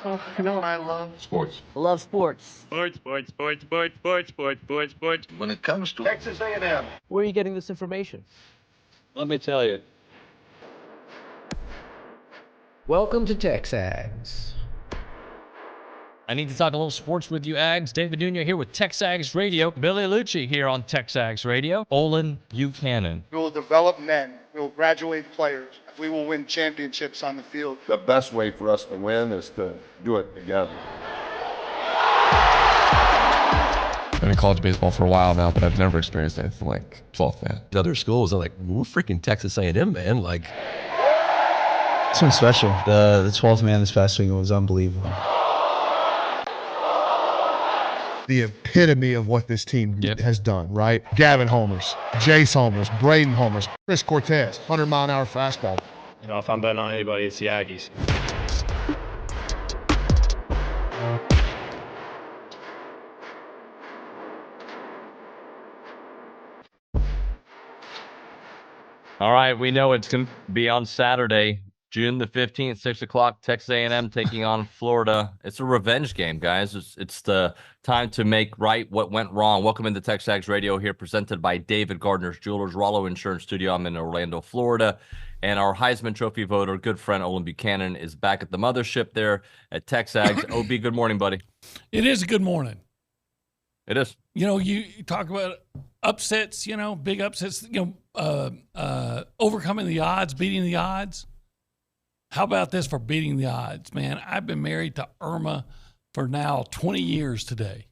Oh, you know what I love? Sports. I love sports. Sports. When it comes to Texas A&M. Where are you getting this information? Let me tell you. Welcome to TexAgs. I need to talk a little sports with you, Ags. David Nuño here with TexAgs Radio. Billy Lucci here on TexAgs Radio. Olin Buchanan. We will develop men. We will graduate players. We will win championships on the field. The best way for us to win is to do it together. Been in college baseball for a while now, but I've never experienced anything like 12th man. Other schools are like, we're freaking Texas A&M, man. Like, this one's special. The 12th man this past week was unbelievable. The epitome of what this team has done, right? Gavin homers, Jace homers, Braden homers, Chris Cortez, 100-mile-an-hour fastball. You know, if I'm betting on anybody, it's the Aggies. All right, we know it's going to be on Saturday, June the 15th, 6 o'clock, Texas A&M taking on Florida. It's a revenge game, guys. It's the time to make right what went wrong. Welcome into TexAgs Radio here, presented by David Gardner's Jewelers, Rollo Insurance Studio. I'm in Orlando, Florida. And our Heisman Trophy voter, good friend Olin Buchanan, is back at the mothership there at TexAgs. OB, good morning, buddy. It is a good morning. It is. You know, you talk about upsets, you know, big upsets, you know, overcoming the odds, beating the odds. How about this for beating the odds, man? I've been married to Irma for now 20 years today.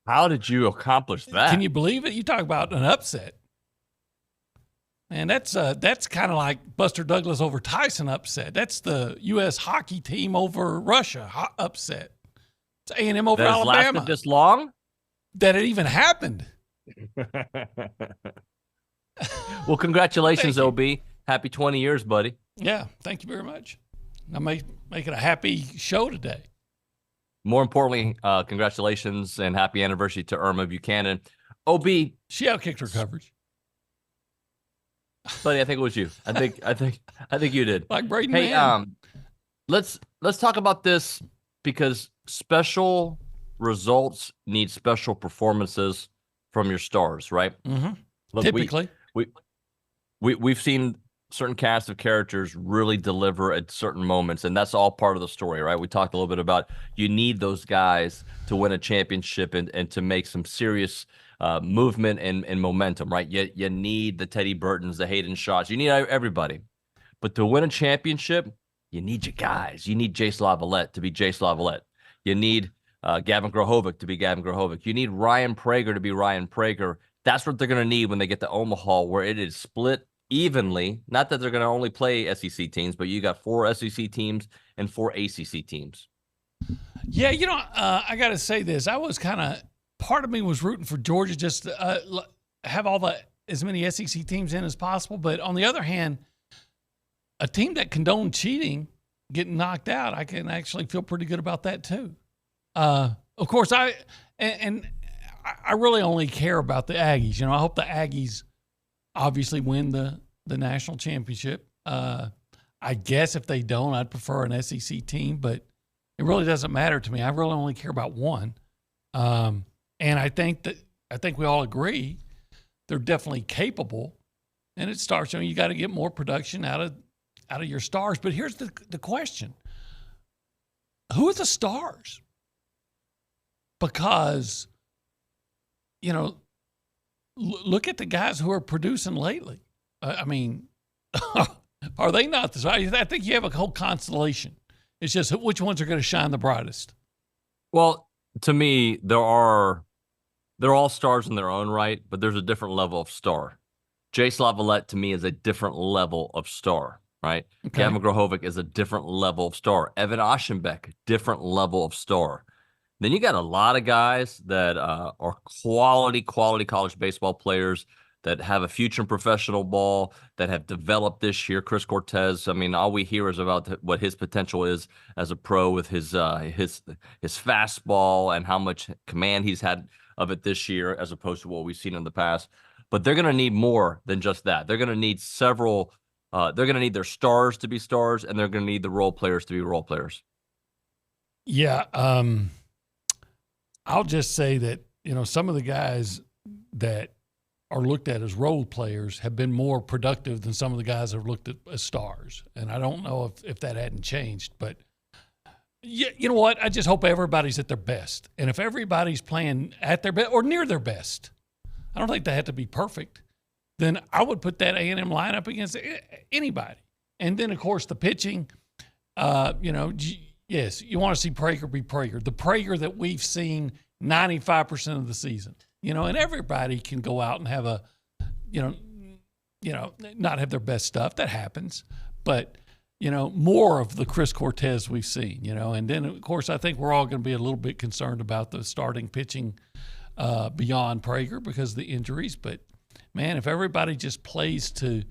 How did you accomplish that? Can you believe it? You talk about an upset. Man, that's kind of like Buster Douglas over Tyson upset. That's the U.S. hockey team over Russia upset. It's A&M over Alabama. Has lasted this long? That it even happened. Well, congratulations, OB. Happy 20 years, buddy. Yeah, thank you very much. I'm making a happy show today. More importantly, congratulations and happy anniversary to Irma Buchanan. OB, she outkicked her coverage. Buddy, I think it was you. I think you did. Like Braden. Hey, Man. let's talk about this because special results need special performances from your stars, right? Mm-hmm. Look, typically, we've seen certain cast of characters really deliver at certain moments, and that's all part of the story, right? We talked a little bit about you need those guys to win a championship and to make some serious movement and momentum, right? You need the Teddy Burtons, the Hayden Shaws. You need everybody. But to win a championship, you need your guys. You need Jace Lavalette to be Jace Lavalette. You need Gavin Grohovic to be Gavin Grohovic. You need Ryan Prager to be Ryan Prager. That's what they're going to need when they get to Omaha, where it is split evenly. Not that they're going to only play SEC teams, but you got 4 SEC teams and 4 ACC teams. Yeah, you know, I got to say this. I was part of me was rooting for Georgia just to have as many SEC teams in as possible. But on the other hand, a team that condoned cheating getting knocked out, I can actually feel pretty good about that too. Of course, I really only care about the Aggies. You know, I hope the Aggies obviously win the national championship. I guess if they don't, I'd prefer an SEC team, but it really doesn't matter to me. I really only care about one. And I think we all agree they're definitely capable. And it starts, you know, you got to get more production out of your stars. But here's the question. Who are the stars? Because, you know, look at the guys who are producing lately. I mean, are they not the stars? I think you have a whole constellation. It's just which ones are going to shine the brightest. Well, to me, they're all stars in their own right, but there's a different level of star. Jace Lavalette, to me, is a different level of star, right? Okay. Gavin Grohovic is a different level of star. Evan Oschenbeck, different level of star. Then you got a lot of guys that are quality college baseball players that have a future in professional ball, that have developed this year. Chris Cortez, I mean, all we hear is about what his potential is as a pro with his fastball and how much command he's had of it this year as opposed to what we've seen in the past. But they're going to need more than just that. They're going to need they're going to need their stars to be stars, and they're going to need the role players to be role players. Yeah. I'll just say that, some of the guys that are looked at as role players have been more productive than some of the guys that are looked at as stars. And I don't know if that hadn't changed, but yeah, you know what? I just hope everybody's at their best. And if everybody's playing at their best or near their best, I don't think they have to be perfect, then I would put that A&M lineup against anybody. And then, of course, the pitching, yes, you want to see Prager be Prager. The Prager that we've seen 95% of the season. And everybody can go out and have not have their best stuff. That happens. But, more of the Chris Cortez we've seen, And then, of course, I think we're all going to be a little bit concerned about the starting pitching beyond Prager because of the injuries. But, man, if everybody just plays to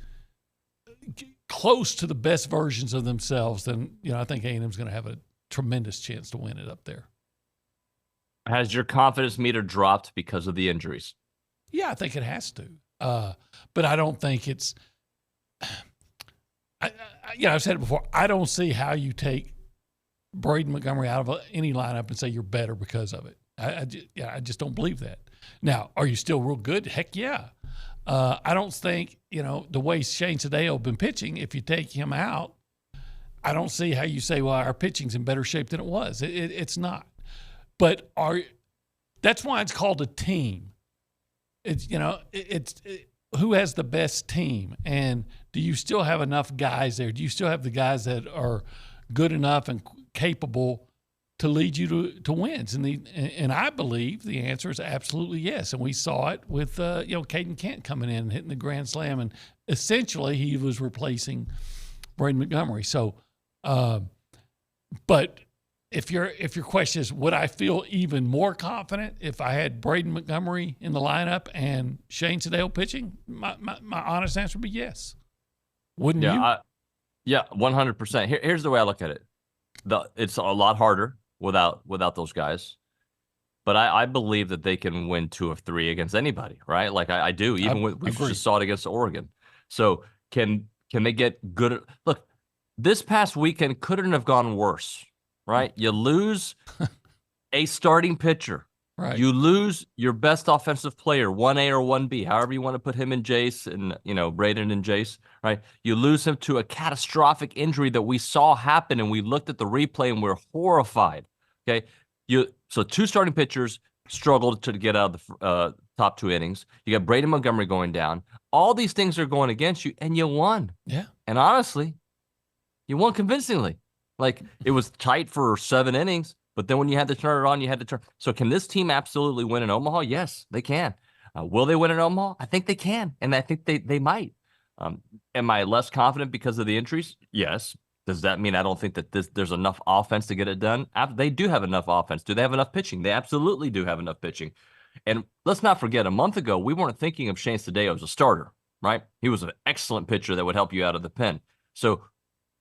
close to the best versions of themselves, then, I think A&M's going to have a tremendous chance to win it up there. Has your confidence meter dropped because of the injuries? Yeah, I think it has to. But I don't think it's I've said it before. I don't see how you take Braden Montgomery out of any lineup and say you're better because of it. I just don't believe that. Now, are you still real good? Heck yeah. I don't think, the way Shane Sadeo been pitching, if you take him out, I don't see how you say, well, our pitching's in better shape than it was. It's not. But that's why it's called a team. It's who has the best team, and do you still have enough guys there? Do you still have the guys that are good enough and capable to lead you to wins? And I believe the answer is absolutely yes. And we saw it with Caden Kent coming in and hitting the grand slam, and essentially he was replacing Braden Montgomery. So, but if your question is, would I feel even more confident if I had Braden Montgomery in the lineup and Shane Sadeo pitching? My honest answer would be yes. Wouldn't you? Yeah, 100%. Here's the way I look at it. It's a lot harder without those guys, but I believe that they can win 2 of 3 against anybody, right? Like I do. Even we just saw it against Oregon. So can they get good? Look, this past weekend couldn't have gone worse. Right? You lose a starting pitcher. Right. You lose your best offensive player, 1A or 1B, however you want to put him in Jace and, Braden and Jace, right? You lose him to a catastrophic injury that we saw happen, and we looked at the replay and we're horrified, okay? So 2 starting pitchers struggled to get out of the top 2 innings. You got Braden Montgomery going down. All these things are going against you, and you won. Yeah. And honestly, you won convincingly. Like, it was tight for 7 innings, but then when you had to turn it on, you had to turn. So can this team absolutely win in Omaha? Yes, they can. Will they win in Omaha? I think they can, and I think they might. Am I less confident because of the injuries? Yes. Does that mean I don't think that there's enough offense to get it done? They do have enough offense. Do they have enough pitching? They absolutely do have enough pitching. And let's not forget, a month ago, we weren't thinking of Shane Sadeo as a starter, right? He was an excellent pitcher that would help you out of the pen. So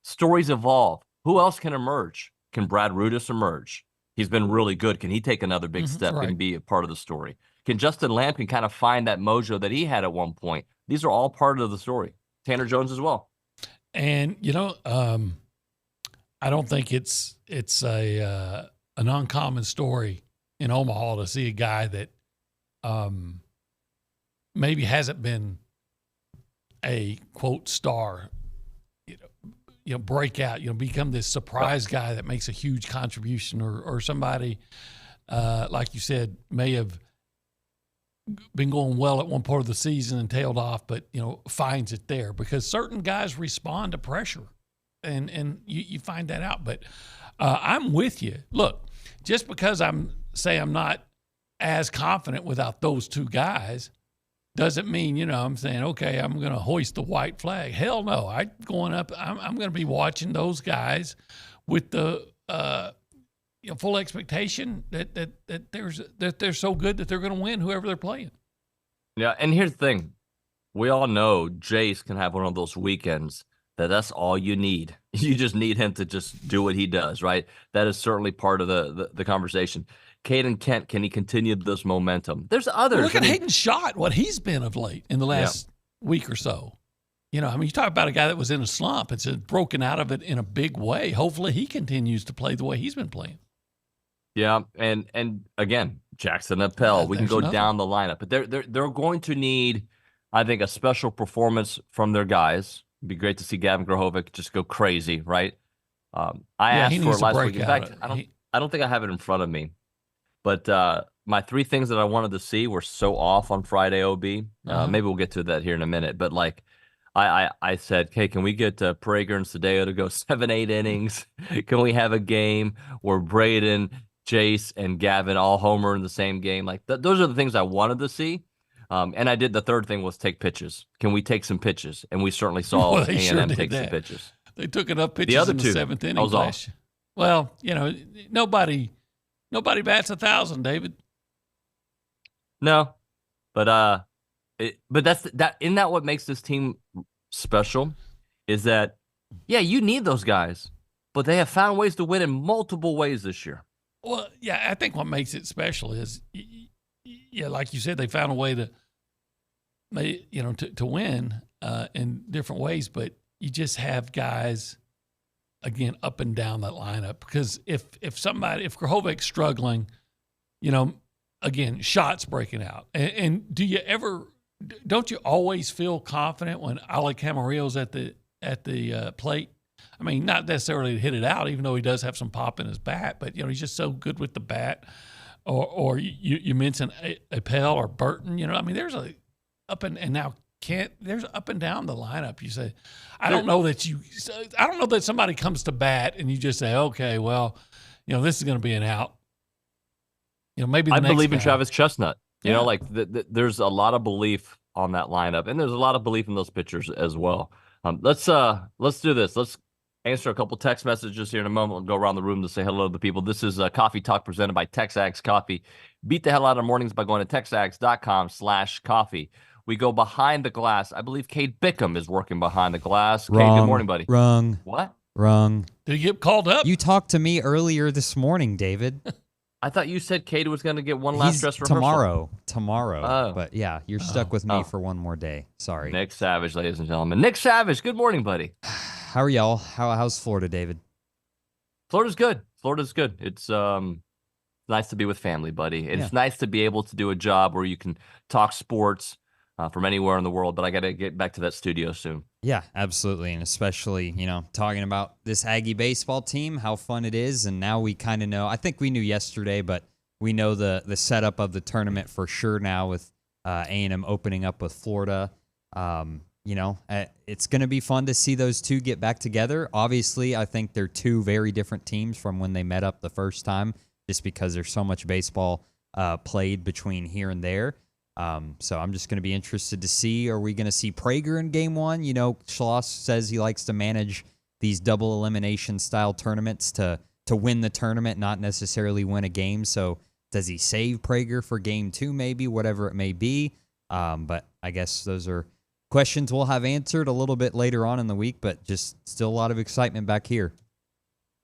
stories evolve. Who else can emerge? Can Brad Rudis emerge? He's been really good. Can he take another big step and be a part of the story? Can Justin Lamb kind of find that mojo that he had at one point? These are all part of the story. Tanner Jones as well. And, I don't think it's an uncommon story in Omaha to see a guy that maybe hasn't been a, quote, star, break out, become this surprise guy that makes a huge contribution, or somebody, like you said, may have been going well at one part of the season and tailed off, but, finds it there, because certain guys respond to pressure, and you find that out. But I'm with you. Look, just because I'm not as confident without those 2 guys doesn't mean, I'm saying, okay, I'm going to hoist the white flag. Hell no. I'm going to be watching those guys with the full expectation that they're so good that they're going to win whoever they're playing. Yeah, and here's the thing. We all know Jace can have one of those weekends that's all you need. You just need him to just do what he does, right? That is certainly part of the conversation. Caden Kent, can he continue this momentum? There's others. Well, look at Hayden Schott, what he's been of late in the last week or so. You talk about a guy that was in a slump. It's broken out of it in a big way. Hopefully he continues to play the way he's been playing. Yeah, and again, Jackson Appel. We can go down the lineup, but they're going to need, I think, a special performance from their guys. It'd be great to see Gavin Grahovic just go crazy, right? I asked for it last week. In fact, I don't think I have it in front of me, but my 3 things that I wanted to see were so off on Friday. OB, maybe we'll get to that here in a minute, but like. I said, hey, can we get Prager and Sadeo to go 7-8 innings? Can we have a game where Braden, Jace, and Gavin all homer in the same game? Like those are the things I wanted to see. And I did. The third thing was take pitches. Can we take some pitches? And we certainly saw A&M take some pitches. They took enough pitches in the 7th inning. Well, nobody bats 1,000, David. No, but isn't that what makes this team special? Is that, yeah, you need those guys, but they have found ways to win in multiple ways this year. Well, yeah, I think what makes it special is, like you said, they found a way to win in different ways, but you just have guys, again, up and down that lineup. Because if Grahovic's struggling, again, shots breaking out. And don't you always feel confident when Ale Camarillo's at the plate? I mean, not necessarily to hit it out, even though he does have some pop in his bat, but he's just so good with the bat. Or you mentioned Appel or Burton. I mean, there's there's up and down the lineup. You say, I don't know that somebody comes to bat and you just say, okay, well, this is going to be an out. Maybe I believe in Travis Chestnut. There's a lot of belief on that lineup, and there's a lot of belief in those pitchers as well. Let's do this. Let's answer a couple text messages here in a moment. We'll go around the room to say hello to the people. This is Coffee Talk presented by TexAgs Coffee. Beat the hell out of mornings by going to texags.com/coffee. We go behind the glass. I believe Cade Bickham is working behind the glass. Cade, good morning, buddy. Wrong. What? Wrong. Did he get called up? You talked to me earlier this morning, David. I thought you said Cade was going to get one last dress rehearsal. Tomorrow. Oh. But yeah, you're stuck with me for one more day. Sorry. Nick Savage, ladies and gentlemen. Nick Savage, good morning, buddy. How are y'all? How's Florida, David? Florida's good. It's nice to be with family, buddy. It's nice to be able to do a job where you can talk sports from anywhere in the world, but I got to get back to that studio soon. Yeah, absolutely. And especially, talking about this Aggie baseball team, how fun it is. And now we kind of know, I think we knew yesterday, but we know the setup of the tournament for sure now with A&M opening up with Florida. It's going to be fun to see those two get back together. Obviously, I think they're two very different teams from when they met up the first time, just because there's so much baseball played between here and there. So I'm just going to be interested to see, are we going to see Prager in game 1? Schloss says he likes to manage these double elimination style tournaments to win the tournament, not necessarily win a game. So does he save Prager for game 2, maybe, whatever it may be? But I guess those are questions we'll have answered a little bit later on in the week, but just still a lot of excitement back here.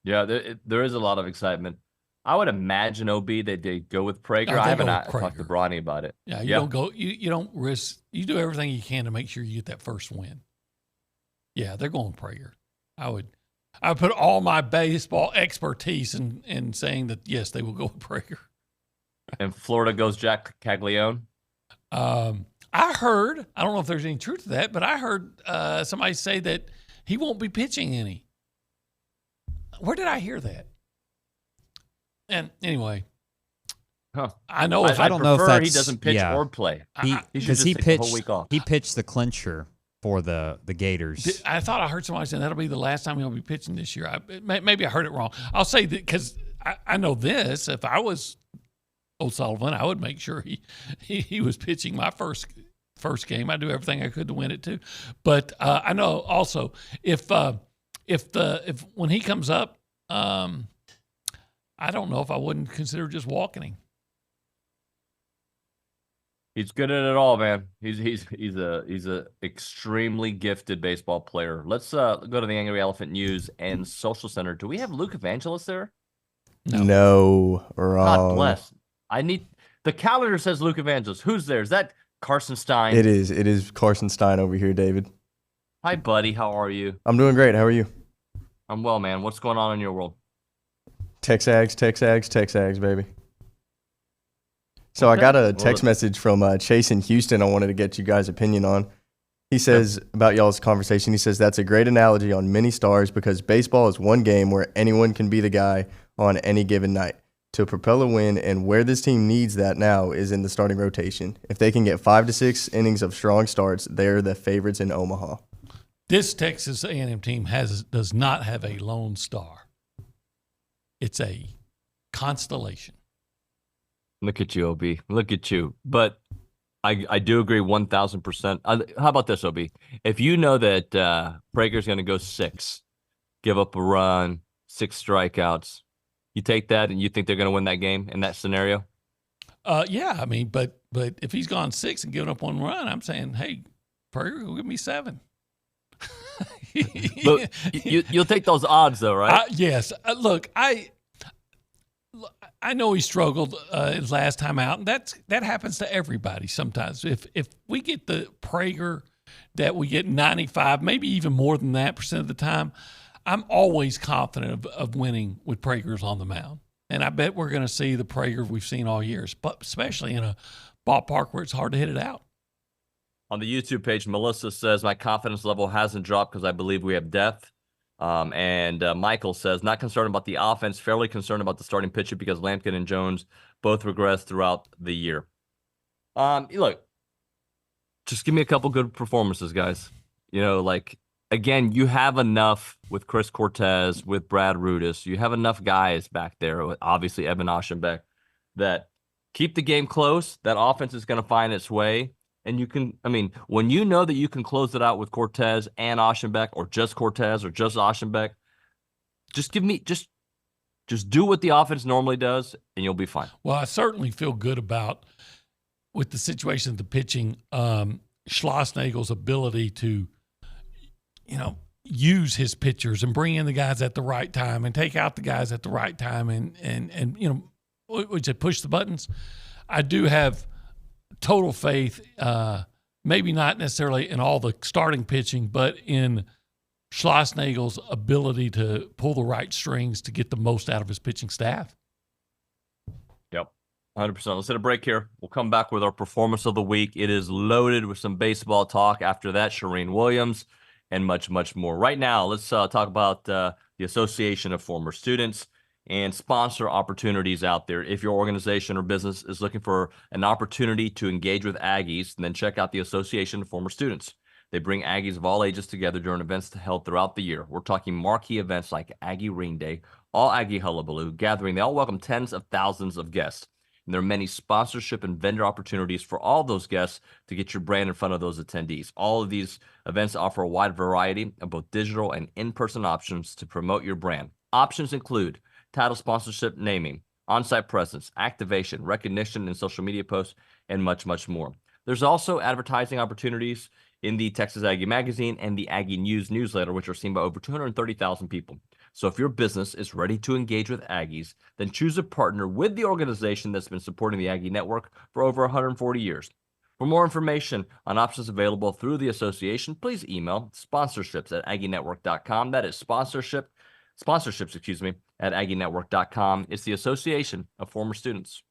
Yeah, there is a lot of excitement. I would imagine, OB, that they go with Prager. I haven't talked to Bronny about it. Yeah, don't go. You don't risk. You do everything you can to make sure you get that first win. Yeah, they're going Prager. I would put all my baseball expertise in saying that yes, they will go with Prager. And Florida goes Jack Caglione. I heard. I don't know if there's any truth to that, but I heard somebody say that he won't be pitching any. Where did I hear that? And anyway, I know. I don't know if that's, he doesn't pitch or play. Because he pitched the whole week off. He pitched the clincher for the Gators. I thought I heard somebody saying that'll be the last time he'll be pitching this year. Maybe I heard it wrong. I'll say that because I know this. If I was O'Sullivan, I would make sure he was pitching my first game. I'd do everything I could to win it too. But I know also if when he comes up. I don't know if I wouldn't consider just walking him. He's good at it all, man. He's a extremely gifted baseball player. Let's go to the Angry Elephant News and Social Center. Do we have Luke Evangelist there? No, wrong. God bless. The calendar says Luke Evangelist. Who's there? Is that Carson Stein? It is Carson Stein over here, David. Hi, buddy. How are you? I'm doing great. How are you? I'm well, man. What's going on in your world? TexAgs, baby. So I got a text message from Chase in Houston I wanted to get you guys' opinion on. He says about y'all's conversation, he says, that's a great analogy on many stars because baseball is one game where anyone can be the guy on any given night to propel a win, and where this team needs that now is in the starting rotation. If they can get 5 to 6 innings of strong starts, they're the favorites in Omaha. This Texas A&M team does not have a lone star. It's a constellation. Look at you, OB. Look at you. But I do agree 1,000%. How about this, OB? If you know that Prager's going to go 6, give up a run, 6 strikeouts, you take that and you think they're going to win that game in that scenario? Yeah, I mean, but if he's gone 6 and given up 1 run, I'm saying, hey, Prager, go give me 7. Look, you'll take those odds, though, right? Yes. Look, I know he struggled his last time out, and that happens to everybody sometimes. If we get the Prager that we get 95, maybe even more than that % of the time, I'm always confident of winning with Prager's on the mound. And I bet we're going to see the Prager we've seen all years, but especially in a ballpark where it's hard to hit it out. On the YouTube page, Melissa says, my confidence level hasn't dropped because I believe we have depth. And Michael says, not concerned about the offense, fairly concerned about the starting pitcher because Lampkin and Jones both regressed throughout the year. Look, just give me a couple good performances, guys. You know, like, again, you have enough with Chris Cortez, with Brad Rudis. You have enough guys back there, with obviously Evan Oschenbeck, that keep the game close. That offense is going to find its way. And you can, I mean, when you know that you can close it out with Cortez and Oschenbeck, or just Cortez or just Oschenbeck, just do what the offense normally does, and you'll be fine. Well, I certainly feel good about, with the situation of the pitching, Schlossnagel's ability to, use his pitchers and bring in the guys at the right time and take out the guys at the right time and would you push the buttons? I do have total faith, maybe not necessarily in all the starting pitching, but in Schlossnagel's ability to pull the right strings to get the most out of his pitching staff. Yep, 100%. Let's hit a break here. We'll come back with our performance of the week. It is loaded with some baseball talk. After that, Charean Williams and much, much more. Right now, let's talk about the Association of Former Students and sponsor opportunities out there. If your organization or business is looking for an opportunity to engage with Aggies, then check out the Association of Former Students. They bring Aggies of all ages together during events held throughout the year. We're talking marquee events like Aggie Ring Day, All Aggie Hullabaloo Gathering. They all welcome tens of thousands of guests. And there are many sponsorship and vendor opportunities for all those guests to get your brand in front of those attendees. All of these events offer a wide variety of both digital and in-person options to promote your brand. Options include title sponsorship, naming, on-site presence, activation, recognition in social media posts, and much, much more. There's also advertising opportunities in the Texas Aggie Magazine and the Aggie News newsletter, which are seen by over 230,000 people. So if your business is ready to engage with Aggies, then choose a partner with the organization that's been supporting the Aggie Network for over 140 years. For more information on options available through the association, please email sponsorships@aggienetwork.com. That is sponsorships, at aggienetwork.com. It's the Association of Former Students.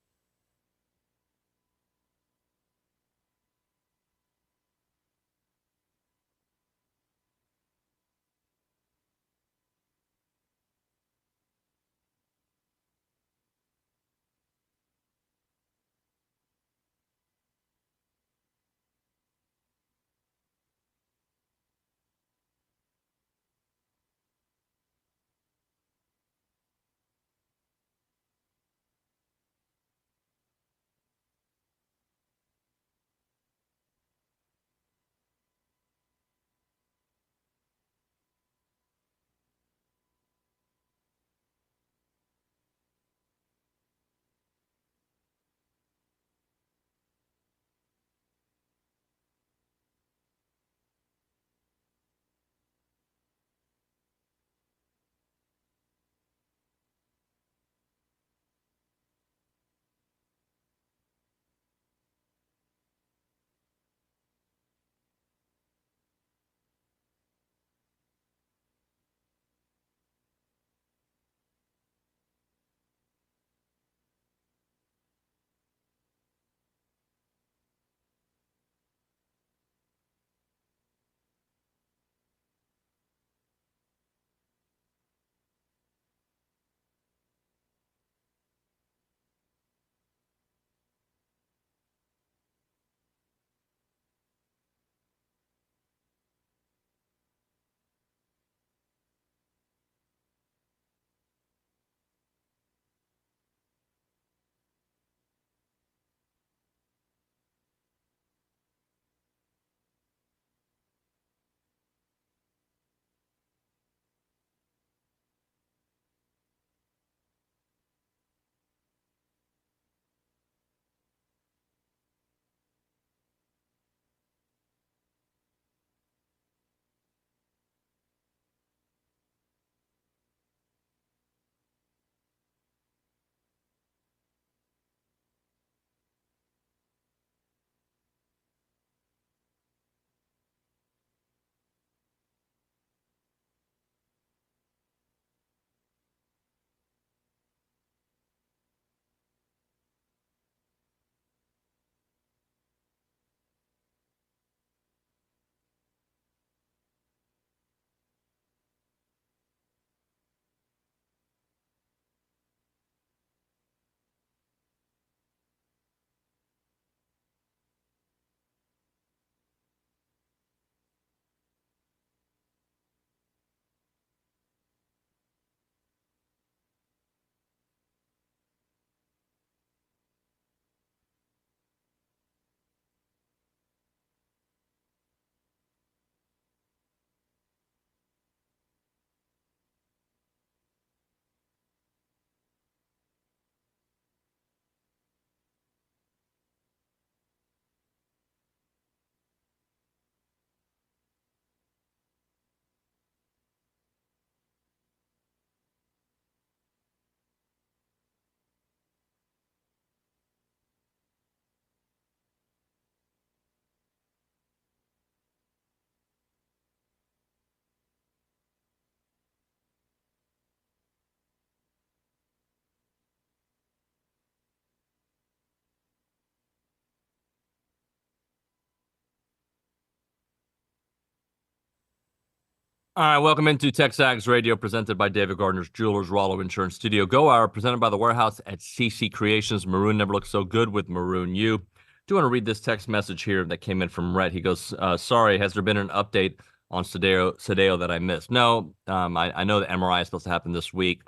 All right, welcome into TexAgs Radio, presented by David Gardner's Jewelers, Rollo Insurance Studio. Go Hour, presented by The Warehouse at CC Creations. Maroon never looks so good with Maroon U. Do want to read this text message here that came in from Rhett. He goes, sorry, has there been an update on Sadeo that I missed? No, I know the MRI is supposed to happen this week.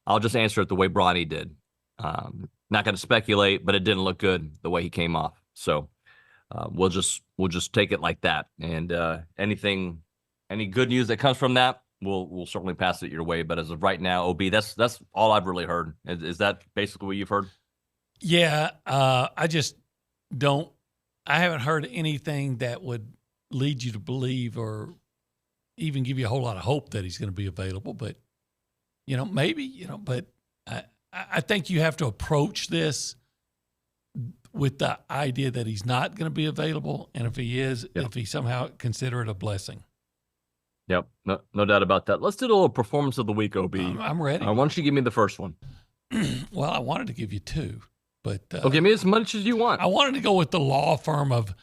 I'll just answer it the way Bronny did. Not going to speculate, but it didn't look good the way he came off. So we'll just take it like that. And any good news that comes from that, we'll certainly pass it your way. But as of right now, OB, that's all I've really heard. Is that basically what you've heard? Yeah, I just don't. I haven't heard anything that would lead you to believe or even give you a whole lot of hope that he's going to be available. But maybe. But I think you have to approach this with the idea that he's not going to be available, and if he is, if he somehow consider it a blessing. Yep, no doubt about that. Let's do a little performance of the week, OB. I'm ready. Why don't you give me the first one? Well, I wanted to give you two, but give me as much as you want. I wanted to go with the law firm of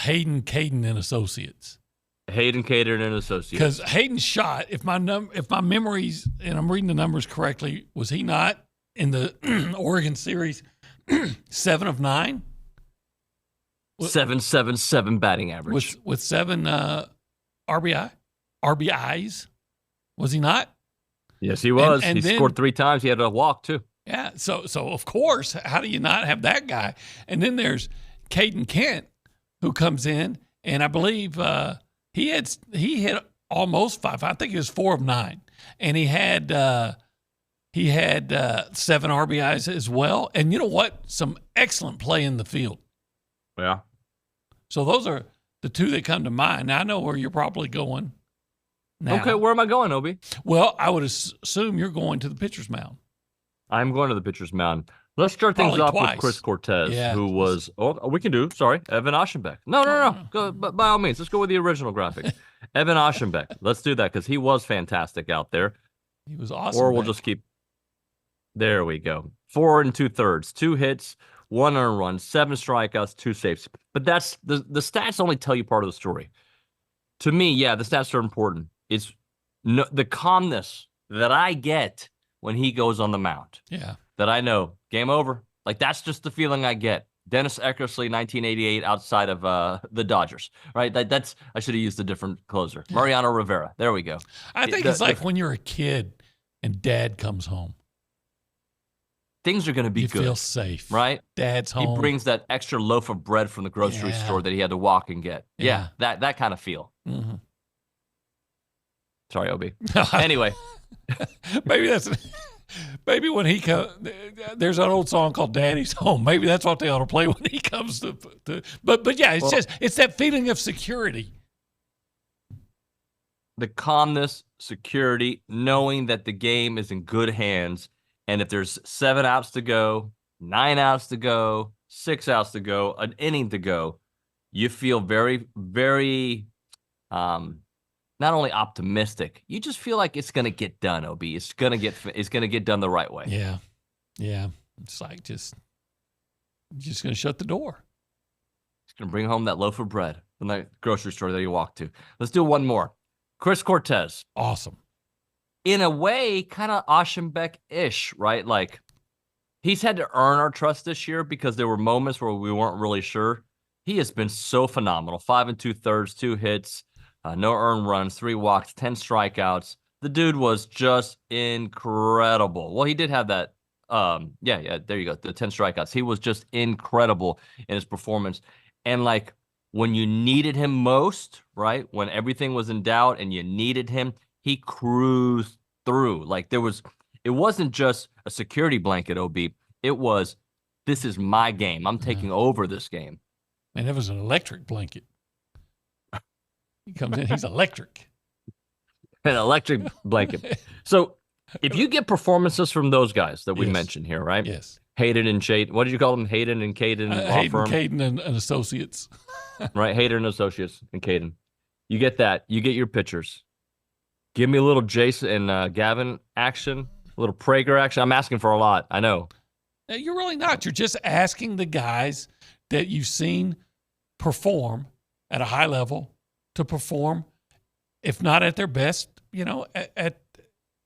Hayden, Caden, and Associates. Hayden, Caden, and Associates. Because Hayden shot, if my memories, and I'm reading the numbers correctly, was he not in the Oregon series 7 of 9? 7.77 batting average with 7 RBIs, was he not? Yes, he was. And he then scored 3 times. He had a walk too. Yeah. So of course, how do you not have that guy? And then there's Caden Kent, who comes in, and I believe he hit almost 5. I think it was 4 of 9, and he had 7 RBIs as well. And you know what? Some excellent play in the field. Yeah. So those are the two that come to mind. Now I know where you're probably going. Now. Okay, where am I going, Obi? Well, I would assume you're going to the pitcher's mound. I'm going to the pitcher's mound. Let's start things off with Chris Cortez, who was, we can do, Evan Aschenbeck. No. Go, but by all means, let's go with the original graphic. Evan Aschenbeck. Let's do that because he was fantastic out there. He was awesome. Or we'll just keep, there we go. 4 2/3, 2 hits, 1 earned run, 7 strikeouts, 2 saves. But that's, the stats only tell you part of the story. To me, the stats are important. It's the calmness that I get when he goes on the mound. Yeah. That I know, game over. Like, that's just the feeling I get. Dennis Eckersley, 1988, outside of the Dodgers, right? That's I should have used a different closer. Yeah. Mariano Rivera. There we go. I think it's like when you're a kid and dad comes home. Things are going to be good. You feel safe. Right? Dad's home. He brings that extra loaf of bread from the grocery store that he had to walk and get. Yeah, that kind of feel. Mm-hmm. Sorry, Obi. Anyway. Maybe when he comes, there's an old song called Daddy's Home. Maybe that's what they ought to play when he comes to but yeah, it's that feeling of security. The calmness, security, knowing that the game is in good hands. And if there's 7 outs to go, 9 outs to go, 6 outs to go, an inning to go, you feel very, very, not only optimistic, you just feel like it's going to get done, OB. It's going to get done the right way. Yeah. Yeah. It's like just going to shut the door. It's going to bring home that loaf of bread from that grocery store that you walked to. Let's do one more. Chris Cortez. Awesome. In a way, kind of Aschenbeck-ish, right? Like, he's had to earn our trust this year because there were moments where we weren't really sure. He has been so phenomenal. 5 2/3, 2 hits. No earned runs, 3 walks, 10 strikeouts. The dude was just incredible. Well, he did have that. There you go. The 10 strikeouts. He was just incredible in his performance. And like when you needed him most, right? When everything was in doubt and you needed him, he cruised through. Like it wasn't just a security blanket, OB. It was, this is my game. I'm taking over this game. Man, it was an electric blanket. He comes in, he's electric. An electric blanket. So if you get performances from those guys that we mentioned here, right? Yes. Hayden and Shade. What did you call them? Hayden and Caden law firm? Hayden, Caden, and Associates. Right, Hayden and Associates and Caden. You get that. You get your pitchers. Give me a little Jason and Gavin action, a little Prager action. I'm asking for a lot. I know. You're really not. You're just asking the guys that you've seen perform at a high level to perform if not at their best,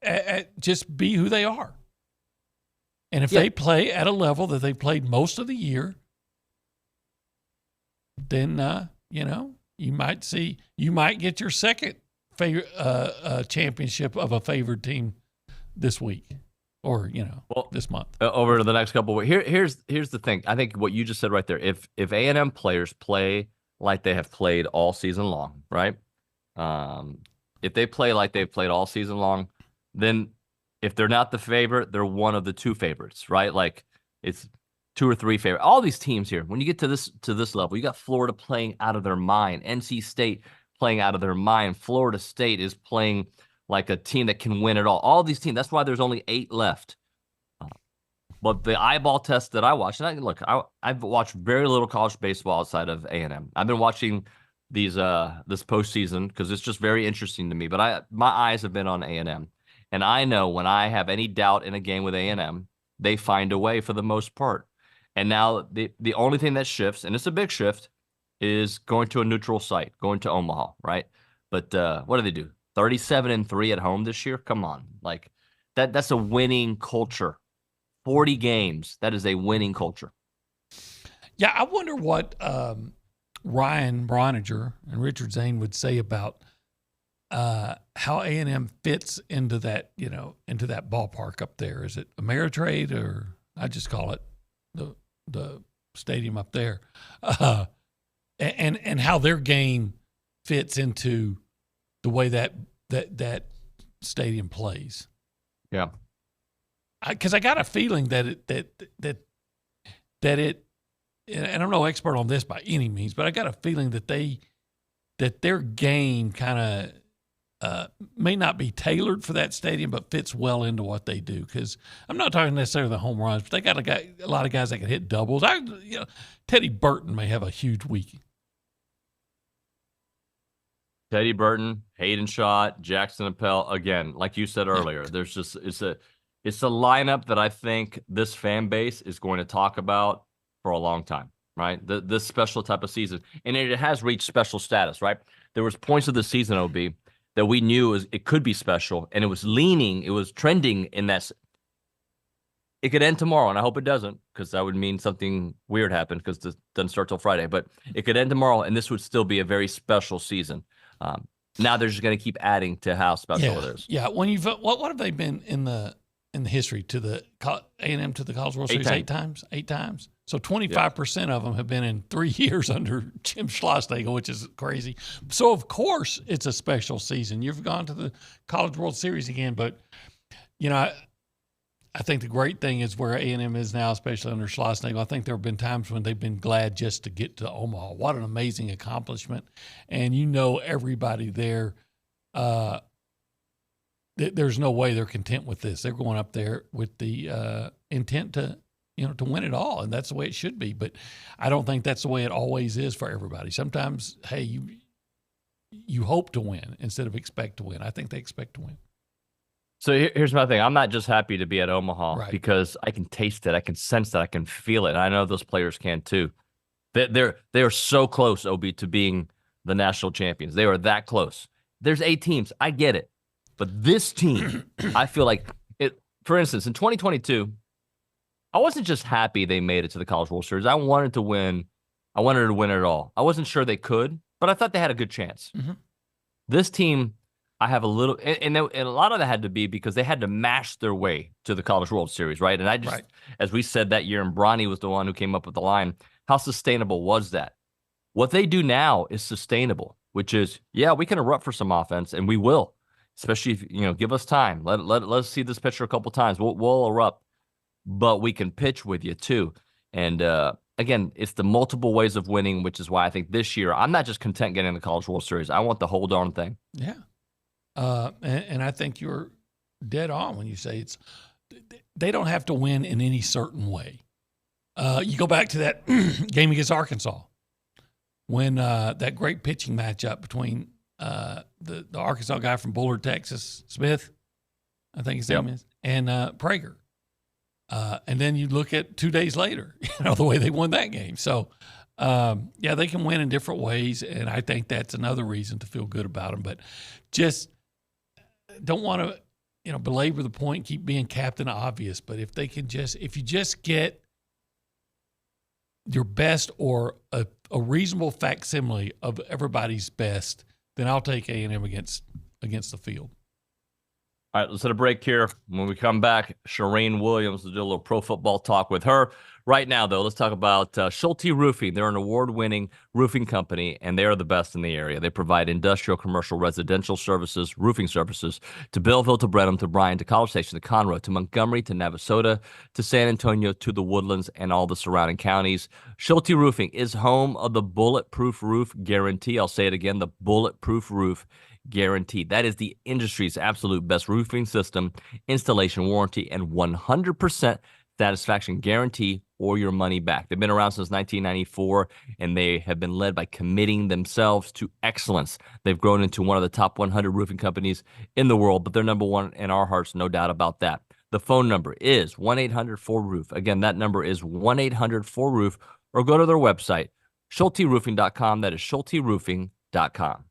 at just be who they are. And if they play at a level that they played most of the year, then you might get your second championship of a favored team this week, or this month. Over the next couple of weeks. Here's the thing. I think what you just said right there. If A&M players play like they have played all season long, right? If they play like they've played all season long, then if they're not the favorite, they're one of the two favorites, right? Like it's 2 or 3 favorite. All these teams here, when you get to this level, you got Florida playing out of their mind, NC State playing out of their mind, Florida State is playing like a team that can win it all. All these teams. That's why there's only 8 left. But the eyeball test that I watched, and I've watched very little college baseball outside of A&M. I've been watching this postseason because it's just very interesting to me. But my eyes have been on A&M. And I know when I have any doubt in a game with A&M, they find a way for the most part. And now the only thing that shifts, and it's a big shift, is going to a neutral site, going to Omaha, right? But what do they do? 37-3 at home this year? Come on. Like that's a winning culture. 40 games, that is a winning culture. Yeah, I wonder what Ryan Broniger and Richard Zane would say about how A&M fits into that, into that ballpark up there. Is it Ameritrade, or I just call it the stadium up there, and how their game fits into the way that stadium plays. Yeah, because I got a feeling that it, and I'm no expert on this by any means, but I got a feeling that their game kind of may not be tailored for that stadium, but fits well into what they do. Because I'm not talking necessarily the home runs, but they got a lot of guys that can hit doubles. Teddy Burton may have a huge week. Teddy Burton, Hayden Schott, Jackson Appel. Again, like you said earlier, there's just it's a lineup that I think this fan base is going to talk about for a long time, right? This special type of season, and it has reached special status, right? There was points of the season, OB, that we knew it could be special, and it was trending in that. It could end tomorrow, and I hope it doesn't, because that would mean something weird happened, because this doesn't start till Friday. But it could end tomorrow, and this would still be a very special season. Now they're just going to keep adding to how special it is. Yeah. When what have they been in the history to the A&M to the College World Series? 8 times. 8 times. So 25% of them have been in 3 years under Jim Schlossnagle, which is crazy. So of course it's a special season. You've gone to the College World Series again, but I think the great thing is where A&M is now, especially under Schlossnagle. I think there have been times when they've been glad just to get to Omaha. What an amazing accomplishment! And everybody there. There's no way they're content with this. They're going up there with the intent to win it all, and that's the way it should be. But I don't think that's the way it always is for everybody. Sometimes, hey, you hope to win instead of expect to win. I think they expect to win. So here's my thing. I'm not just happy to be at Omaha because I can taste it, I can sense it, I can feel it, and I know those players can too. They are so close, OB, to being the national champions. They are that close. There's 8 teams. I get it. But this team, I feel like it. For instance, in 2022, I wasn't just happy they made it to the College World Series. I wanted to win. I wanted to win it all. I wasn't sure they could, but I thought they had a good chance. Mm-hmm. This team, I have a little, and a lot of that had to be because they had to mash their way to the College World Series, right? And I just, as we said that year, and Bronny was the one who came up with the line, how sustainable was that? What they do now is sustainable, which is, yeah, we can erupt for some offense, and we will. Especially if, give us time. Let's see this pitcher a couple times. We'll erupt, but we can pitch with you too. And again, it's the multiple ways of winning, which is why I think this year I'm not just content getting the College World Series. I want the whole darn thing. Yeah, and I think you're dead on when you say they don't have to win in any certain way. You go back to that game against Arkansas when that great pitching matchup between the Arkansas guy from Bullard, Texas, Smith, I think his name is, and Prager. And then you look at 2 days later, the way they won that game. So Yeah, they can win in different ways, and I think that's another reason to feel good about them. But just don't want to, belabor the point, keep being captain obvious. But if you just get your best or a reasonable facsimile of everybody's best, then I'll take A&M against the field. All right, let's hit a break here. When we come back, Charean Williams will do a little pro football talk with her. Right now, though, let's talk about Schulte Roofing. They're an award-winning roofing company, and they are the best in the area. They provide industrial, commercial, residential services, roofing services to Belleville, to Brenham, to Bryan, to College Station, to Conroe, to Montgomery, to Navasota, to San Antonio, to the Woodlands, and all the surrounding counties. Schulte Roofing is home of the Bulletproof Roof Guarantee. I'll say it again, the Bulletproof Roof Guarantee. That is the industry's absolute best roofing system, installation warranty, and 100% satisfaction guarantee or your money back. They've been around since 1994, and they have been led by committing themselves to excellence. They've grown into one of the top 100 roofing companies in the world, but they're number one in our hearts, no doubt about that. The phone number is 1-800-4ROOF. Again, that number is 1-800-4ROOF, or go to their website, schulteroofing.com. That is schulteroofing.com.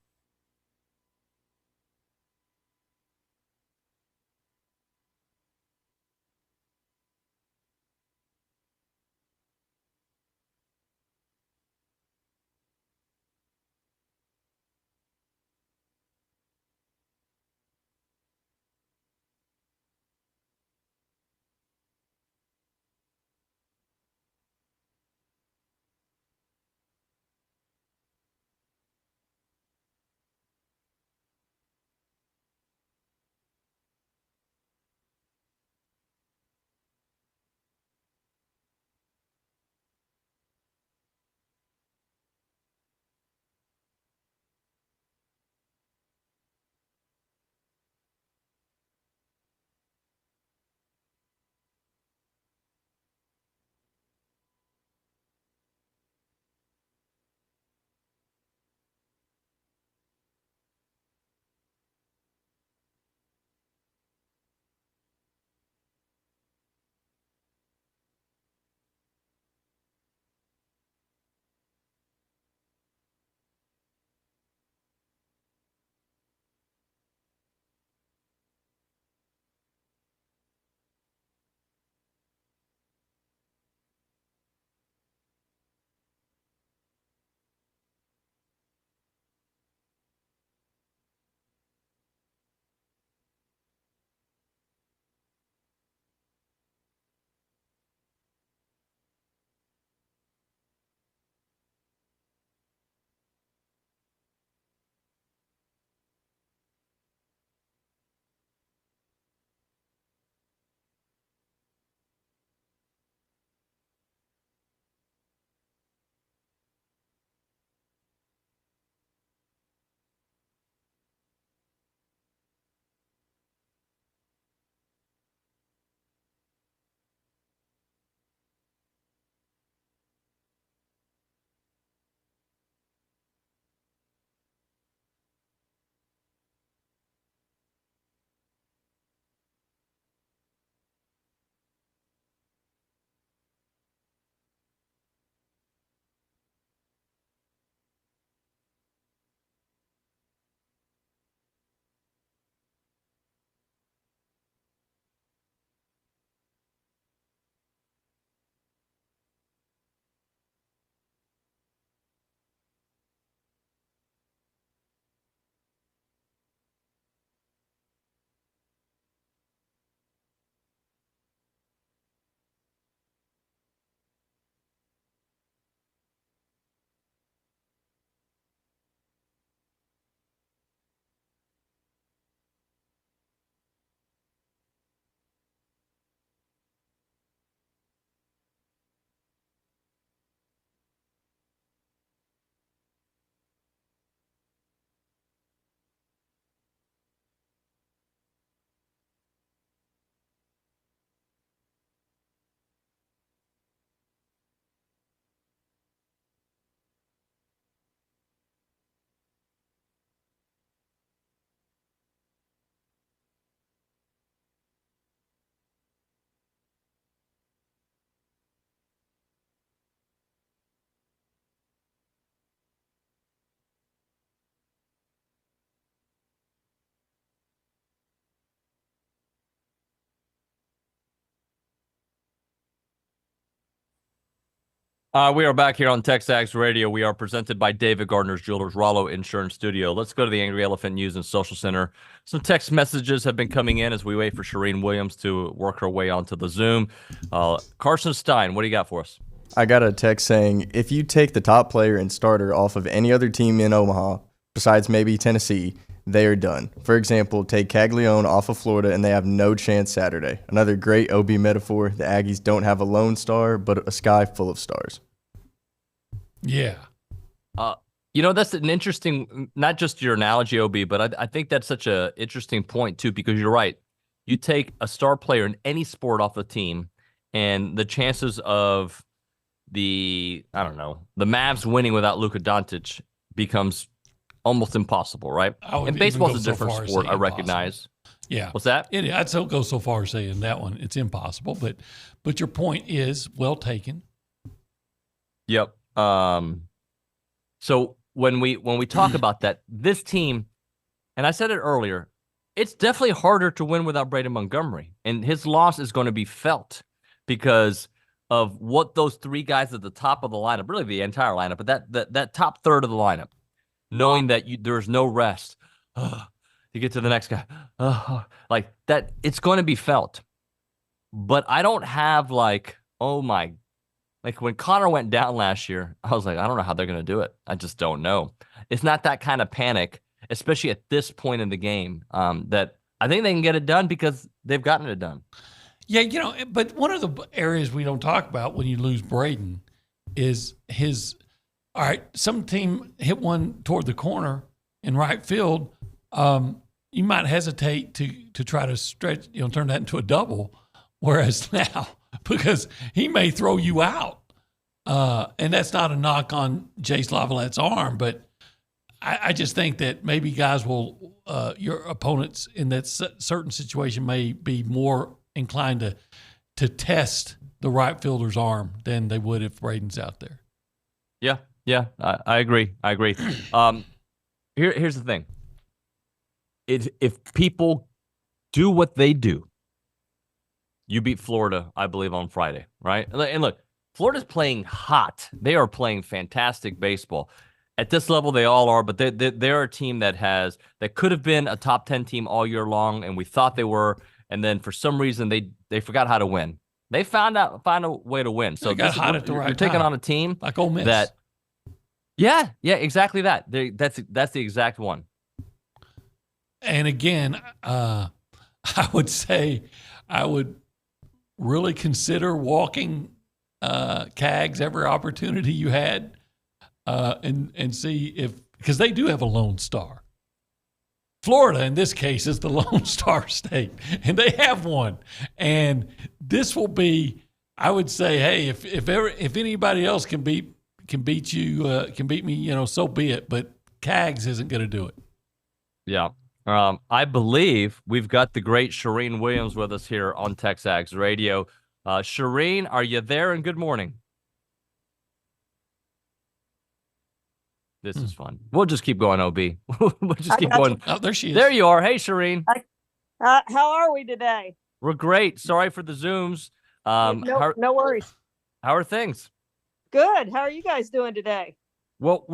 We are back here on TexAgs Radio. We are presented by David Gardner's Jewelers, Rollo Insurance Studio. Let's go to the Angry Elephant News and Social Center. Some text messages have been coming in as we wait for Charean Williams to work her way onto the Zoom. Carson Stein, what do you got for us? I got a text saying, if you take the top player and starter off of any other team in Omaha, besides maybe Tennessee, they are done. For example, take Caglione off of Florida and they have no chance Saturday. Another great OB metaphor. The Aggies don't have a lone star, but a sky full of stars. Yeah. That's an interesting, not just your analogy, OB, but I think that's such an interesting point, too, because you're right. You take a star player in any sport off the team, and the chances of the Mavs winning without Luka Doncic becomes almost impossible, right? And baseball's a different sport, I recognize. Yeah. What's that? I'd still go so far as saying that one, it's impossible, but your point is well taken. Yep. So when we talk about that, this team, and I said it earlier, it's definitely harder to win without Braden Montgomery, and his loss is going to be felt because of what those three guys at the top of the lineup, really the entire lineup, but that top third of the lineup, knowing that there's no rest to get to the next guy, like that, it's going to be felt. But I don't have like when Connor went down last year, I was like, I don't know how they're going to do it. I just don't know. It's not that kind of panic, especially at this point in the game, that I think they can get it done because they've gotten it done. Yeah, but one of the areas we don't talk about when you lose Braden is all right, some team hit one toward the corner in right field. You might hesitate to try to stretch, turn that into a double. Whereas now, because he may throw you out, and that's not a knock on Jace Lavallette's arm, but I just think that maybe guys your opponents in that certain situation may be more inclined to test the right fielder's arm than they would if Braden's out there. Yeah, I agree. Here's the thing. If people do what they do, you beat Florida, I believe, on Friday, right? And look, Florida's playing hot. They are playing fantastic baseball. At this level, they all are, but they're a team that could have been a top 10 team all year long, and we thought they were, and then for some reason they forgot how to win. They found a way to win. So you're taking on a team like Ole Miss. That, yeah, exactly that. That's the exact one. And again, I would say I would really consider walking CAGs every opportunity you had, and see because they do have a lone star. Florida, in this case, is the lone star state, and they have one. And this will be, I would say, hey, if anybody else can beat me, so be it. But CAGs isn't going to do it. Yeah. I believe we've got the great Charean Williams with us here on TexAgs Radio. Charean, are you there? And good morning. This is fun. We'll just keep going, OB. We'll just keep going. Oh, there she is. There you are. Hey, Charean. How are we today? We're great. Sorry for the Zooms. No worries. How are things? Good. How are you guys doing today? Well,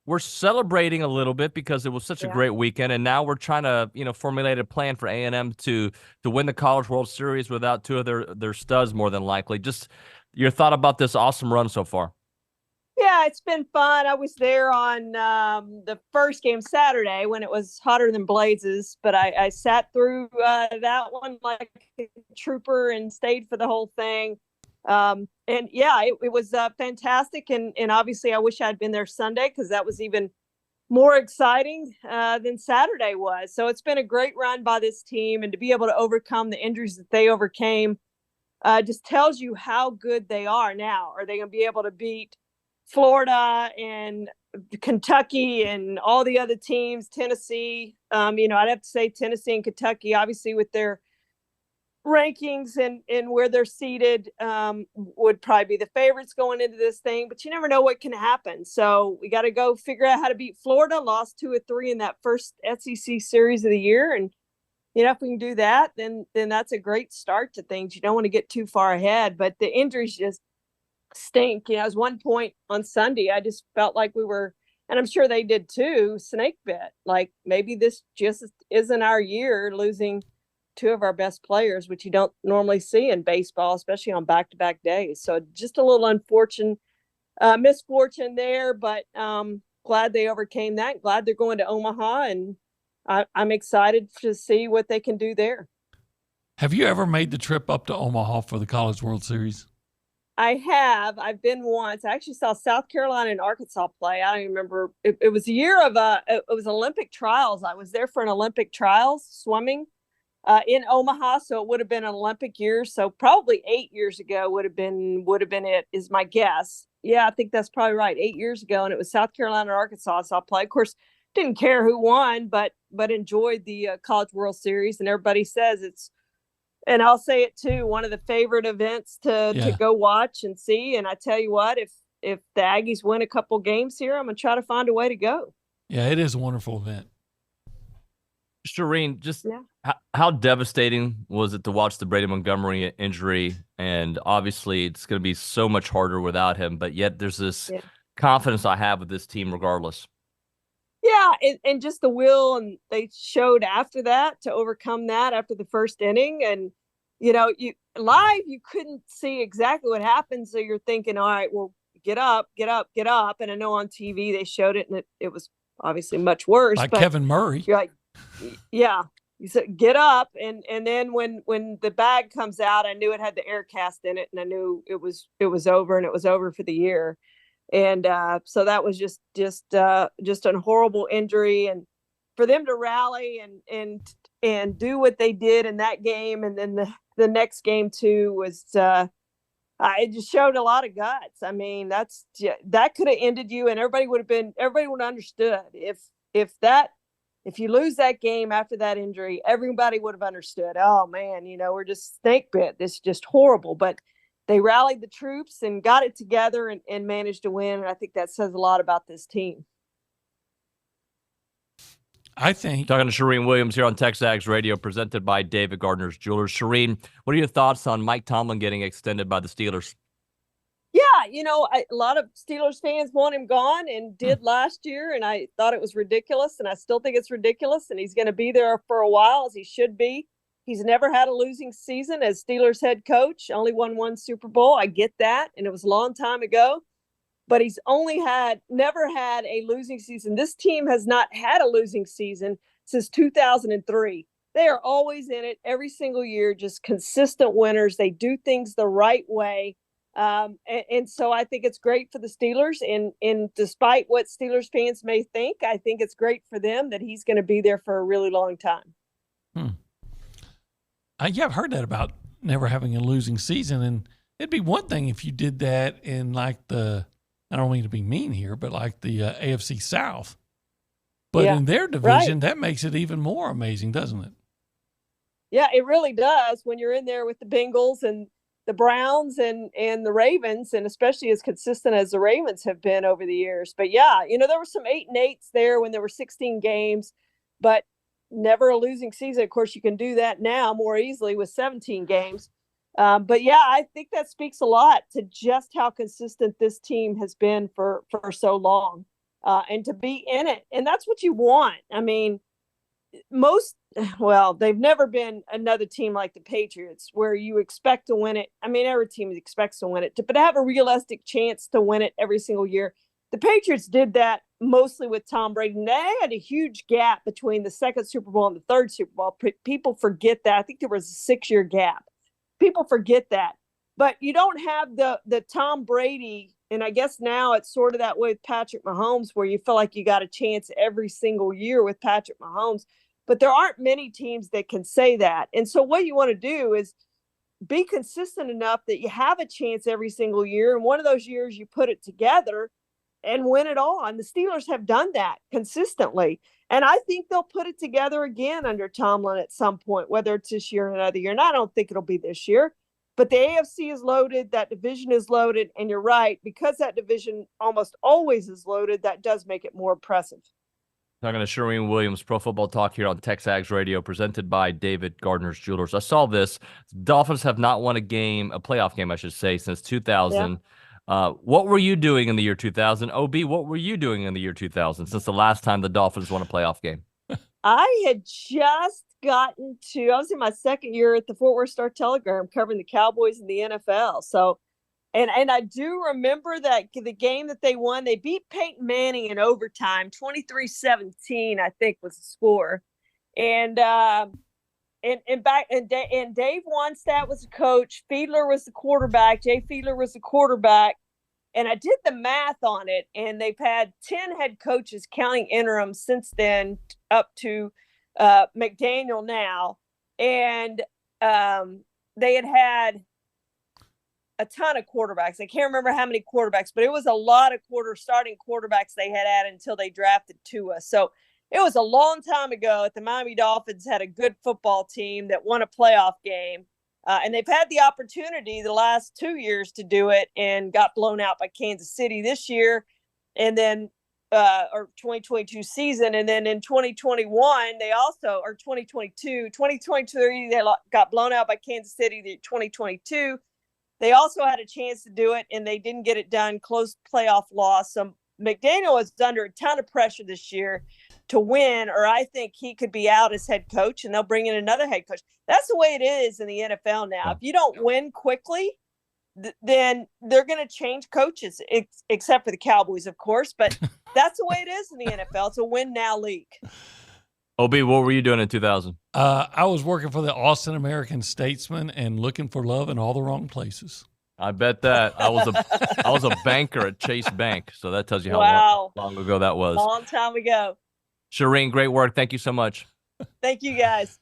we're celebrating a little bit because it was such a great weekend, and now we're trying to, formulate a plan for A&M to win the College World Series without two of their studs, more than likely. Just your thought about this awesome run so far. Yeah, it's been fun. I was there on the first game Saturday when it was hotter than blazes, but I sat through that one like a trooper and stayed for the whole thing. And yeah, it was fantastic. And obviously I wish I'd been there Sunday because that was even more exciting than Saturday was. So it's been a great run by this team, and to be able to overcome the injuries that they overcame just tells you how good they are now. Are they going to be able to beat Florida and Kentucky and all the other teams, Tennessee? I'd have to say Tennessee and Kentucky, obviously with their rankings and where they're seated, would probably be the favorites going into this thing, but you never know what can happen. So we got to go figure out how to beat Florida. Lost 2 of 3 in that first SEC series of the year. And, if we can do that, then that's a great start to things. You don't want to get too far ahead, but the injuries just stink. It was one point on Sunday. I just felt like we were, and I'm sure they did too, snake bit. Like maybe this just isn't our year, losing two of our best players, which you don't normally see in baseball, especially on back-to-back days. So just a little unfortunate misfortune there, but glad they overcame that. Glad they're going to Omaha, and I'm excited to see what they can do there. Have you ever made the trip up to Omaha for the College World Series? I have. I've been once. I actually saw South Carolina and Arkansas play. I don't even remember. It was a year of it was Olympic trials. I was there for an Olympic trials swimming in Omaha, so it would have been an Olympic year. So probably 8 years ago would have been it, is my guess. Yeah, I think that's probably right. 8 years ago, and it was South Carolina and Arkansas. So I play. Of course, didn't care who won, but enjoyed the College World Series, and everybody says it's. And I'll say it too, one of the favorite events to go watch and see. And I tell you what, if the Aggies win a couple games here, I'm going to try to find a way to go. Yeah, it is a wonderful event. Charean, just how devastating was it to watch the Brady Montgomery injury? And obviously it's going to be so much harder without him, but yet there's this confidence I have with this team regardless. Yeah, and just the will, and they showed after that to overcome that after the first inning. And, you couldn't see exactly what happened. So you're thinking, all right, well, get up. And I know on TV they showed it, and it was obviously much worse. Like but Kevin Murray. You're like, yeah. You said, get up. And then when the bag comes out, I knew it had the air cast in it, and I knew it was over, and it was over for the year. And so that was just a horrible injury, and for them to rally and do what they did in that game, and then the next game too was it just showed a lot of guts. I mean, that could have ended you, and everybody would have understood if you lose that game after that injury, everybody would have understood. Oh man, we're just snake bit. This is just horrible, but. They rallied the troops and got it together and managed to win. And I think that says a lot about this team. I think. Talking to Charean Williams here on TexAgs Radio, presented by David Gardner's Jewelers. Charean, what are your thoughts on Mike Tomlin getting extended by the Steelers? Yeah, a lot of Steelers fans want him gone, and did last year. And I thought it was ridiculous. And I still think it's ridiculous. And he's going to be there for a while, as he should be. He's never had a losing season as Steelers head coach, only won one Super Bowl. I get that, and it was a long time ago. But he's never had a losing season. This team has not had a losing season since 2003. They are always in it every single year, just consistent winners. They do things the right way. And so I think it's great for the Steelers. And despite what Steelers fans may think, I think it's great for them that he's going to be there for a really long time. I've heard that about never having a losing season, and it'd be one thing if you did that in like I don't mean to be mean here, but like the AFC South. But in their division, that makes it even more amazing, doesn't it? Yeah, it really does when you're in there with the Bengals and the Browns and the Ravens, and especially as consistent as the Ravens have been over the years. But yeah, there were some 8-8s there when there were 16 games, but never a losing season. Of course, you can do that now more easily with 17 games. But yeah, I think that speaks a lot to just how consistent this team has been for so long, and to be in it. And that's what you want. I mean, they've never been another team like the Patriots where you expect to win it. I mean, every team expects to win it, but to have a realistic chance to win it every single year. The Patriots did that mostly with Tom Brady. And they had a huge gap between the second Super Bowl and the third Super Bowl. People forget that. I think there was a 6-year gap. People forget that. But you don't have the Tom Brady, and I guess now it's sort of that way with Patrick Mahomes, where you feel like you got a chance every single year with Patrick Mahomes. But there aren't many teams that can say that. And so what you want to do is be consistent enough that you have a chance every single year. And one of those years you put it together and win it all. And the Steelers have done that consistently. And I think they'll put it together again under Tomlin at some point, whether it's this year or another year. And I don't think it'll be this year. But the AFC is loaded. That division is loaded. And you're right, because that division almost always is loaded, that does make it more impressive. Talking to Charean Williams, Pro Football Talk here on TexAgs Radio, presented by David Gardner's Jewelers. I saw this. Dolphins have not won a playoff game, I should say, since 2000. What were you doing in the year 2000? OB, what were you doing in the year 2000 since the last time the Dolphins won a playoff game? I had just I was in my second year at the Fort Worth Star-Telegram covering the Cowboys in the NFL. So, and I do remember that the game that they won, they beat Peyton Manning in overtime, 23-17, I think was the score. And Dave Wannstedt was the coach. Fiedler was the quarterback. Jay Fiedler was the quarterback. And I did the math on it, and they've had 10 head coaches counting interim since then up to McDaniel now. And they had a ton of quarterbacks. I can't remember how many quarterbacks, but it was a lot of starting quarterbacks they had added until they drafted TUE. So it was a long time ago that the Miami Dolphins had a good football team that won a playoff game. And they've had the opportunity the last 2 years to do it and got blown out by Kansas City this year. And then, or 2022 season. And then in 2021, they also, or 2023, they got blown out by Kansas City. The 2022, they also had a chance to do it and they didn't get it done. Close playoff loss. So McDaniel is under a ton of pressure this year to win, or I think he could be out as head coach and they'll bring in another head coach. That's the way it is in the NFL now. If you don't win quickly, then they're going to change coaches, except for the Cowboys, of course. But that's the way it is in the NFL. It's a win now league. OB, what were you doing in 2000? I was working for the Austin American-Statesman and looking for love in all the wrong places. I bet that. I was a banker at Chase Bank, so that tells you how long ago that was. Long time ago. Charean, great work. Thank you so much. Thank you, guys.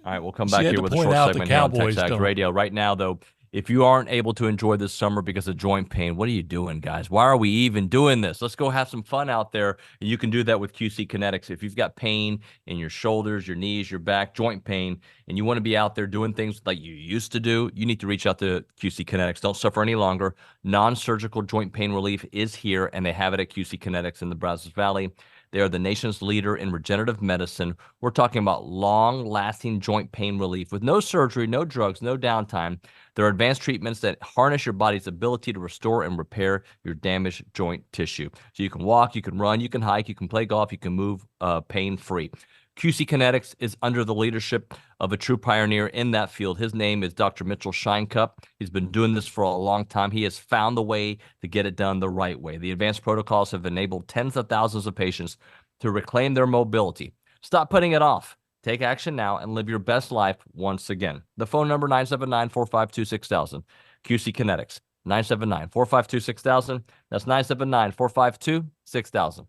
All right, we'll come back here with a short segment here on TexAgs Radio. Right now, though, if you aren't able to enjoy this summer because of joint pain, what are you doing, guys? Why are we even doing this? Let's go have some fun out there. And you can do that with QC Kinetics. If you've got pain in your shoulders, your knees, your back, joint pain, and you want to be out there doing things like you used to do, you need to reach out to QC Kinetics. Don't suffer any longer. Non-surgical joint pain relief is here, and they have it at QC Kinetics in the Brazos Valley. They are the nation's leader in regenerative medicine. We're talking about long-lasting joint pain relief with no surgery, no drugs, no downtime. There are advanced treatments that harness your body's ability to restore and repair your damaged joint tissue. So you can walk, you can run, you can hike, you can play golf, you can move pain-free. QC Kinetics is under the leadership of a true pioneer in that field. His name is Dr. Mitchell Shinecup. He's been doing this for a long time. He has found the way to get it done the right way. The advanced protocols have enabled tens of thousands of patients to reclaim their mobility. Stop putting it off. Take action now and live your best life once again. The phone number, 979-452-6000. QC Kinetics, 979-452-6000. That's 979-452-6000.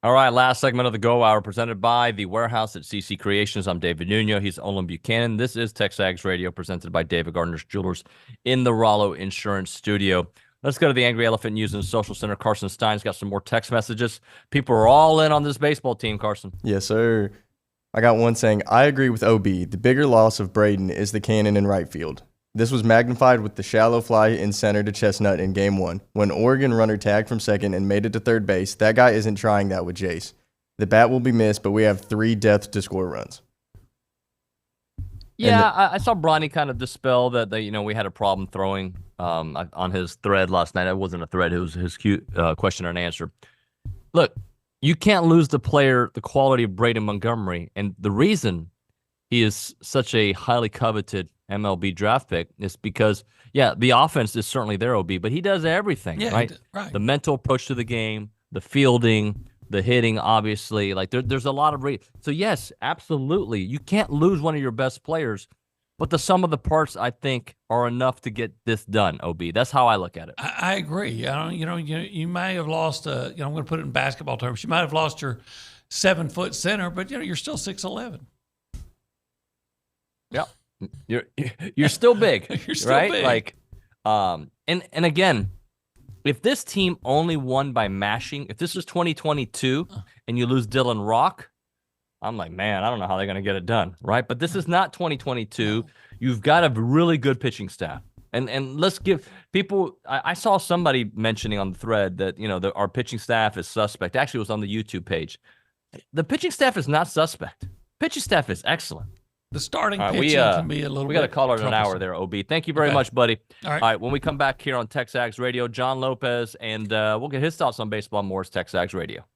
All right, last segment of the Go Hour presented by The Warehouse at CC Creations. I'm David Nuño. He's Olin Buchanan. This is TexAgs Radio presented by David Gardner's Jewelers in the Rollo Insurance Studio. Let's go to the Angry Elephant News and Social Center. Carson Stein's got some more text messages. People are all in on this baseball team, Carson. Yes, sir. I got one saying, I agree with OB. The bigger loss of Braden is the cannon in right field. This was magnified with the shallow fly in center to Chestnut in Game 1. When Oregon runner tagged from second and made it to third base, that guy isn't trying that with Jace. The bat will be missed, but we have 3 death to score runs. Yeah, I saw Bronny kind of dispel that we had a problem throwing on his thread last night. It wasn't a thread. It was his question and answer. Look, you can't lose the quality of Braden Montgomery. And the reason he is such a highly coveted MLB draft pick is because, the offense is certainly there, OB, but he does everything, right? The mental approach to the game, the fielding, the hitting, obviously. Like there's a lot of so yes, absolutely. You can't lose one of your best players, but the sum of the parts, I think, are enough to get this done, OB. That's how I look at it. I agree. You may have lost I'm going to put it in basketball terms. You might have lost your 7-foot center, but you're still 6'11". Yeah. You're still big. You're still right? big. Like and again, if this team only won by mashing, if this was 2022 and you lose Dylan Rock, I'm like, man, I don't know how they're going to get it done, right? But this is not 2022. You've got a really good pitching staff. And let's give people I saw somebody mentioning on the thread that, our pitching staff is suspect. Actually, it was on the YouTube page. The pitching staff is not suspect. Pitching staff is excellent. The starting pitching can be a little bit. We got to call it an hour there, OB. Thank you very much, buddy. All right. When we come back here on TexAgs Radio, John Lopez, and we'll get his thoughts on baseball more. TexAgs Radio.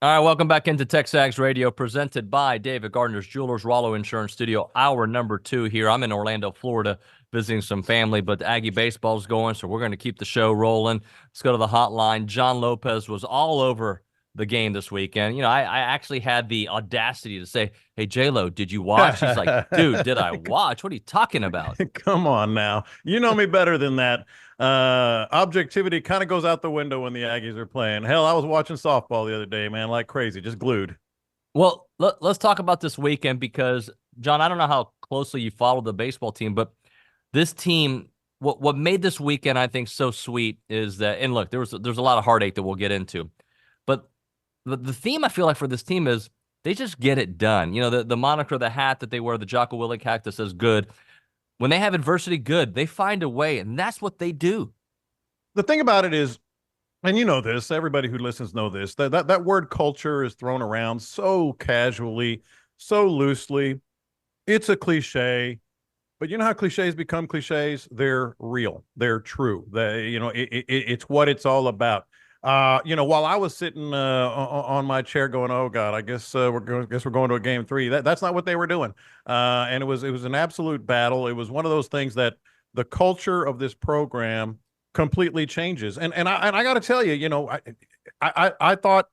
All right, welcome back into TexAgs Radio, presented by David Gardner's Jewelers, Rollo Insurance Studio. Hour number 2 here. I'm in Orlando, Florida, visiting some family, but Aggie baseball's going, so we're going to keep the show rolling. Let's go to the hotline. John Lopez was all over the game this weekend. You know, I actually had the audacity to say, hey, J-Lo, did you watch? He's like, dude, did I watch? What are you talking about? Come on now. You know me better than that. Objectivity kind of goes out the window when the Aggies are playing. Hell, I was watching softball the other day, man, like crazy, just glued. Well, let's talk about this weekend because, John, I don't know how closely you follow the baseball team, but this team, what made this weekend, I think, so sweet is that, and look, there's a lot of heartache that we'll get into, but the theme I feel like for this team is they just get it done. You know, the moniker, the hat that they wear, the Jocko Willink hat that says good. When they have adversity, good, they find a way, and that's what they do. The thing about it is, and you know this, everybody who listens know this, that word culture is thrown around so casually, so loosely. It's a cliche, but you know how cliches become cliches? They're real. They're true. It's what it's all about. While I was sitting on my chair going, "Oh God, I guess we're going to a game 3." That's not what they were doing, and it was an absolute battle. It was one of those things that the culture of this program completely changes. And I got to tell you, I thought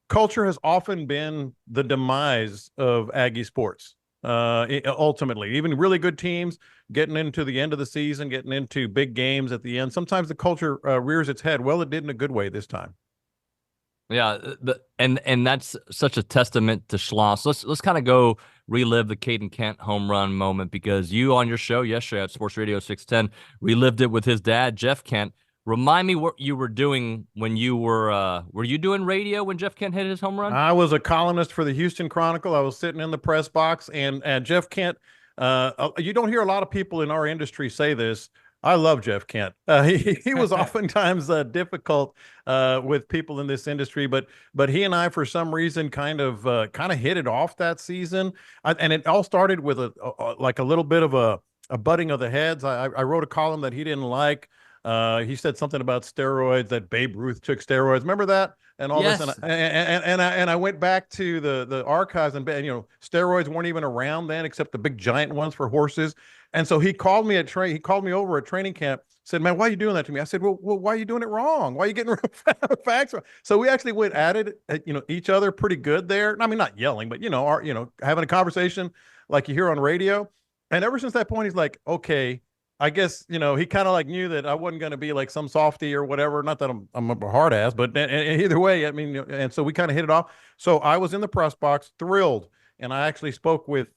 culture has often been the demise of Aggie sports. Ultimately, even really good teams getting into the end of the season, getting into big games at the end. Sometimes the culture rears its head. Well, it did in a good way this time. Yeah, and that's such a testament to Schloss. Let's kind of go relive the Caden Kent home run moment because you on your show yesterday at Sports Radio 610 relived it with his dad, Jeff Kent. Remind me what you were doing when you were you doing radio when Jeff Kent hit his home run? I was a columnist for the Houston Chronicle. I was sitting in the press box, and Jeff Kent, you don't hear a lot of people in our industry say this. I love Jeff Kent. He was oftentimes difficult with people in this industry, but he and I, for some reason, kind of hit it off that season. And it all started with a little bit of a butting of the heads. I wrote a column that he didn't like. He said something about steroids, that Babe Ruth took steroids. Remember that? And all yes. this. And I went back to the archives, and steroids weren't even around then, except the big giant ones for horses. And so he called me over at training camp, said, "Man, why are you doing that to me?" I said, well, why are you doing it wrong? Why are you getting facts wrong? So we actually went at it, each other pretty good there. I mean, not yelling, but having a conversation like you hear on radio. And ever since that point, he's like, okay, I guess, he kind of like knew that I wasn't going to be like some softy or whatever. Not that I'm a hard ass, but either way, I mean, and so we kind of hit it off. So I was in the press box, thrilled. And I actually spoke with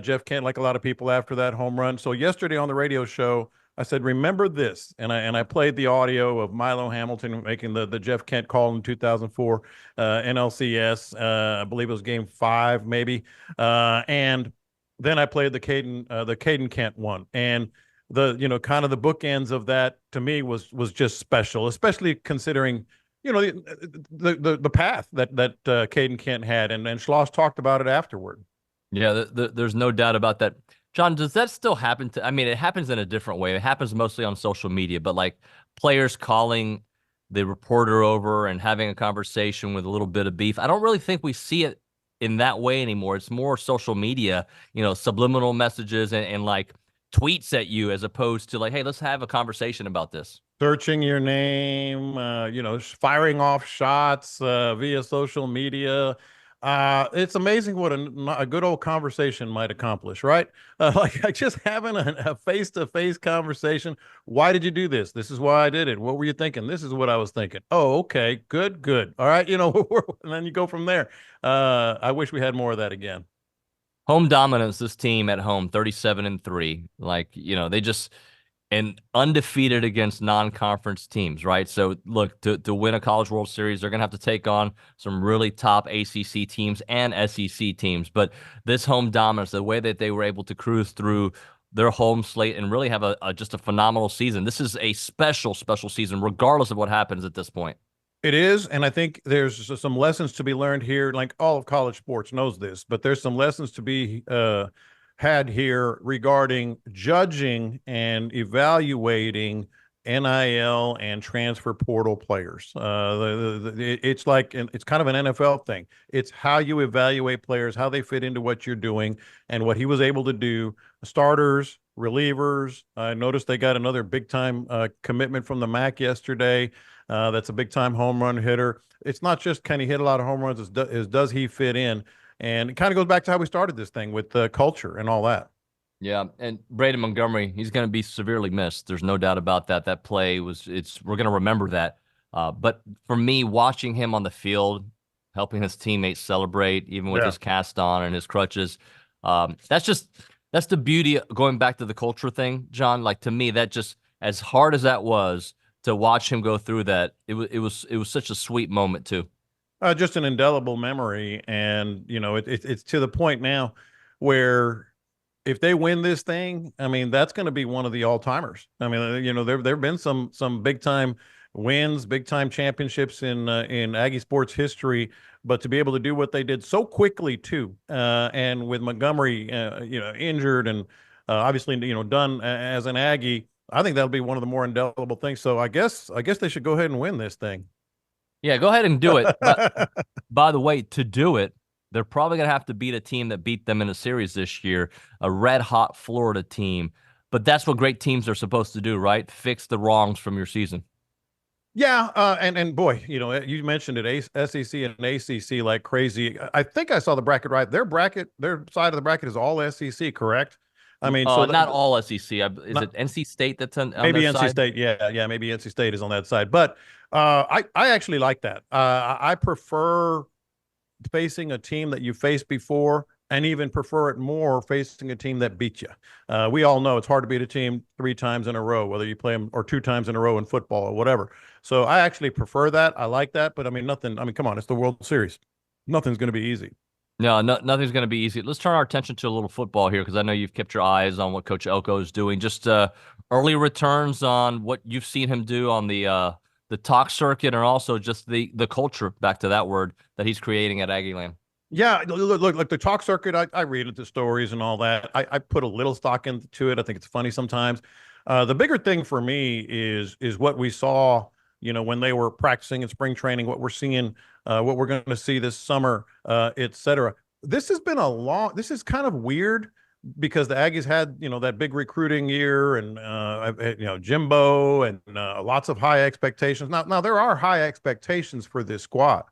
Jeff Kent, like a lot of people, after that home run. So yesterday on the radio show, I said, remember this. And I played the audio of Milo Hamilton making the Jeff Kent call in 2004 NLCS. I believe it was game 5, maybe. And then I played the Caden Kent one. And the kind of the bookends of that to me was just special, especially considering the path that Caden Kent had, and Schloss talked about it afterward. Yeah, there's no doubt about that. John, does that still happen? I mean, it happens in a different way. It happens mostly on social media, but like players calling the reporter over and having a conversation with a little bit of beef. I don't really think we see it in that way anymore. It's more social media, subliminal messages and like tweets at you as opposed to like, hey, let's have a conversation about this. Searching your name, firing off shots via social media. It's amazing what a good old conversation might accomplish, right? Like just having a face-to-face conversation. Why did you do this? This is why I did it. What were you thinking? This is what I was thinking. Oh, okay, good. All right, and then you go from there. I wish we had more of that again. Home dominance, this team at home, 37-3. Like, they just and undefeated against non-conference teams, right? So look, to win a College World Series, they're going to have to take on some really top ACC teams and SEC teams. But this home dominance, the way that they were able to cruise through their home slate and really have just a phenomenal season. This is a special season, regardless of what happens at this point. It is, and I think there's some lessons to be learned here. Like all of college sports knows this, but there's some lessons to be had here regarding judging and evaluating NIL and transfer portal players. It's like, it's kind of an NFL thing. It's how you evaluate players, how they fit into what you're doing, and what he was able to do. Starters, relievers. I noticed they got another big time commitment from the MAC yesterday. That's a big time home run hitter. It's not just can he hit a lot of home runs, is does he fit in? And it kind of goes back to how we started this thing with culture and all that. Yeah, and Braden Montgomery, he's going to be severely missed. There's no doubt about that. That play we're going to remember that. But for me, watching him on the field, helping his teammates celebrate, even with his cast on and his crutches, that's the beauty of going back to the culture thing, John. Like, to me, that just, as hard as that was to watch him go through that, it was such a sweet moment too. Just an indelible memory, and it's to the point now where, if they win this thing, I mean, that's going to be one of the all-timers. I mean, there've been some big-time wins, big-time championships in Aggie sports history, but to be able to do what they did so quickly too, and with Montgomery, injured and obviously, done as an Aggie, I think that'll be one of the more indelible things. So I guess they should go ahead and win this thing. Yeah, go ahead and do it. But, by the way, to do it, they're probably going to have to beat a team that beat them in a series this year, a red-hot Florida team. But that's what great teams are supposed to do, right? Fix the wrongs from your season. Yeah, and boy, you mentioned it, SEC and ACC like crazy. I think I saw the bracket right. Their side of the bracket is all SEC, correct? I mean, so not all SEC. Is it NC State that's on maybe their NC side? State? Yeah, maybe NC State is on that side. But I actually like that. I prefer facing a team that you faced before, and even prefer it more facing a team that beat you. We all know it's hard to beat a team 3 times in a row, whether you play them or 2 times in a row in football or whatever. So I actually prefer that. I like that. But I mean, come on, it's the World Series. Nothing's going to be easy. No, nothing's going to be easy. Let's turn our attention to a little football here, because I know you've kept your eyes on what Coach Elko is doing. Just early returns on what you've seen him do on the talk circuit, and also just the culture, back to that word, that he's creating at Aggieland. Yeah, look, the talk circuit, I read the stories and all that. I put a little stock into it. I think it's funny sometimes. The bigger thing for me is what we saw, when they were practicing in spring training, what we're seeing, what we're going to see this summer, et cetera. This is kind of weird, because the Aggies had, that big recruiting year, and, Jimbo, and lots of high expectations. Now there are high expectations for this squad,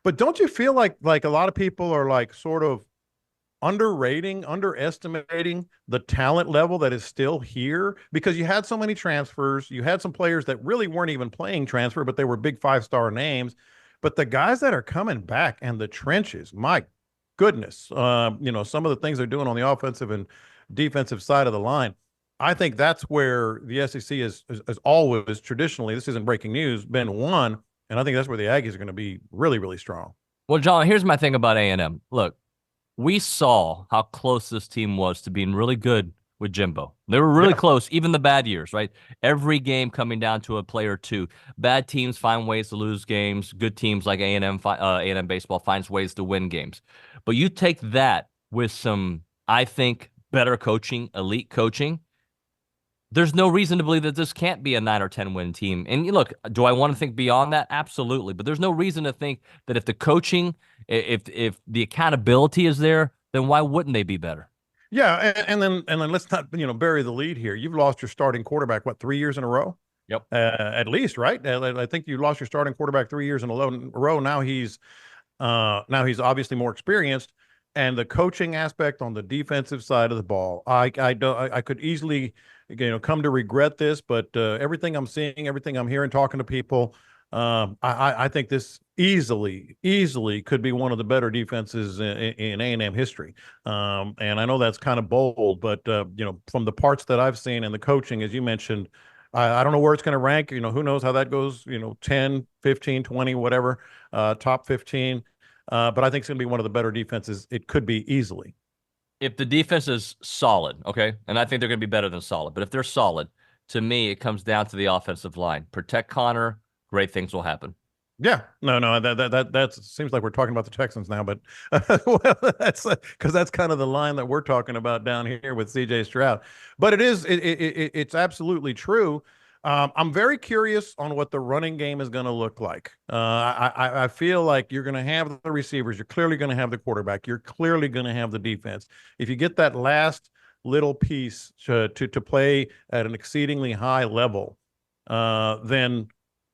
but don't you feel like a lot of people are like sort of underestimating the talent level that is still here? Because you had so many transfers, you had some players that really weren't even playing transfer, but they were big 5-star names. But the guys that are coming back and the trenches, my goodness, some of the things they're doing on the offensive and defensive side of the line, I think that's where the SEC is always, traditionally, this isn't breaking news, been won. And I think that's where the Aggies are going to be really, really strong. Well, John, here's my thing about A&M. Look, we saw how close this team was to being really good with Jimbo. They were really close, even the bad years, right? Every game coming down to a play or two. Bad teams find ways to lose games. Good teams like A&M baseball finds ways to win games. But you take that with some, I think, better coaching, elite coaching, there's no reason to believe that this can't be a 9 or 10 win team. And look, do I want to think beyond that? Absolutely. But there's no reason to think that if the coaching, if the accountability is there, then why wouldn't they be better? Yeah, and then let's not bury the lead here. You've lost your starting quarterback 3 years in a row? Yep. At least, right? I think you lost your starting quarterback 3 years in a row. Now he's obviously more experienced, and the coaching aspect on the defensive side of the ball, I could easily come to regret this, but everything I'm seeing, everything I'm hearing, talking to people, I think this easily could be one of the better defenses in A&M history. And I know that's kind of bold, but from the parts that I've seen and the coaching, as you mentioned, I don't know where it's going to rank. Who knows how that goes, 10, 15, 20, whatever, top 15. But I think it's going to be one of the better defenses. It could be easily. If the defense is solid, okay, and I think they're going to be better than solid, but if they're solid, to me, it comes down to the offensive line. Protect Connor, great things will happen. Yeah, no, that seems like we're talking about the Texans now, but well, that's because that's kind of the line that we're talking about down here with CJ Stroud. But it's absolutely true. I'm very curious on what the running game is going to look like. I feel like you're going to have the receivers. You're clearly going to have the quarterback. You're clearly going to have the defense. If you get that last little piece to play at an exceedingly high level, then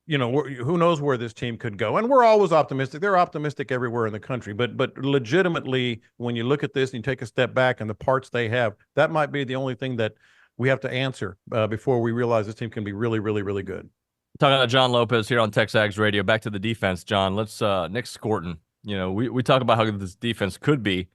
who knows where this team could go. And we're always optimistic. They're optimistic everywhere in the country. But legitimately, when you look at this and you take a step back and the parts they have, that might be the only thing that we have to answer before we realize this team can be really, really, really good. Talking about John Lopez here on TexAgs Radio. Back to the defense, John. Let's Nick Scorton. We talk about how good this defense could be.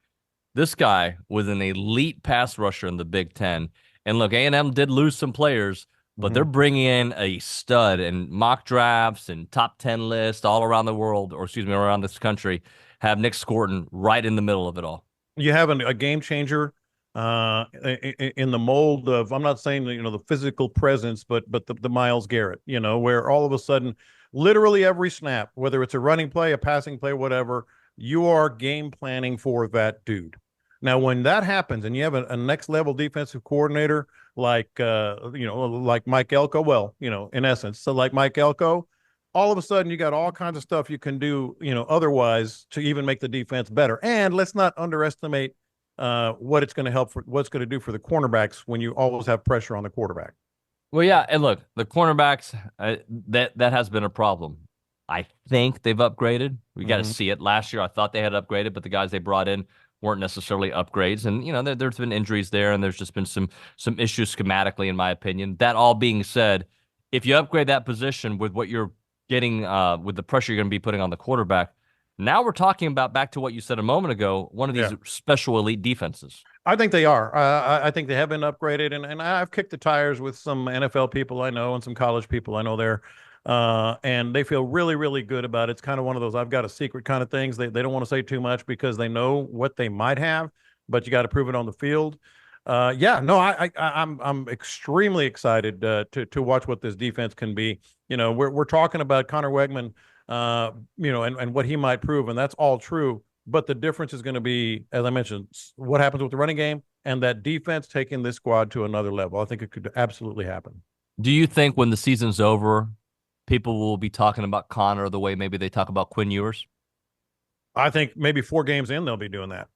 This guy was an elite pass rusher in the Big Ten. And look, A&M did lose some players, but they're bringing in a stud, and mock drafts and top 10 lists all around the world, or excuse me, around this country, have Nick Scorton right in the middle of it all. You have a game changer in the mold of, I'm not saying the physical presence, but the Myles Garrett, where all of a sudden, literally every snap, whether it's a running play, a passing play, whatever, you are game planning for that dude. Now, when that happens and you have a next level defensive coordinator like Mike Elko, well, in essence, so like Mike Elko, all of a sudden you got all kinds of stuff you can do, otherwise to even make the defense better. And let's not underestimate what it's going to do for the cornerbacks when you always have pressure on the quarterback. Well, yeah, and look, the cornerbacks, that has been a problem. I think they've upgraded. We got to see it. Last year, I thought they had upgraded, but the guys they brought in weren't necessarily upgrades. And, there's been injuries there, and there's just been some issues schematically, in my opinion. That all being said, if you upgrade that position with what you're getting, with the pressure you're going to be putting on the quarterback, now we're talking about, back to what you said a moment ago, one of these special elite defenses. I think they are. I think they have been upgraded, and I've kicked the tires with some NFL people I know and some college people I know there, and they feel really, really good about it. It's kind of one of those I've got a secret kind of things. They don't want to say too much because they know what they might have, but you got to prove it on the field. I'm extremely excited to watch what this defense can be. We're talking about Connor Wegman, and what he might prove, and that's all true. But the difference is going to be, as I mentioned, what happens with the running game and that defense taking this squad to another level. I think it could absolutely happen. Do you think when the season's over, people will be talking about Connor the way maybe they talk about Quinn Ewers? I think maybe 4 games in, they'll be doing that.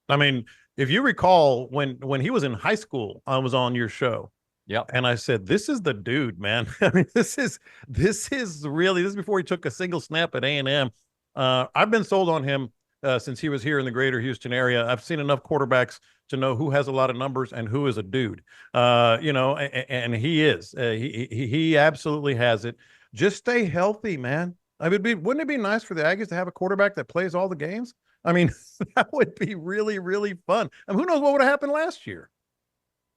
I mean, if you recall, when he was in high school, I was on your show. Yep. And I said, this is the dude, man. I mean, this is before he took a single snap at A&M. I've been sold on him since he was here in the greater Houston area. I've seen enough quarterbacks to know who has a lot of numbers and who is a dude. And he is. He absolutely has it. Just stay healthy, man. Wouldn't it be nice for the Aggies to have a quarterback that plays all the games? I mean, that would be really, really fun. I mean, who knows what would have happened last year?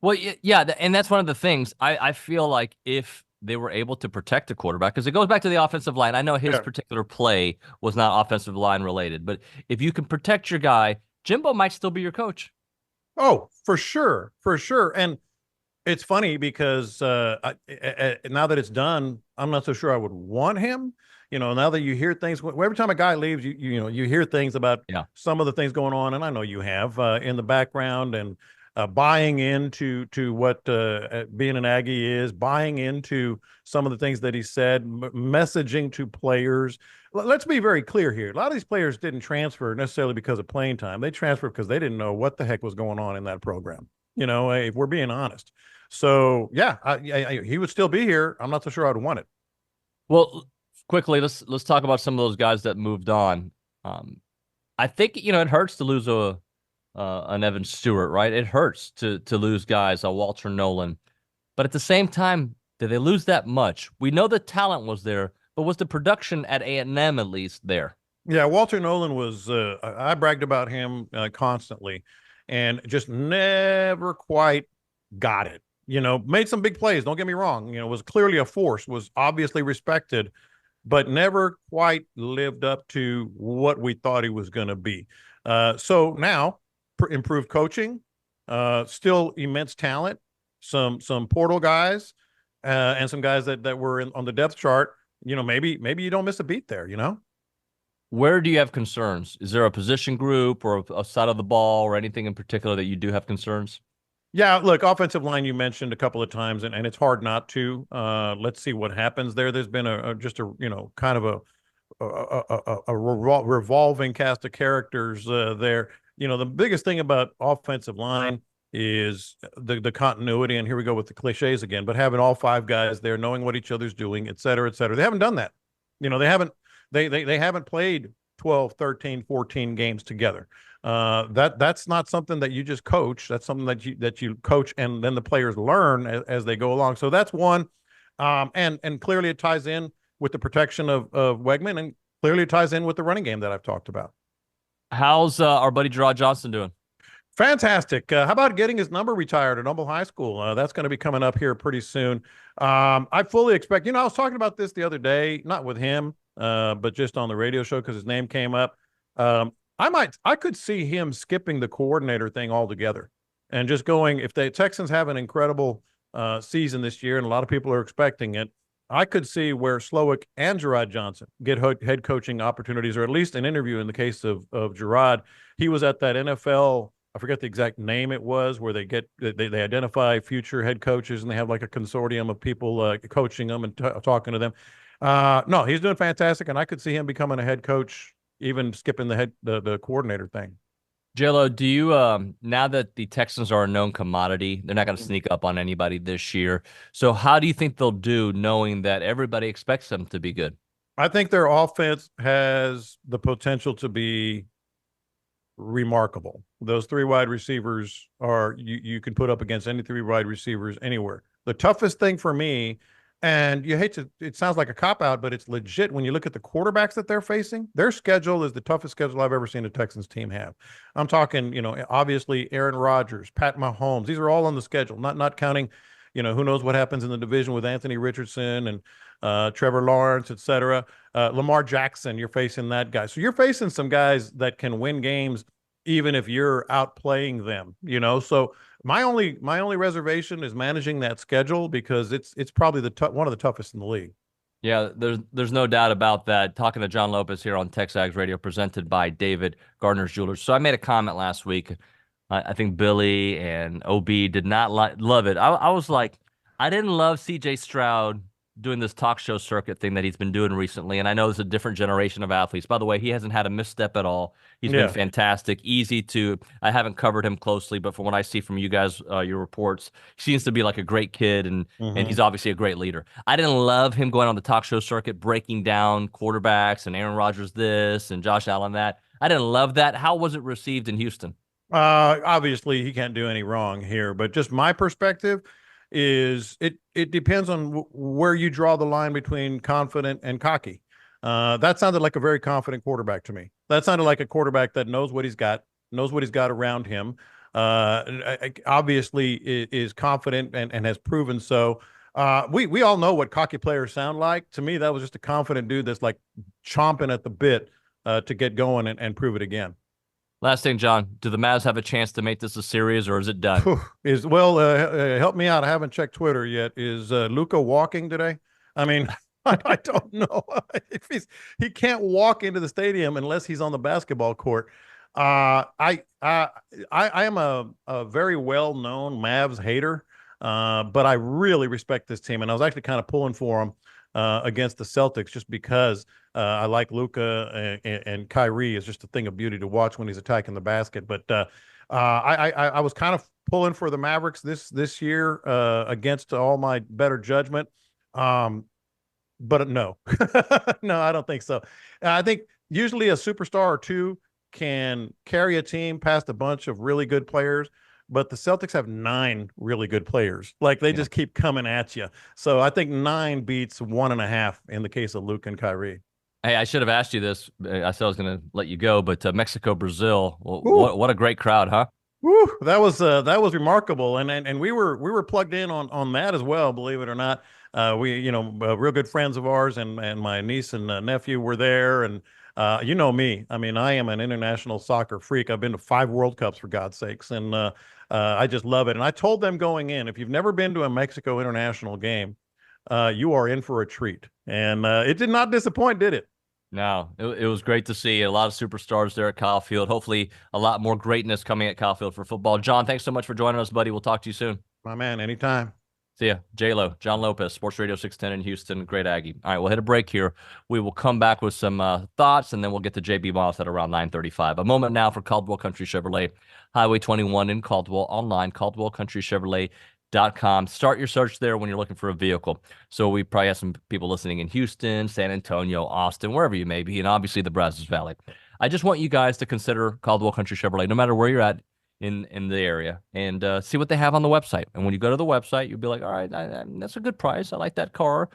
Well, yeah, and that's one of the things. I feel like if they were able to protect the quarterback, because it goes back to the offensive line. I know his particular play was not offensive line related, but if you can protect your guy, Jimbo might still be your coach. Oh, for sure. And it's funny because now that it's done, I'm not so sure I would want him. Now that you hear things, every time a guy leaves, you hear things about some of the things going on, and I know you have in the background, and buying into what being an Aggie is, buying into some of the things that he said, messaging to players. Let's be very clear here. A lot of these players didn't transfer necessarily because of playing time. They transferred because they didn't know what the heck was going on in that program. If we're being honest. So yeah, he would still be here. I'm not so sure I'd want it. Well, quickly, let's talk about some of those guys that moved on. I think it hurts to lose an Evan Stewart, right? It hurts to lose guys, a Walter Nolan, but at the same time, did they lose that much? We know the talent was there, but was the production at A&M at least there? Yeah, Walter Nolan was. I bragged about him constantly, and just never quite got it. Made some big plays. Don't get me wrong. Was clearly a force. Was obviously respected, but never quite lived up to what we thought he was going to be. So now, improved coaching, still immense talent, some portal guys, and some guys that were on the depth chart. Maybe you don't miss a beat there. Where do you have concerns? Is there a position group or a side of the ball or anything in particular that you do have concerns? Yeah, look, offensive line you mentioned a couple of times, and it's hard not to. Let's see what happens there. There's been just a kind of a revolving cast of characters there. The biggest thing about offensive line is the continuity, and here we go with the cliches again, but having all five guys there, knowing what each other's doing, et cetera, et cetera. They haven't done that. They haven't played 12, 13, 14 games together. That's not something that you just coach. That's something that you coach, and then the players learn as they go along. So that's one. And clearly it ties in with the protection of Wegman, and clearly it ties in with the running game that I've talked about. How's our buddy Gerard Johnson doing? Fantastic. How about getting his number retired at Humble High School? That's going to be coming up here pretty soon. I fully expect, I was talking about this the other day, not with him, but just on the radio show because his name came up. I could see him skipping the coordinator thing altogether and just going, if the Texans have an incredible season this year, and a lot of people are expecting it, I could see where Slowick and Gerard Johnson get head coaching opportunities, or at least an interview in the case of Gerard. He was at that NFL, I forget the exact name it was, where they identify future head coaches, and they have like a consortium of people coaching them and talking to them. No, he's doing fantastic, and I could see him becoming a head coach, even skipping the coordinator thing. J-Lo, do you, now that the Texans are a known commodity, they're not going to sneak up on anybody this year. So how do you think they'll do knowing that everybody expects them to be good? I think their offense has the potential to be remarkable. Those three wide receivers are, you can put up against any three wide receivers anywhere. The toughest thing for me, and it sounds like a cop-out, but it's legit when you look at the quarterbacks that they're facing. Their schedule is the toughest schedule I've ever seen a Texans team have. I'm talking, obviously Aaron Rodgers, Pat Mahomes. These are all on the schedule, not counting, who knows what happens in the division with Anthony Richardson and Trevor Lawrence, et cetera. Lamar Jackson, you're facing that guy. So you're facing some guys that can win games even if you're outplaying them, So my only reservation is managing that schedule, because it's probably one of the toughest in the league. Yeah, there's no doubt about that. Talking to John Lopez here on TexAgs Radio, presented by David Gardner's Jewelers. So I made a comment last week. I think Billy and OB did not love it. I was like, I didn't love CJ Stroud doing this talk show circuit thing that he's been doing recently. And I know there's a different generation of athletes. By the way, he hasn't had a misstep at all. He's been fantastic, I haven't covered him closely, but from what I see from you guys, your reports, he seems to be like a great kid, and he's obviously a great leader. I didn't love him going on the talk show circuit, breaking down quarterbacks and Aaron Rodgers this and Josh Allen that. I didn't love that. How was it received in Houston? Obviously, he can't do any wrong here, but just my perspective is it depends on where you draw the line between confident and cocky. That sounded like a very confident quarterback to me. That sounded like a quarterback that knows what he's got around him. Obviously is confident and has proven so. We all know what cocky players sound like. To me, that was just a confident dude that's like chomping at the bit to get going and prove it again. Last thing, John, do the Mavs have a chance to make this a series, or is it done? Help me out. I haven't checked Twitter yet. Is Luka walking today? I mean, I don't know. He can't walk into the stadium unless he's on the basketball court. I am a very well-known Mavs hater, but I really respect this team, and I was actually kind of pulling for them against the Celtics just because I like Luka and Kyrie is just a thing of beauty to watch when he's attacking the basket. But I was kind of pulling for the Mavericks this year against all my better judgment. But no, no, I don't think so. I think usually a superstar or two can carry a team past a bunch of really good players, but the Celtics have 9 really good players. Like they just keep coming at you. So I think 9 beats 1.5 in the case of Luke and Kyrie. Hey, I should have asked you this. I said I was going to let you go, but Mexico, Brazil, what a great crowd, huh? Woo, that was remarkable, and we were plugged in on that as well. Believe it or not, we real good friends of ours, and my niece and nephew were there, and you know me. I mean, I am an international soccer freak. I've been to 5 World Cups for God's sakes, and I just love it. And I told them going in, if you've never been to a Mexico international game, you are in for a treat. And it did not disappoint, did it? No, it was great to see a lot of superstars there at Kyle Field. Hopefully, a lot more greatness coming at Kyle Field for football. John, thanks so much for joining us, buddy. We'll talk to you soon. My man, anytime. See ya. J-Lo, John Lopez, Sports Radio 610 in Houston. Great Aggie. All right, we'll hit a break here. We will come back with some thoughts, and then we'll get to JB Moss at around 9:35. A moment now for Caldwell Country Chevrolet, Highway 21 in Caldwell, online, caldwellcountrychevrolet.com. Start your search there when you're looking for a vehicle. So we probably have some people listening in Houston, San Antonio, Austin, wherever you may be, and obviously the Brazos Valley. I just want you guys to consider Caldwell Country Chevrolet, no matter where you're at in the area, and see what they have on the website. And when you go to the website, you'll be like, all right, that's a good price. I like that car.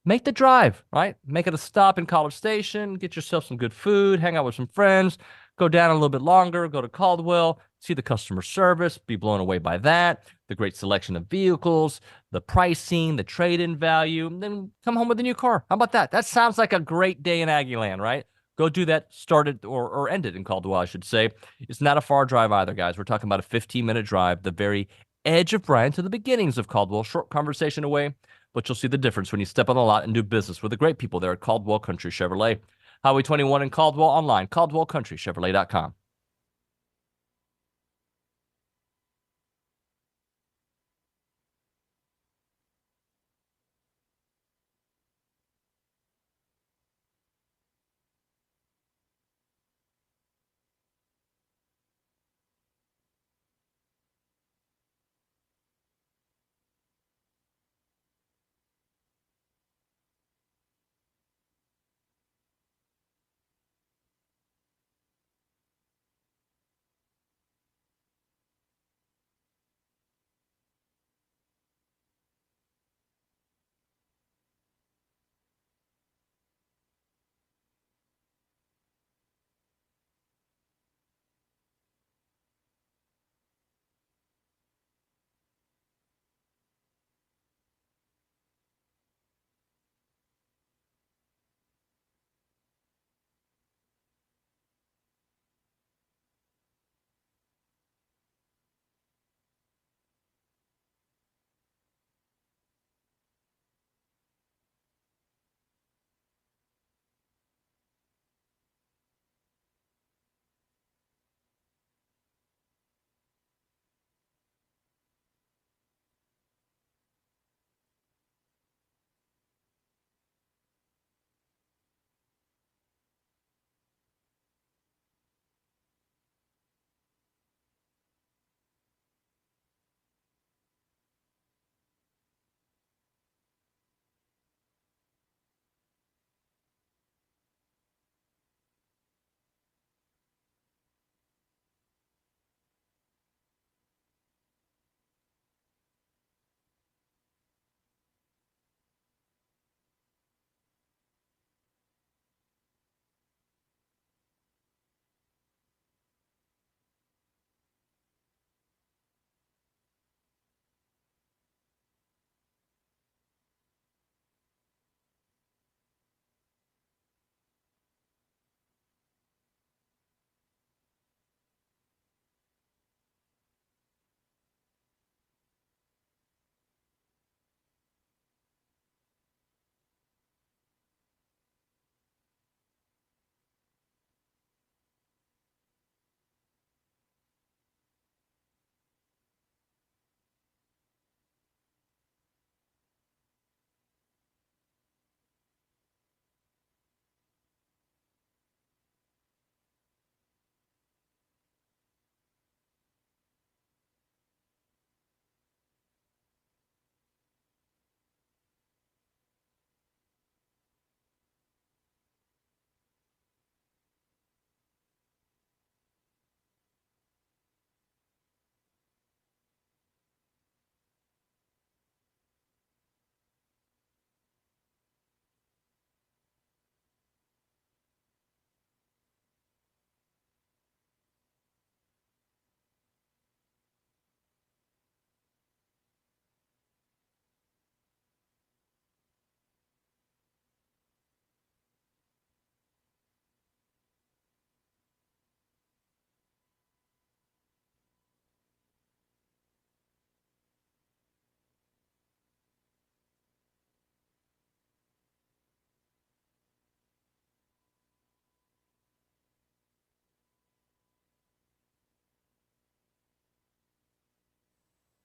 Make the drive, right? Make it a stop in College Station, get yourself some good food, hang out with some friends, go down a little bit longer, go to Caldwell, see the customer service, be blown away by that, the great selection of vehicles, the pricing, the trade-in value, and then come home with a new car. How about that? That sounds like a great day in Aggie land, right? Go do that, start it or end it in Caldwell, I should say. It's not a far drive either, guys. We're talking about a 15-minute drive, the very edge of Bryan to the beginnings of Caldwell. Short conversation away, but you'll see the difference when you step on the lot and do business with the great people there at Caldwell Country Chevrolet. Highway 21 in Caldwell, online, caldwellcountrychevrolet.com.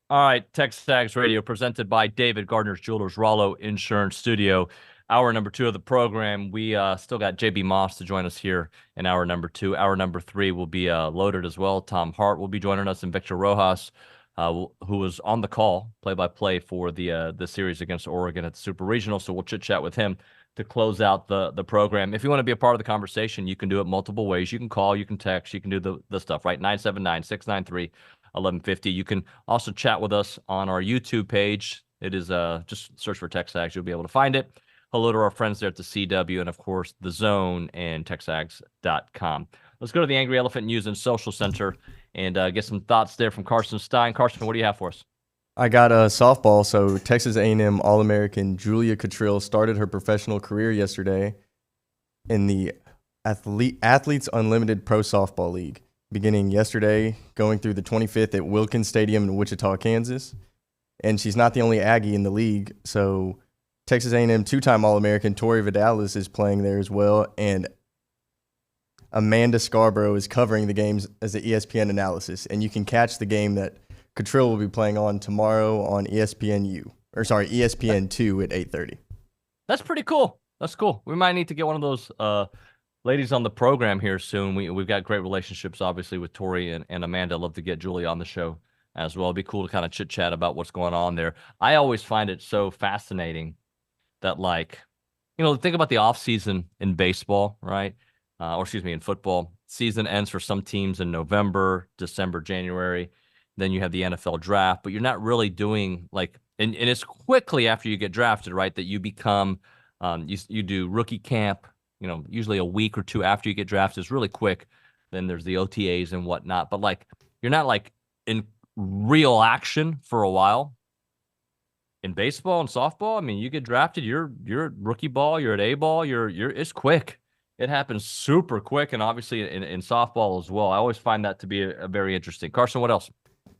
All right, TexAgs Radio presented by David Gardner's Jewelers, Rollo Insurance Studio. Hour number 2 of the program. We still got JB Moss to join us here in hour number 2. Hour number 3 will be loaded as well. Tom Hart will be joining us, and Victor Rojas, who was on the call, play-by-play for the series against Oregon at the Super Regional. So we'll chit-chat with him to close out the program. If you want to be a part of the conversation, you can do it multiple ways. You can call, you can text, you can do the stuff, right? 979-693-1150. You can also chat with us on our YouTube page. It is just search for TexAgs. You'll be able to find it. Hello to our friends there at the CW and, of course, The Zone and TexAgs.com. Let's go to the Angry Elephant News and Social Center and get some thoughts there from Carson Stein. Carson, what do you have for us? I got softball. So Texas A&M All-American Julia Cottrill started her professional career yesterday in the Athletes Unlimited Pro Softball League, beginning yesterday, going through the 25th at Wilkins Stadium in Wichita, Kansas. And she's not the only Aggie in the league. So Texas A&M two-time All-American Tori Vidalis is playing there as well, and Amanda Scarborough is covering the games as the ESPN analysis. And you can catch the game that Cottrill will be playing on tomorrow on ESPN2 at 8:30. That's pretty cool. That's cool. We might need to get one of those ladies on the program here soon. We've got great relationships, obviously, with Tori and Amanda. I'd love to get Julie on the show as well. It'd be cool to kind of chit-chat about what's going on there. I always find it so fascinating that, think about the offseason in baseball, right? In football. Season ends for some teams in November, December, January. Then you have the NFL draft, but you're not really doing and it's quickly after you get drafted, right, that you become, you do rookie camp, usually a week or two after you get drafted. It's really quick. Then there's the OTAs and whatnot, but you're not in real action for a while. In baseball and softball, I mean, you get drafted, you're at rookie ball, you're at A ball, it's quick. It happens super quick, and obviously in softball as well. I always find that to be a very interesting. Carson, what else?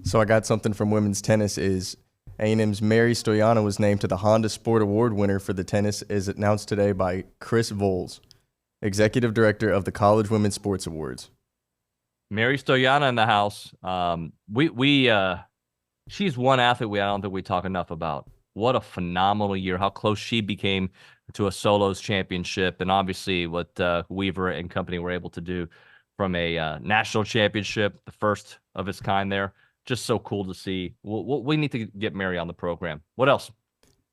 So I got something from women's tennis. Is A&M's Mary Stoyana was named to the Honda Sport Award winner for the tennis, as announced today by Chris Voles, executive director of the College Women's Sports Awards. Mary Stoyana in the house. She's one athlete I don't think we talk enough about. What a phenomenal year! How close she became to a solos championship, and obviously what Weaver and company were able to do from a national championship, the first of its kind there. Just so cool to see. We need to get Mary on the program. What else?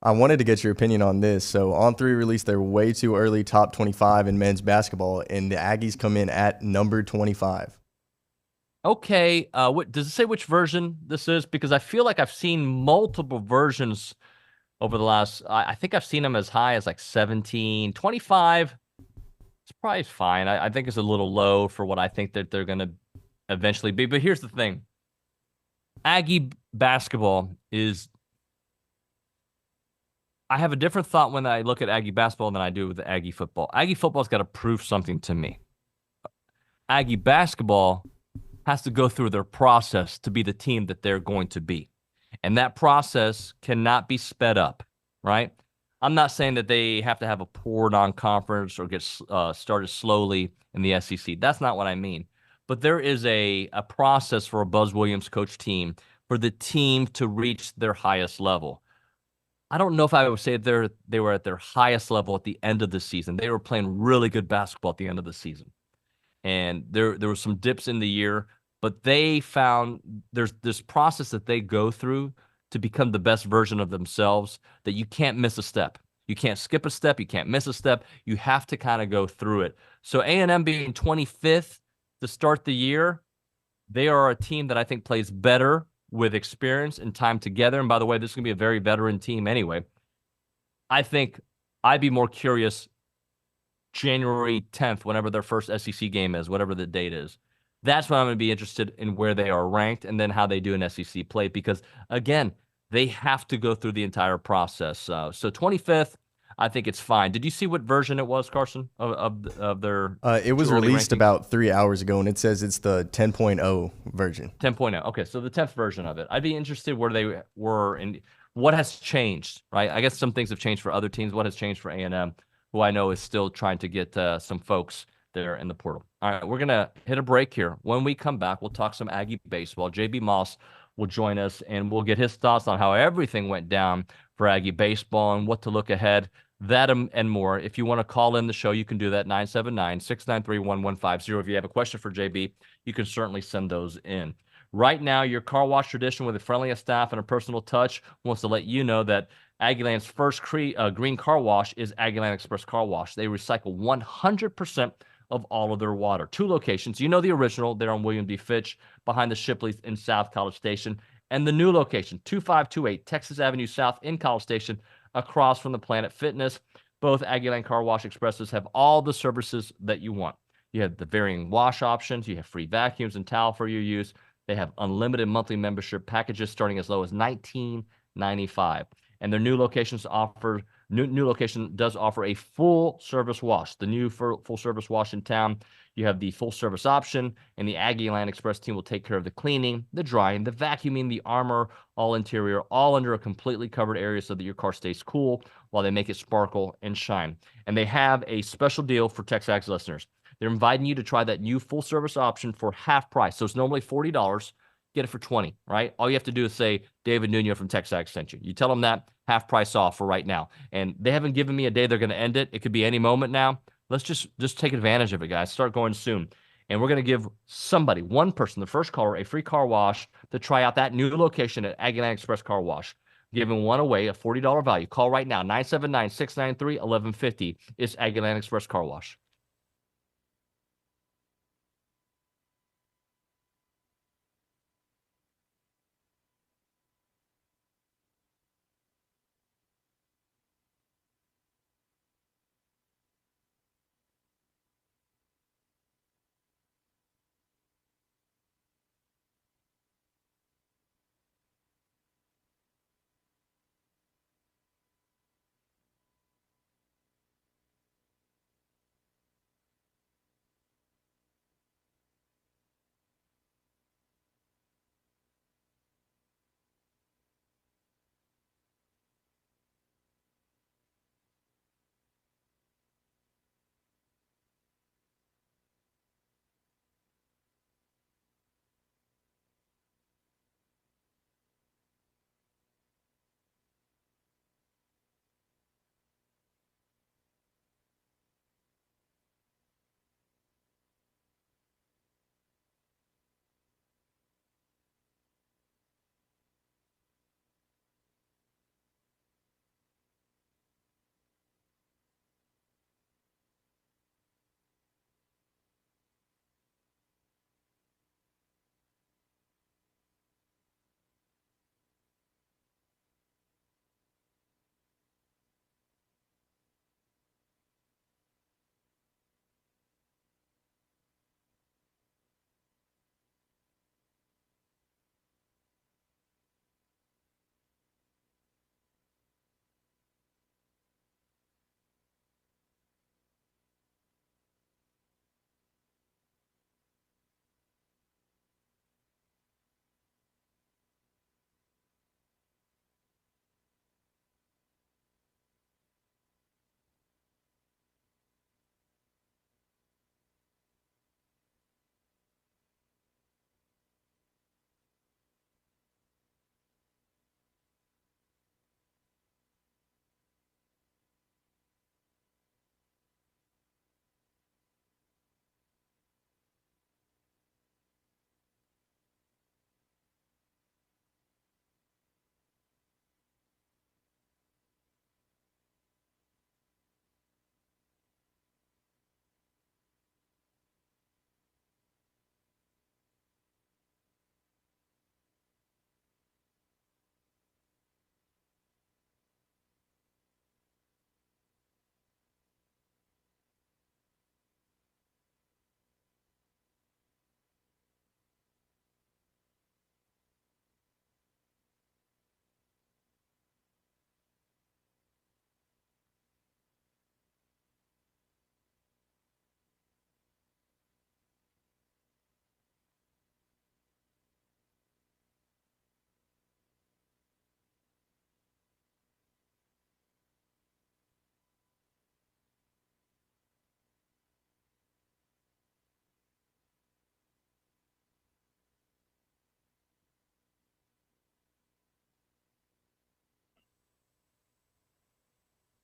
I wanted to get your opinion on this. So On3 released their way too early top 25 in men's basketball, and the Aggies come in at number 25. Okay. What does it say which version this is? Because I feel like I've seen multiple versions over the last, I think I've seen them as high as 17, 25. It's probably fine. I think it's a little low for what I think that they're going to eventually be. But here's the thing. Aggie basketball is, I have a different thought when I look at Aggie basketball than I do with Aggie football. Aggie football's got to prove something to me. Aggie basketball has to go through their process to be the team that they're going to be. And that process cannot be sped up, right? I'm not saying that they have to have a poor non-conference or get started slowly in the SEC. That's not what I mean. But there is a process for a Buzz Williams coach team for the team to reach their highest level. I don't know if I would say they were at their highest level at the end of the season. They were playing really good basketball at the end of the season. And there were some dips in the year, but they found there's this process that they go through to become the best version of themselves that you can't miss a step. You can't skip a step. You can't miss a step. You have to kind of go through it. So A&M being 25th to start the year, they are a team that I think plays better with experience and time together. And by the way, this is going to be a very veteran team anyway. I think I'd be more curious January 10th, whenever their first SEC game is, whatever the date is. That's when I'm going to be interested in where they are ranked and then how they do in SEC play. Because, again, they have to go through the entire process. So 25th, I think it's fine. Did you see what version it was, Carson, of their It was released rankings? about 3 hours ago, and it says it's the 10.0 version. 10.0. Okay, so the 10th version of it. I'd be interested where they were and what has changed, right? I guess some things have changed for other teams. What has changed for A&M, who I know is still trying to get some folks there in the portal. All right, we're going to hit a break here. When we come back, we'll talk some Aggie baseball. JB Moss will join us, and we'll get his thoughts on how everything went down for Aggie baseball and what to look ahead. That and more. If you want to call in the show, you can do that, 979-693-1150. If you have a question for JB, you can certainly send those in. Right now, your car wash tradition with the friendliest staff and a personal touch wants to let you know that Aggieland's first green car wash is Aggieland Express Car Wash. They recycle 100% of all of their water. 2 locations. You know the original, there on William D. Fitch, behind the Shipleys in South College Station. And the new location, 2528 Texas Avenue South in College Station, across from the Planet Fitness. Both Aggieland Car Wash Expresses have all the services that you want. You have the varying wash options. You have free vacuums and towel for your use. They have unlimited monthly membership packages starting as low as $19.95. And their new location does offer a full service wash. The new full service wash in town, you have the full service option, and the Aggieland Express team will take care of the cleaning, the drying, the vacuuming, the armor, all interior, all under a completely covered area so that your car stays cool while they make it sparkle and shine. And they have a special deal for TexAgs listeners. They're inviting you to try that new full service option for half price. So it's normally $40. Get it for $20, right? All you have to do is say David Nuño from TexAgs sent you. You tell them that, half price off for right now. And they haven't given me a day they're going to end it. It could be any moment now. Let's just take advantage of it, guys. Start going soon. And we're going to give somebody, one person, the first caller, a free car wash to try out that new location at Aggieland Express Car Wash. Giving one away, a $40 value. Call right now, 979-693-1150. It's Aggieland Express Car Wash.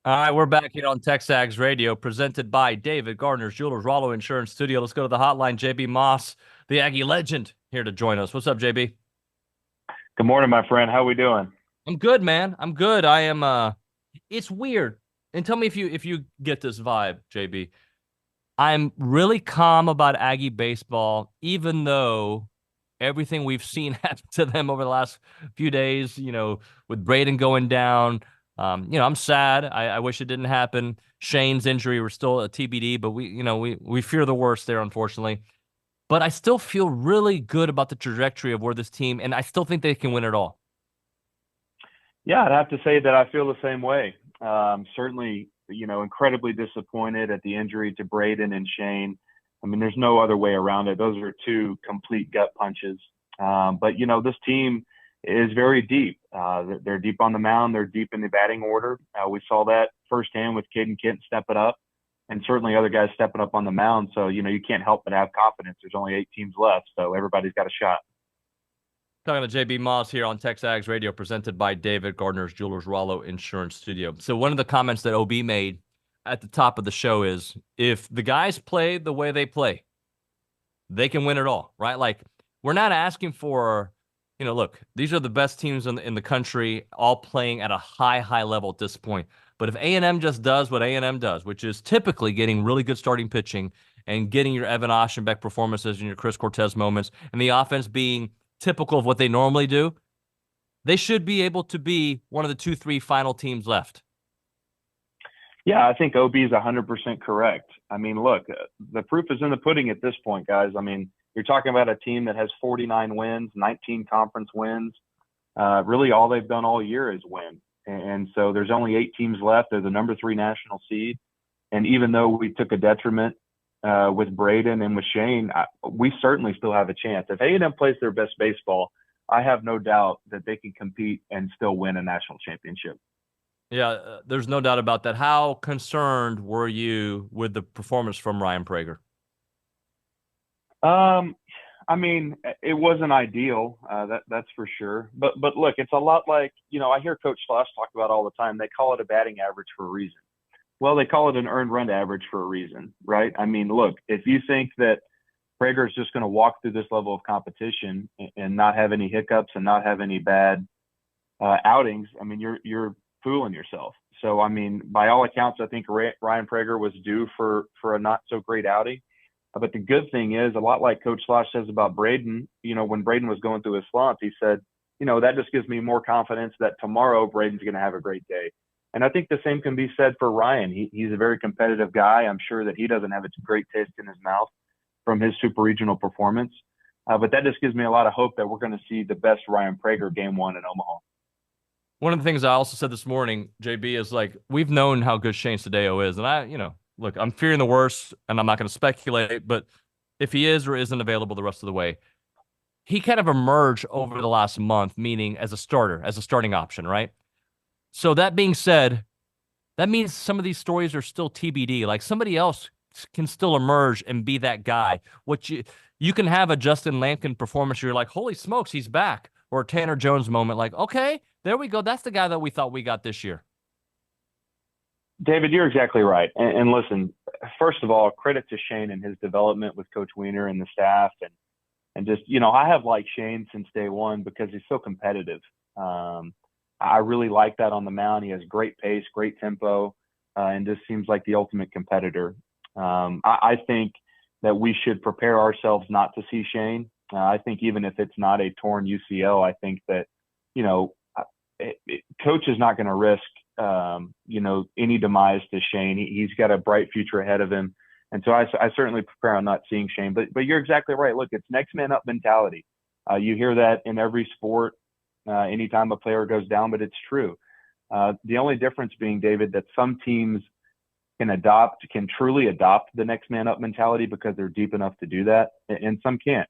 All right, we're back here on TexAgs Radio, presented by David Gardner's Jewelers, Rollo Insurance Studio. Let's go to the hotline. JB Moss, the Aggie legend, here to join us. What's up, JB? Good morning, my friend. How we doing? I'm good, man. I'm good. I am. It's weird. And tell me if you get this vibe, JB. I'm really calm about Aggie baseball, even though everything we've seen happen to them over the last few days, with Braden going down. I'm sad. I wish it didn't happen. Shane's injury, we're still a TBD, but we fear the worst there, unfortunately. But I still feel really good about the trajectory of where this team, and I still think they can win it all. Yeah, I'd have to say that I feel the same way. Certainly, incredibly disappointed at the injury to Braden and Shane. I mean, there's no other way around it. Those are two complete gut punches. But this team is very deep. They're deep on the mound. They're deep in the batting order. We saw that firsthand with Caden Kent stepping up, and certainly other guys stepping up on the mound. So, you can't help but have confidence. There's only 8 teams left, so everybody's got a shot. Talking to JB Moss here on TexAgs Radio, presented by David Gardner's Jewelers, Rollo Insurance Studio. So one of the comments that OB made at the top of the show is, if the guys play the way they play, they can win it all, right? Like, we're not asking for, look, these are the best teams in the country, all playing at a high level at this point. But if A&M just does what A&M does, which is typically getting really good starting pitching and getting your Evan Oschenbeck performances and your Chris Cortez moments, and the offense being typical of what they normally do, they should be able to be one of the 2-3 final teams left. Yeah, I think OB is 100% correct. I mean, look, the proof is in the pudding at this point, guys. I mean, you're talking about a team that has 49 wins, 19 conference wins. Really, all they've done all year is win. And so there's only 8 teams left. They're the number 3 national seed. And even though we took a detriment with Braden and with Shane, we certainly still have a chance. If A&M plays their best baseball, I have no doubt that they can compete and still win a national championship. Yeah, there's no doubt about that. How concerned were you with the performance from Ryan Prager? I mean, it wasn't ideal. That's for sure. But look, it's a lot like, I hear Coach Slosh talk about all the time. They call it a batting average for a reason. Well, they call it an earned run average for a reason, right? I mean, look, if you think that Prager is just going to walk through this level of competition and not have any hiccups and not have any bad outings, I mean, you're fooling yourself. So, I mean, by all accounts, I think Ryan Prager was due for a not so great outing. But the good thing is, a lot like Coach Slosh says about Braden, when Braden was going through his slump, he said, that just gives me more confidence that tomorrow Braden's going to have a great day. And I think the same can be said for Ryan. He's a very competitive guy. I'm sure that he doesn't have a great taste in his mouth from his super regional performance. But that just gives me a lot of hope that we're going to see the best Ryan Prager game 1 in Omaha. One of the things I also said this morning, JB, is like, we've known how good Shane Sadeo is. And look, I'm fearing the worst, and I'm not going to speculate, but if he is or isn't available the rest of the way, he kind of emerged over the last month, meaning as a starter, as a starting option, right? So that being said, that means some of these stories are still TBD. Like, somebody else can still emerge and be that guy. What you can have a Justin Lampkin performance, you're like, holy smokes, he's back. Or a Tanner Jones moment, like, okay, there we go. That's the guy that we thought we got this year. David, you're exactly right. And listen, first of all, credit to Shane and his development with Coach Wiener and the staff. And just, I have liked Shane since day one because he's so competitive. I really like that on the mound. He has great pace, great tempo, and just seems like the ultimate competitor. I think that we should prepare ourselves not to see Shane. I think even if it's not a torn UCL, I think that, Coach is not going to risk, any demise to Shane. He's got a bright future ahead of him. And so I certainly prepare on not seeing Shane. But you're exactly right. Look, it's next man up mentality. You hear that in every sport anytime a player goes down, but it's true. The only difference being, David, that some teams can truly adopt the next man up mentality because they're deep enough to do that, and some can't.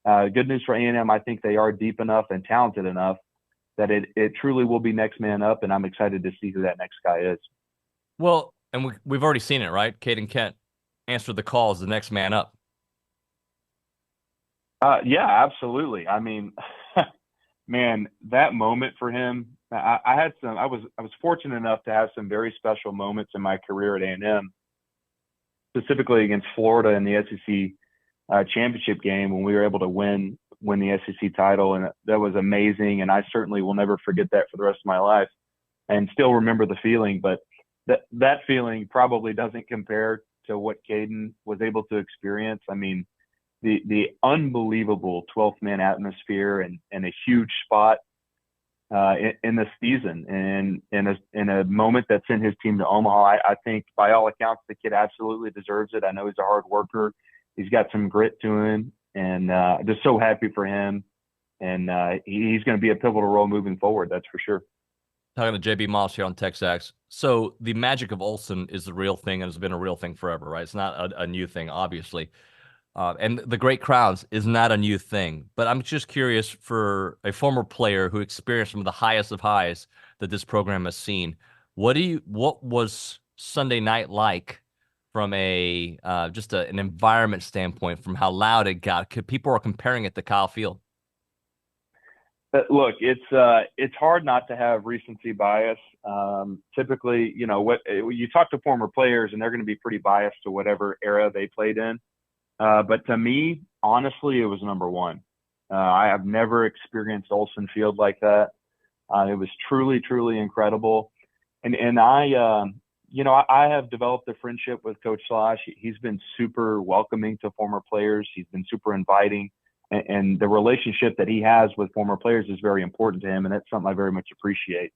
Good news for A&M, I think they are deep enough and talented enough that it truly will be next man up, and I'm excited to see who that next guy is. Well, and we've already seen it, right? Caden Kent answered the call as the next man up. Yeah, absolutely. I mean, man, that moment for him I had some. I was fortunate enough to have some very special moments in my career at A&M, specifically against Florida in the SEC championship game when we were able to win the SEC title, and that was amazing. And I certainly will never forget that for the rest of my life, and still remember the feeling. But that feeling probably doesn't compare to what Caden was able to experience. I mean, the unbelievable 12th man atmosphere and a huge spot in the season, and in a moment that sent his team to Omaha. I think by all accounts the kid absolutely deserves it. I know he's a hard worker. He's got some grit to him, and just so happy for him. And he's going to be a pivotal role moving forward. That's for sure. Talking to JB Moss here on TexAgs. So the magic of Olsen is the real thing and has been a real thing forever, right? It's not a new thing, obviously. And the great crowds is not a new thing. But I'm just curious, for a former player who experienced some of the highest of highs that this program has seen, what was Sunday night like from a an environment standpoint, from how loud it got? People are comparing it to Kyle Field. Look, it's hard not to have recency bias. Typically, what you talk to former players, and they're going to be pretty biased to whatever era they played in. But to me, honestly, it was number one. I have never experienced Olsen Field like that. It was truly, truly incredible. And I have developed a friendship with Coach Slosh. He's been super welcoming to former players. He's been super inviting. And the relationship that he has with former players is very important to him, and that's something I very much appreciate.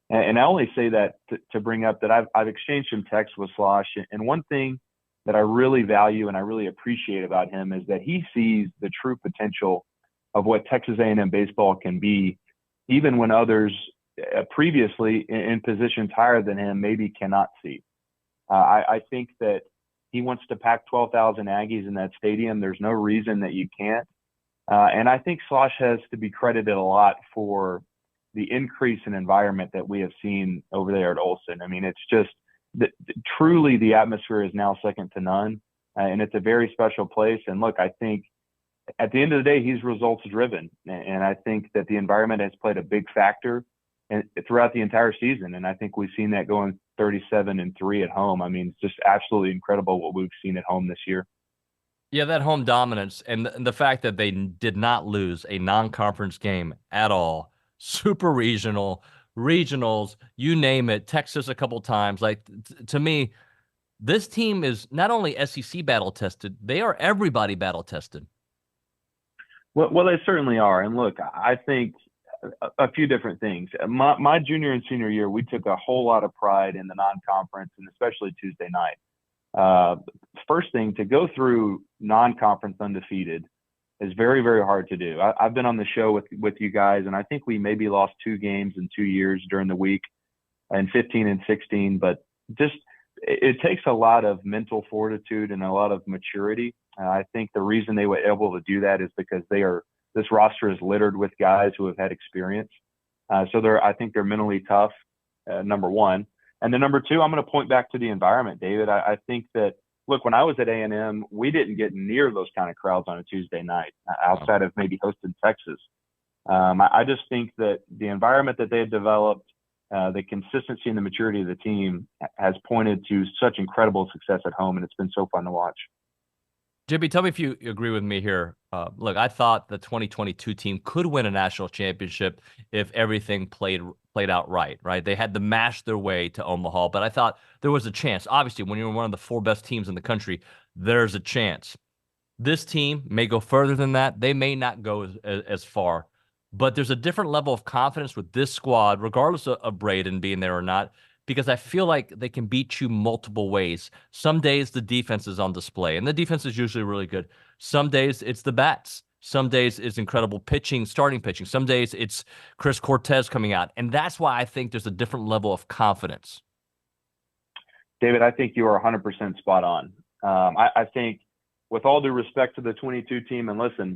And I only say that to bring up that I've exchanged some texts with Slosh, and one thing that I really value and I really appreciate about him is that he sees the true potential of what Texas A&M baseball can be, even when others previously in positions higher than him maybe cannot see. I think that he wants to pack 12,000 Aggies in that stadium. There's no reason that you can't. And I think Slosh has to be credited a lot for the increase in environment that we have seen over there at Olsen. I mean, it's just truly the atmosphere is now second to none, and it's a very special place. And look, I think at the end of the day, he's results driven, and I think that the environment has played a big factor throughout the entire season. And I think we've seen that going 37-3 at home. I mean, it's just absolutely incredible what we've seen at home this year. Yeah, that home dominance and the fact that they did not lose a non-conference game at all. Super regional, regionals, you name it, Texas a couple times. Like, to me, this team is not only SEC battle tested, they are everybody battle tested. Well, they certainly are. And look, I think a few different things. My junior and senior year, we took a whole lot of pride in the non-conference, and especially Tuesday night. First thing, to go through non-conference undefeated is very, very hard to do. I've been on the show with you guys, and I think we maybe lost 2 games in 2 years during the week, in 15 and 16. But just it takes a lot of mental fortitude and a lot of maturity. I think the reason they were able to do that is because this roster is littered with guys who have had experience. So I think they're mentally tough, number one. And then number two, I'm going to point back to the environment, David. I think that, look, when I was at A&M, we didn't get near those kind of crowds on a Tuesday night, outside of maybe hosting Texas. I just think that the environment that they had developed, the consistency and the maturity of the team has pointed to such incredible success at home, and it's been so fun to watch. Jimmy, tell me if you agree with me here. Look, I thought the 2022 team could win a national championship if everything played out right? They had to mash their way to Omaha, but I thought there was a chance. Obviously, when you're one of the 4 best teams in the country, there's a chance. This team may go further than that. They may not go as far, but there's a different level of confidence with this squad, regardless of Braden being there or not, because I feel like they can beat you multiple ways. Some days the defense is on display, and the defense is usually really good. Some days it's the bats. Some days it's incredible pitching, starting pitching. Some days it's Chris Cortez coming out. And that's why I think there's a different level of confidence. David, I think you are 100% spot on. I think, with all due respect to the 22 team, and listen,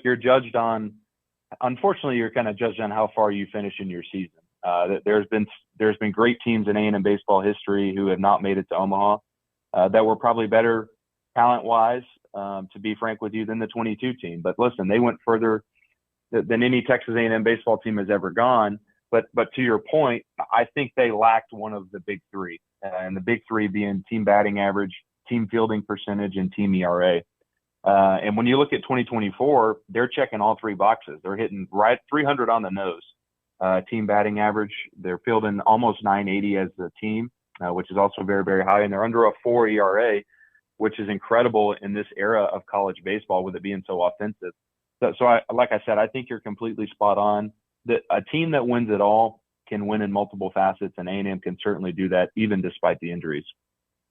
you're judged on, unfortunately, you're kind of judged on how far you finish in your season. There's been great teams in A&M baseball history who have not made it to Omaha that were probably better talent-wise, to be frank with you, than the 22 team. But listen, they went further than any Texas A&M baseball team has ever gone. But to your point, I think they lacked one of the big three, and the big three being team batting average, team fielding percentage, and team ERA. And when you look at 2024, they're checking all three boxes. They're hitting right 300 on the nose. Team batting average, they're fielding almost 980 as a team, which is also very, very high. And they're under a 4 ERA, which is incredible in this era of college baseball with it being so offensive. Like I said, I think you're completely spot on. That a team that wins it all can win in multiple facets, and A&M can certainly do that even despite the injuries.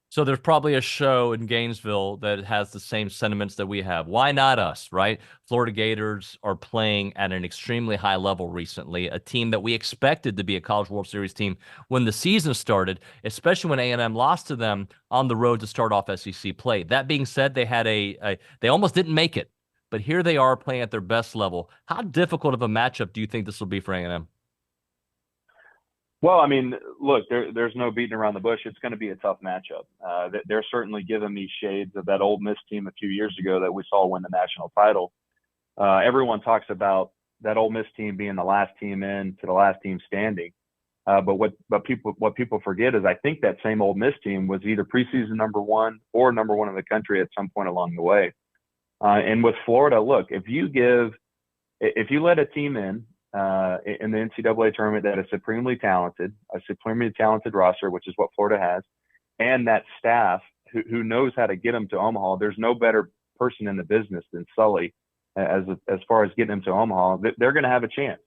So there's probably a show in Gainesville that has the same sentiments that we have. Why not us, right? Florida Gators are playing at an extremely high level recently, a team that we expected to be a College World Series team when the season started, especially when A&M lost to them on the road to start off SEC play. That being said, they had they almost didn't make it, but here they are playing at their best level. How difficult of a matchup do you think this will be for A&M? Well, I mean, look, there's no beating around the bush. It's going to be a tough matchup. They're certainly giving me shades of that Ole Miss team a few years ago that we saw win the national title. Everyone talks about that Ole Miss team being the last team in to the last team standing. But what people forget is I think that same Ole Miss team was either preseason number one or number one in the country at some point along the way. And with Florida, look, if you let a team in the NCAA tournament that is supremely talented, a supremely talented roster, which is what Florida has, and that staff who knows how to get them to Omaha, there's no better person in the business than Sully as far as getting them to Omaha. They're going to have a chance.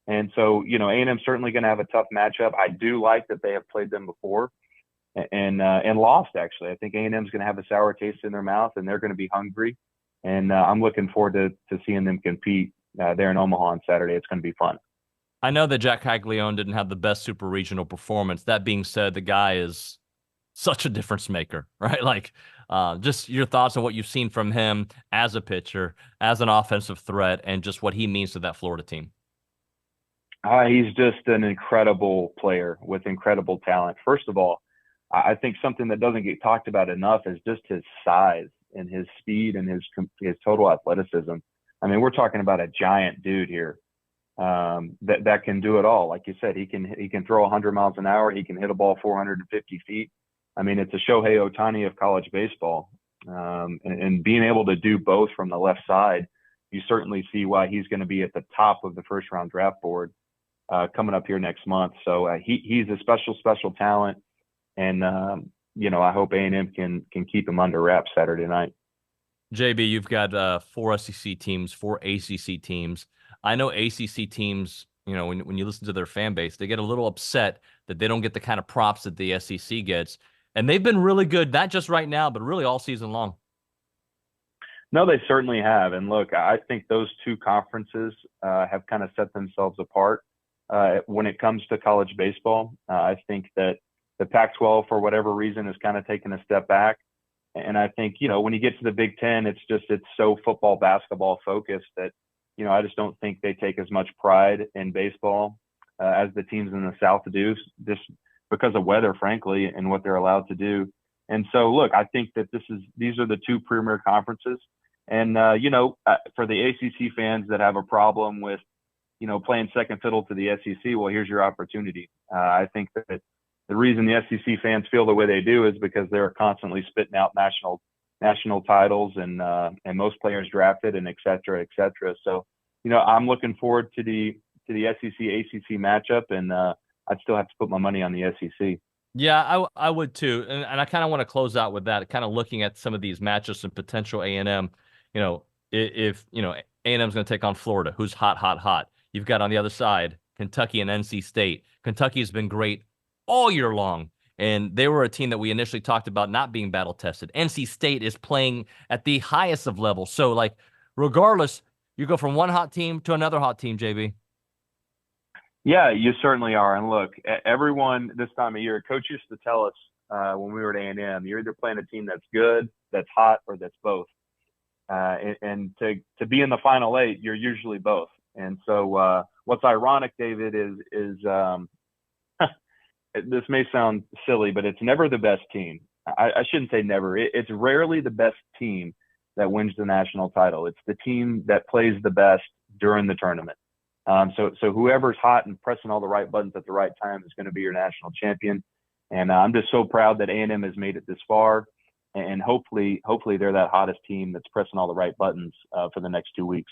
And so, A&M certainly going to have a tough matchup. I do like that they have played them before and lost, actually. I think A&M is going to have a sour taste in their mouth, and they're going to be hungry. And I'm looking forward to seeing them compete there in Omaha on Saturday. It's going to be fun. I know that Jack Caglione didn't have the best super regional performance. That being said, the guy is such a difference maker, right? Like, just your thoughts on what you've seen from him as a pitcher, as an offensive threat, and just what he means to that Florida team. He's just an incredible player with incredible talent. First of all, I think something that doesn't get talked about enough is just his size and his speed and his total athleticism. I mean, we're talking about a giant dude here that can do it all. Like you said, he can throw 100 miles an hour. He can hit a ball 450 feet. I mean, it's a Shohei Ohtani of college baseball. And being able to do both from the left side, you certainly see why he's going to be at the top of the first round draft board coming up here next month. So he's a special talent. And, I hope A&M can keep him under wraps Saturday night. JB, you've got 4 SEC teams, 4 ACC teams. I know ACC teams, when you listen to their fan base, they get a little upset that they don't get the kind of props that the SEC gets. And they've been really good, not just right now, but really all season long. No, they certainly have. And look, I think those two conferences have kind of set themselves apart when it comes to college baseball. I think that the Pac-12, for whatever reason, has kind of taken a step back. And I think, when you get to the Big Ten, it's so football, basketball focused that, I just don't think they take as much pride in baseball as the teams in the South do, just because of weather, frankly, and what they're allowed to do. And so, look, I think that these are the two premier conferences. And, for the ACC fans that have a problem with, playing second fiddle to the SEC, well, here's your opportunity. I think that the reason the SEC fans feel the way they do is because they're constantly spitting out national titles and most players drafted and et cetera, et cetera. So, I'm looking forward to the SEC ACC matchup, and I'd still have to put my money on the SEC. Yeah, I would too. And I kind of want to close out with that, kind of looking at some of these matchups and potential A&M. If A&M's going to take on Florida, who's hot. You've got on the other side Kentucky and NC State. Kentucky has been great all year long, and they were a team that we initially talked about not being battle tested. NC State is playing at the highest of levels. So, like, regardless, you go from one hot team to another hot team, JB. Yeah, you certainly are. And look, everyone this time of year, Coach used to tell us when we were at A&M, you're either playing a team that's good, that's hot, or that's both. And to be in the Final 8, you're usually both. And so what's ironic, David, is this may sound silly, but it's never the best team. I shouldn't say never. It's rarely the best team that wins the national title. It's the team that plays the best during the tournament. So whoever's hot and pressing all the right buttons at the right time is going to be your national champion. And I'm just so proud that A&M has made it this far. And hopefully they're that hottest team that's pressing all the right buttons for the next 2 weeks.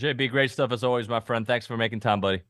JB, great stuff as always, my friend. Thanks for making time, buddy.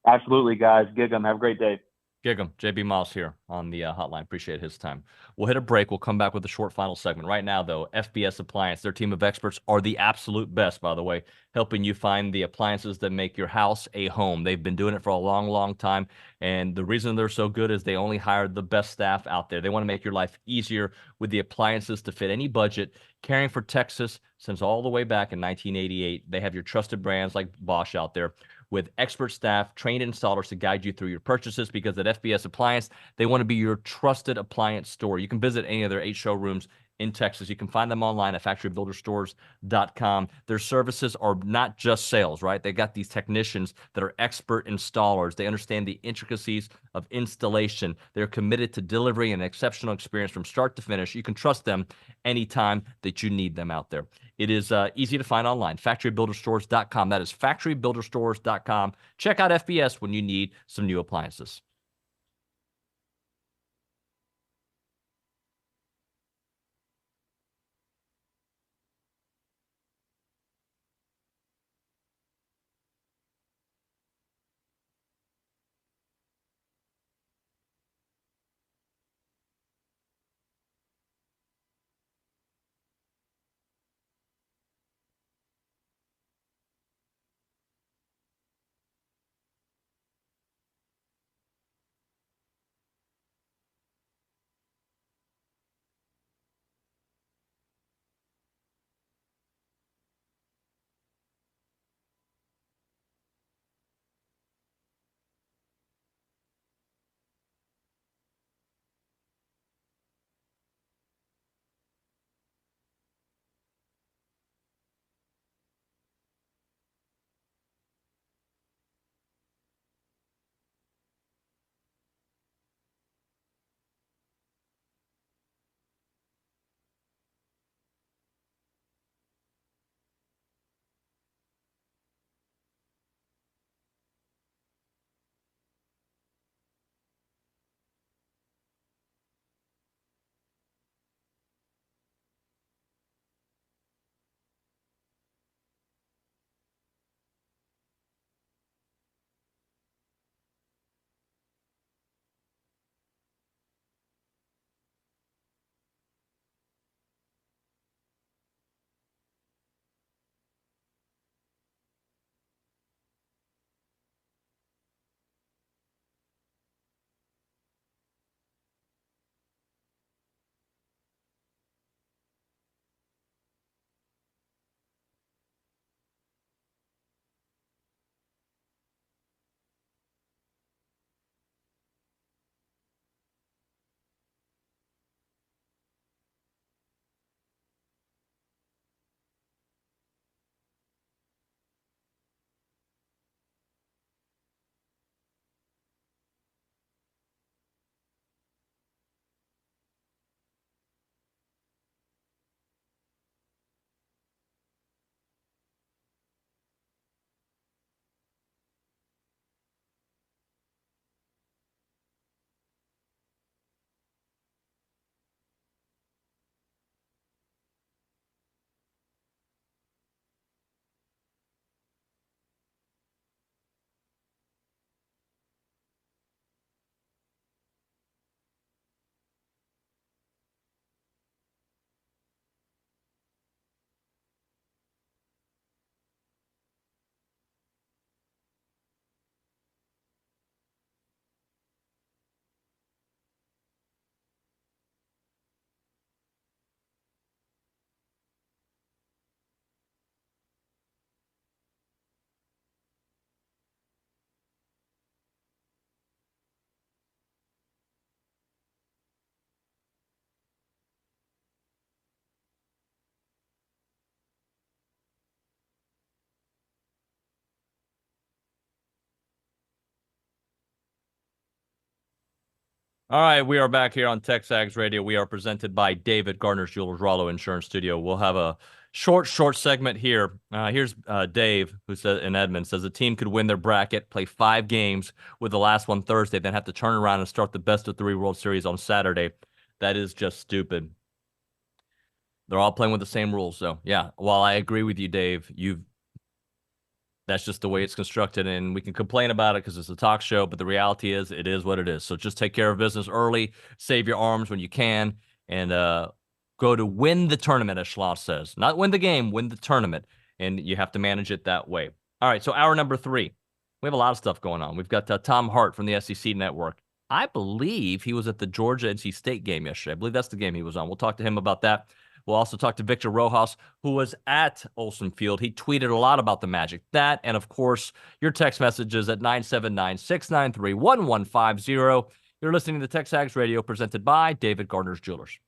Absolutely, guys. Gig 'em. Have a great day. Gig 'em. JB Miles here on the hotline. Appreciate his time. We'll hit a break. We'll come back with a short final segment. Right now, though, FBS Appliance, their team of experts are the absolute best, by the way, helping you find the appliances that make your house a home. They've been doing it for a long, long time, and the reason they're so good is they only hired the best staff out there. They want to make your life easier with the appliances to fit any budget. Caring for Texas since all the way back in 1988. They have your trusted brands like Bosch out there, with expert staff, trained installers to guide you through your purchases, because at FBS Appliance, they want to be your trusted appliance store. You can visit any of their 8 showrooms in Texas. You can find them online at factorybuilderstores.com. Their services are not just sales, right? They got these technicians that are expert installers. They understand the intricacies of installation. They're committed to delivery and exceptional experience from start to finish. You can trust them anytime that you need them out there. It is easy to find online, factorybuilderstores.com. That is factorybuilderstores.com. Check out FBS when you need some new appliances. All right, we are back here on TexAgs Radio. We are presented by David Gardner's Jewelers Rollo Insurance Studio. We'll have a short segment here. Here's Dave, who says in Edmond, says the team could win their bracket, play 5 games with the last one Thursday, then have to turn around and start the best of 3 World Series on Saturday. That is just stupid. They're all playing with the same rules, though. Yeah, while I agree with you, Dave, that's just the way it's constructed, and we can complain about it because it's a talk show, but the reality is it is what it is. So just take care of business early, save your arms when you can, and go to win the tournament, as Schloss says. Not win the game, win the tournament, and you have to manage it that way. All right, so hour number 3. We have a lot of stuff going on. We've got Tom Hart from the SEC Network. I believe he was at the Georgia-NC State game yesterday. I believe that's the game he was on. We'll talk to him about that. We'll also talk to Victor Rojas, who was at Olsen Field. He tweeted a lot about the Magic. That, and of course, your text messages at 979-693-1150. You're listening to TexAgs Radio, presented by David Gardner's Jewelers.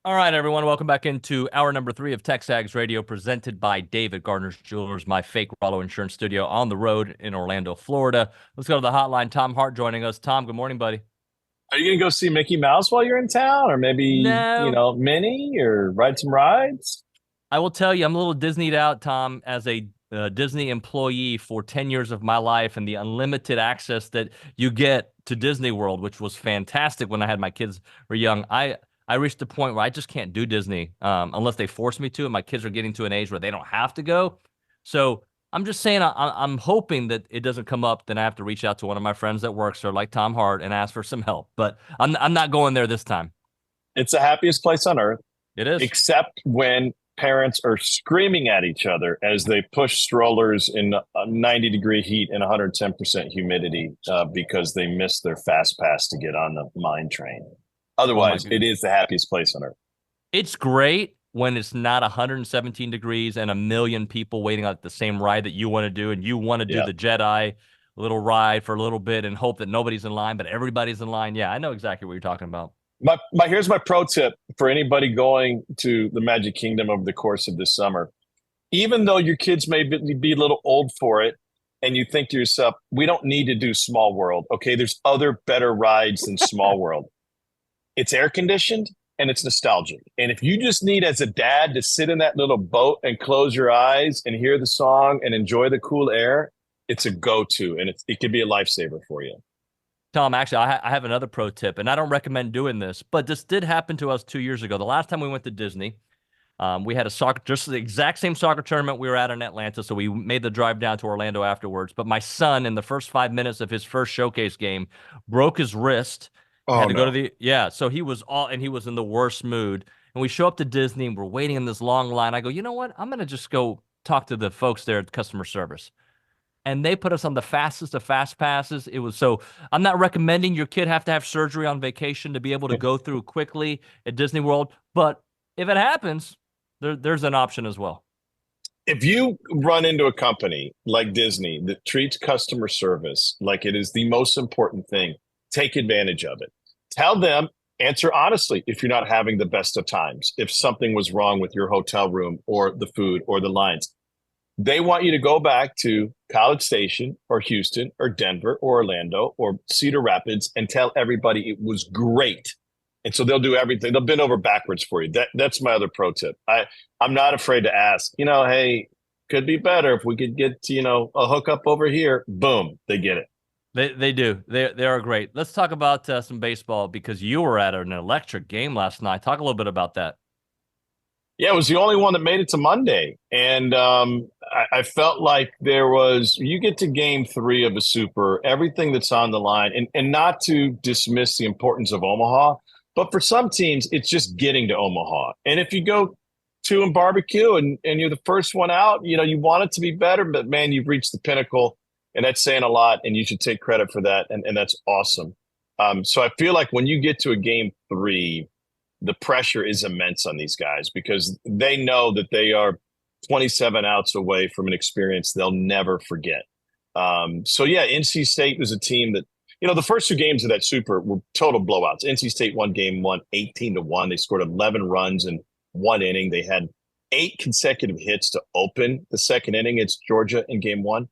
All right, everyone. Welcome back into hour number 3 of TexAgs Radio, presented by David Gardner's Jewelers, my fake Rollo Insurance studio on the road in Orlando, Florida. Let's go to the hotline. Tom Hart joining us. Tom, good morning, buddy. Are you going to go see Mickey Mouse while you're in town? Or maybe, No. Minnie or ride some rides? I will tell you, I'm a little Disneyed out, Tom, as a Disney employee for 10 years of my life, and the unlimited access that you get to Disney World, which was fantastic when I had my kids were young. I reached a point where I just can't do Disney unless they force me to, and my kids are getting to an age where they don't have to go. So I'm just saying I'm hoping that it doesn't come up. Then I have to reach out to one of my friends that works there, like Tom Hart, and ask for some help. But I'm not going there this time. It's the happiest place on earth. It is. Except when parents are screaming at each other as they push strollers in 90-degree heat and 110% humidity because they missed their fast pass to get on the mine train. Otherwise, it is the happiest place on earth. It's great when it's not 117 degrees and a million people waiting on the same ride that you want to do, and you want to do the Jedi little ride for a little bit and hope that nobody's in line, but everybody's in line. Yeah, I know exactly what you're talking about. Here's my pro tip for anybody going to the Magic Kingdom over the course of this summer. Even though your kids may be a little old for it, and you think to yourself, we don't need to do Small World. Okay, there's other better rides than Small World. It's air conditioned and it's nostalgic. And if you just need, as a dad, to sit in that little boat and close your eyes and hear the song and enjoy the cool air, it's a go-to, and it could be a lifesaver for you. Tom, actually, I have another pro tip, and I don't recommend doing this, but this did happen to us 2 years ago. The last time we went to Disney, we had just the exact same soccer tournament we were at in Atlanta, so we made the drive down to Orlando afterwards. But my son, in the first 5 minutes of his first showcase game, broke his wrist. Had to go to so he was in the worst mood. And we show up to Disney and we're waiting in this long line. I go, you know what? I'm going to just go talk to the folks there at customer service. And they put us on the fastest of fast passes. I'm not recommending your kid have to have surgery on vacation to be able to go through quickly at Disney World. But if it happens, there's an option as well. If you run into a company like Disney that treats customer service like it is the most important thing, take advantage of it. Tell them, answer honestly if you're not having the best of times, if something was wrong with your hotel room or the food or the lines. They want you to go back to College Station or Houston or Denver or Orlando or Cedar Rapids and tell everybody it was great. And so they'll do everything. They'll bend over backwards for you. That's my other pro tip. I'm not afraid to ask, hey, could be better if we could get, a hookup over here. Boom, they get it. They do. They are great. Let's talk about some baseball, because you were at an electric game last night. Talk a little bit about that. Yeah, it was the only one that made it to Monday. And I felt like you get to game 3 of a Super, everything that's on the line, and not to dismiss the importance of Omaha, but for some teams, it's just getting to Omaha. And if you go to and barbecue and you're the first one out, you want it to be better, but man, you've reached the pinnacle. And that's saying a lot, and you should take credit for that, and that's awesome. So I feel like when you get to a game 3, the pressure is immense on these guys because they know that they are 27 outs away from an experience they'll never forget. NC State was a team that, the first 2 games of that Super were total blowouts. NC State won game 1, 18-1. They scored 11 runs in 1 inning. They had 8 consecutive hits to open the second inning. It's Georgia in game 1.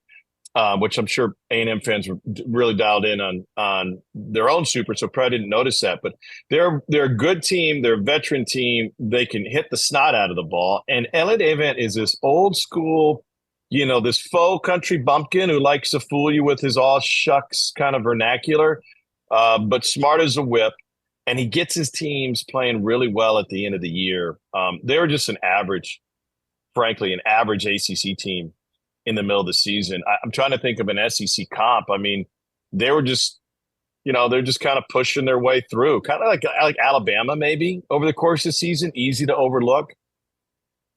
Which I'm sure A&M fans were really dialed in on their own Super, so probably didn't notice that. But they're a good team. They're a veteran team. They can hit the snot out of the ball. And Elliot Avent is this old school, this faux country bumpkin who likes to fool you with his all shucks kind of vernacular, but smart as a whip. And he gets his teams playing really well at the end of the year. They were just an average ACC team in the middle of the season. I'm trying to think of an SEC comp. I mean, they were just, they're just kind of pushing their way through, kind of like Alabama maybe over the course of the season, easy to overlook.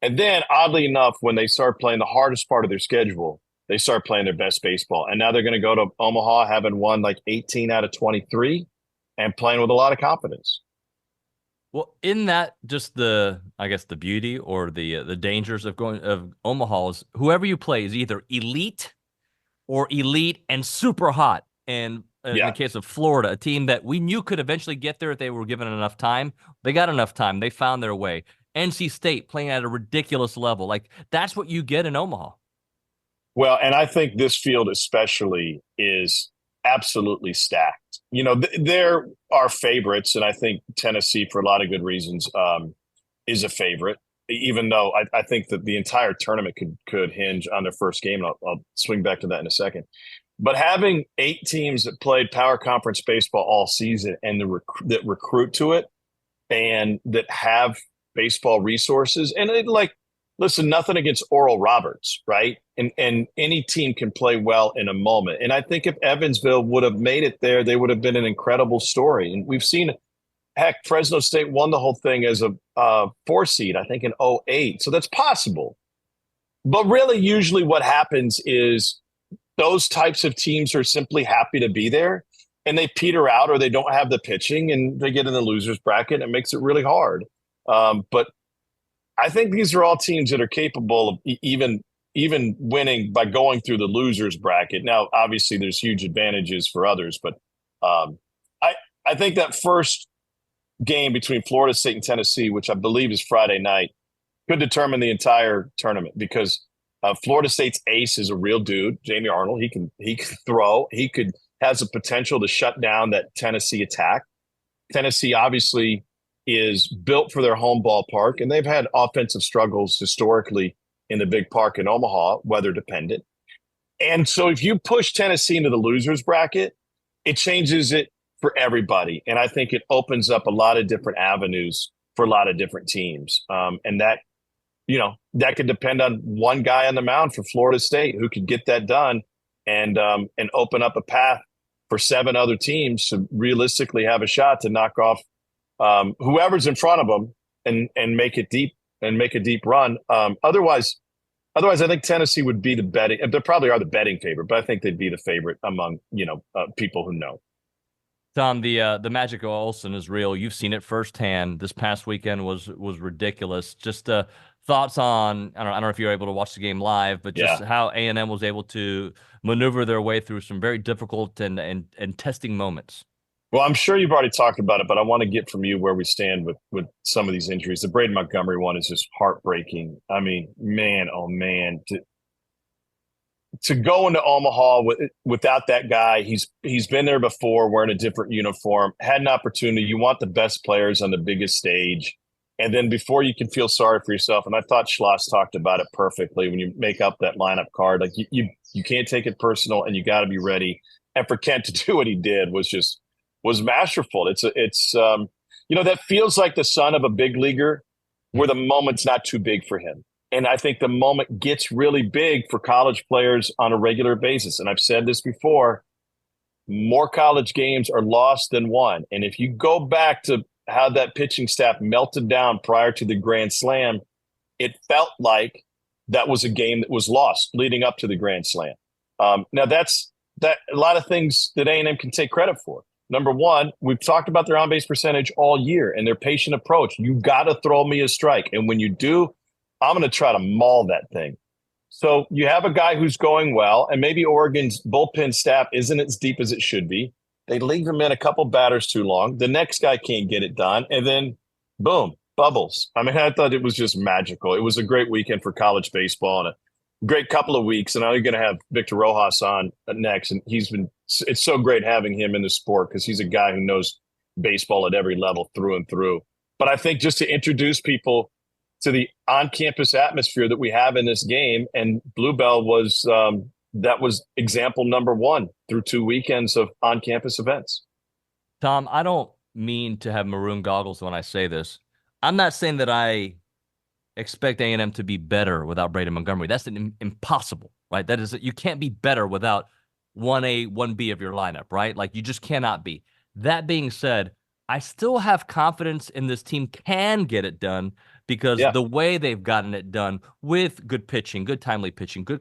And then, oddly enough, when they start playing the hardest part of their schedule, they start playing their best baseball. And now they're going to go to Omaha, having won like 18 out of 23 and playing with a lot of confidence. Well, in that, just the beauty or the dangers of Omaha is whoever you play is either elite or elite and super hot. And in the case of Florida, a team that we knew could eventually get there if they were given enough time. They got enough time. They found their way. NC State playing at a ridiculous level. Like, that's what you get in Omaha. Well, and I think this field especially is absolutely stacked. You know, there are favorites, and I think Tennessee, for a lot of good reasons, is a favorite, even though I think that the entire tournament could hinge on their first game. And I'll swing back to that in a second. But having 8 teams that played power conference baseball all season and that recruit to it and that have baseball resources, and listen, nothing against Oral Roberts, right? And any team can play well in a moment. And I think if Evansville would have made it there, they would have been an incredible story. And we've seen, heck, Fresno State won the whole thing as a 4 seed, I think, in 2008. So that's possible. But really, usually what happens is those types of teams are simply happy to be there, and they peter out or they don't have the pitching, and they get in the losers bracket, and it makes it really hard. But I think these are all teams that are capable of even winning by going through the losers bracket. Now, obviously, there's huge advantages for others, but I think that first game between Florida State and Tennessee, which I believe is Friday night, could determine the entire tournament because Florida State's ace is a real dude, Jamie Arnold. He can throw. He has the potential to shut down that Tennessee attack. Tennessee obviously is built for their home ballpark, and they've had offensive struggles historically in the big park in Omaha, weather dependent. And so if you push Tennessee into the losers bracket, it changes it for everybody. And I think it opens up a lot of different avenues for a lot of different teams. And that, that could depend on one guy on the mound for Florida State who could get that done and open up a path for 7 other teams to realistically have a shot to knock off whoever's in front of them and make it deep and make a deep run. Otherwise, I think Tennessee would be the betting. They probably are the betting favorite, but I think they'd be the favorite among people who know. Tom, the magic of Olsen is real. You've seen it firsthand. This past weekend was ridiculous. Just thoughts on I don't know if you were able to watch the game live, but just how A&M was able to maneuver their way through some very difficult and testing moments. Well, I'm sure you've already talked about it, but I want to get from you where we stand with some of these injuries. The Braden Montgomery one is just heartbreaking. I mean, man, oh man, to go into Omaha without that guy, he's been there before wearing a different uniform, had an opportunity. You want the best players on the biggest stage. And then before you can feel sorry for yourself, and I thought Schloss talked about it perfectly when you make up that lineup card, like you can't take it personal and you got to be ready. And for Kent to do what he did was masterful. It's that feels like the son of a big leaguer where the moment's not too big for him. And I think the moment gets really big for college players on a regular basis. And I've said this before, more college games are lost than won. And if you go back to how that pitching staff melted down prior to the Grand Slam, it felt like that was a game that was lost leading up to the Grand Slam. Now that's a lot of things that A&M can take credit for. Number one, we've talked about their on-base percentage all year and their patient approach. You got to throw me a strike. And when you do, I'm going to try to maul that thing. So you have a guy who's going well, and maybe Oregon's bullpen staff isn't as deep as it should be. They leave him in a couple batters too long. The next guy can't get it done. And then, boom, bubbles. I mean, I thought it was just magical. It was a great weekend for college baseball and a great couple of weeks. And I'm going to have Victor Rojas on next. And it's so great having him in the sport because he's a guy who knows baseball at every level through and through. But I think just to introduce people to the on-campus atmosphere that we have in this game, and Bluebell was that was example number 1 through 2 weekends of on-campus events. Tom, I don't mean to have maroon goggles when I say this. I'm not saying that I expect A&M to be better without Braden Montgomery. That's impossible, right? That is, you can't be better without 1A, 1B of your lineup, right? Like, you just cannot be. That being said, I still have confidence in this team can get it done because the way they've gotten it done with good pitching, good timely pitching, good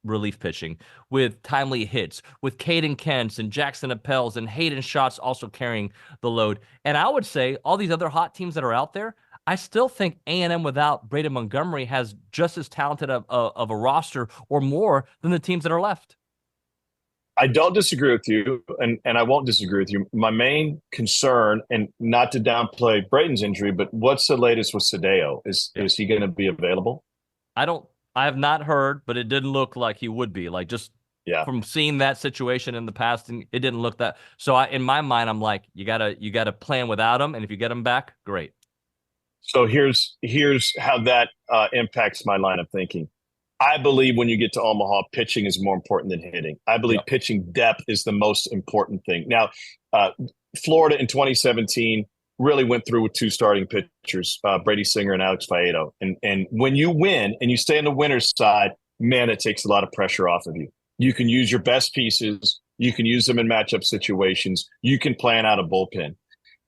relief pitching, with timely hits, with Caden Kents and Jackson Appels and Hayden Schatz also carrying the load. And I would say all these other hot teams that are out there, I still think A&M without Braden Montgomery has just as talented of a roster or more than the teams that are left. I don't disagree with you, and I won't disagree with you. My main concern, and not to downplay Braden's injury, but what's the latest with Sadeo? Is he going to be available? I have not heard, but it didn't look like he would be. Like, just from seeing that situation in the past, and it didn't look that. So in my mind, I'm like, you gotta plan without him, and if you get him back, great. So here's how that impacts my line of thinking. I believe when you get to Omaha, pitching is more important than hitting. I believe pitching depth is the most important thing. Now, Florida in 2017 really went through with two starting pitchers, Brady Singer and Alex Faedo. And when you win and you stay on the winner's side, man, it takes a lot of pressure off of you. You can use your best pieces. You can use them in matchup situations. You can plan out a bullpen.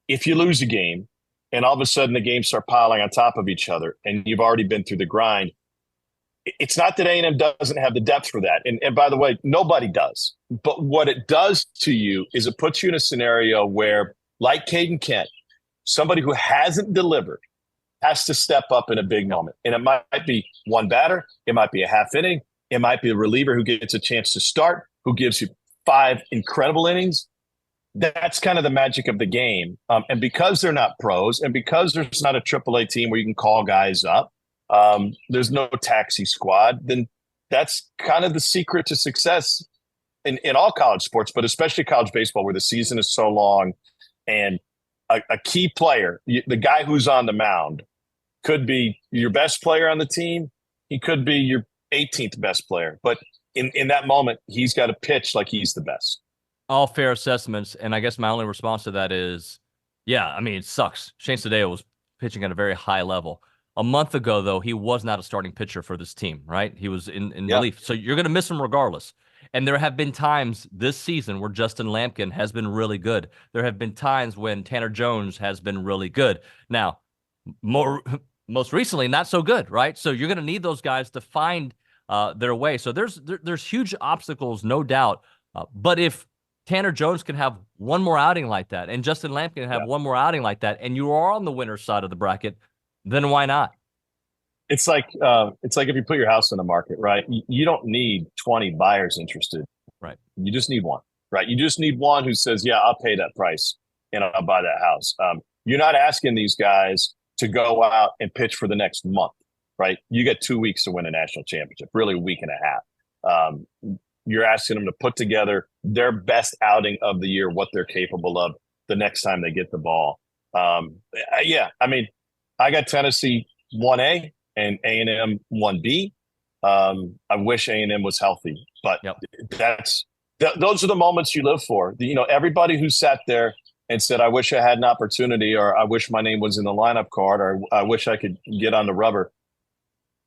If you lose a game and all of a sudden the games start piling on top of each other and you've already been through the grind, it's not that A&M doesn't have the depth for that. And by the way, nobody does. But what it does to you is it puts you in a scenario where, like Caden Kent, somebody who hasn't delivered has to step up in a big moment. And it might be one batter. It might be a half inning. It might be a reliever who gets a chance to start, who gives you 5 incredible innings. That's kind of the magic of the game. And because they're not pros, and because there's not a AAA team where you can call guys up, there's no taxi squad, then that's kind of the secret to success in all college sports, but especially college baseball, where the season is so long. And a key player, the guy who's on the mound, could be your best player on the team. He could be your 18th best player. But in that moment, he's got to pitch like he's the best. All fair assessments. And I guess my only response to that is, yeah, I mean, it sucks. Shane Sadeo was pitching at a very high level. A month ago, though, he was not a starting pitcher for this team, right? He was in relief. So you're going to miss him regardless. And there have been times this season where Justin Lampkin has been really good. There have been times when Tanner Jones has been really good. Now, most recently, not so good, right? So you're going to need those guys to find their way. So there's huge obstacles, no doubt. But if Tanner Jones can have one more outing like that, and Justin Lampkin can have one more outing like that, and you are on the winner's side of the bracket, then why not? It's like if you put your house on the market, right? You don't need 20 buyers interested. Right. You just need one, right? You just need one who says, yeah, I'll pay that price and I'll buy that house. You're not asking these guys to go out and pitch for the next month, right? You got 2 weeks to win a national championship, really a week and a half. You're asking them to put together their best outing of the year, what they're capable of the next time they get the ball. Yeah, I mean, I got Tennessee 1A and A&M 1B. I wish A&M was healthy, but those are the moments you live for. Everybody who sat there and said, I wish I had an opportunity, or I wish my name was in the lineup card, or I wish I could get on the rubber.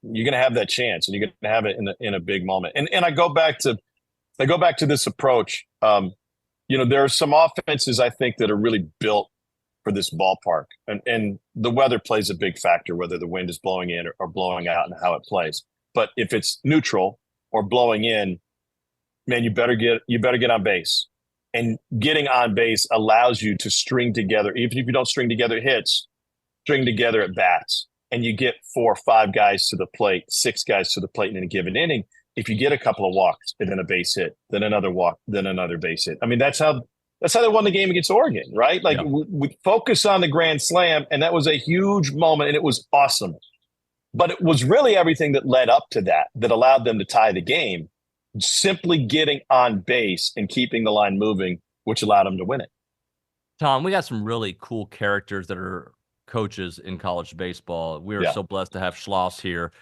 You're going to have that chance, and you're going to have it in a big moment. And I go back to this approach. There are some offenses I think that are really built for this ballpark, and the weather plays a big factor, whether the wind is blowing in or blowing out and how it plays. But if it's neutral or blowing in, man, you better get on base. And getting on base allows you to string together, even if you don't string together hits, string together at bats, and you get 4 or 5 guys to the plate, 6 guys to the plate in a given inning. If you get a couple of walks and then a base hit, then another walk, then another base hit. I mean, that's how they won the game against Oregon, right? Like, we focus on the grand slam, and that was a huge moment, and it was awesome. But it was really everything that led up to that allowed them to tie the game, simply getting on base and keeping the line moving, which allowed them to win it. Tom, we got some really cool characters that are coaches in college baseball. We are so blessed to have Schloss here.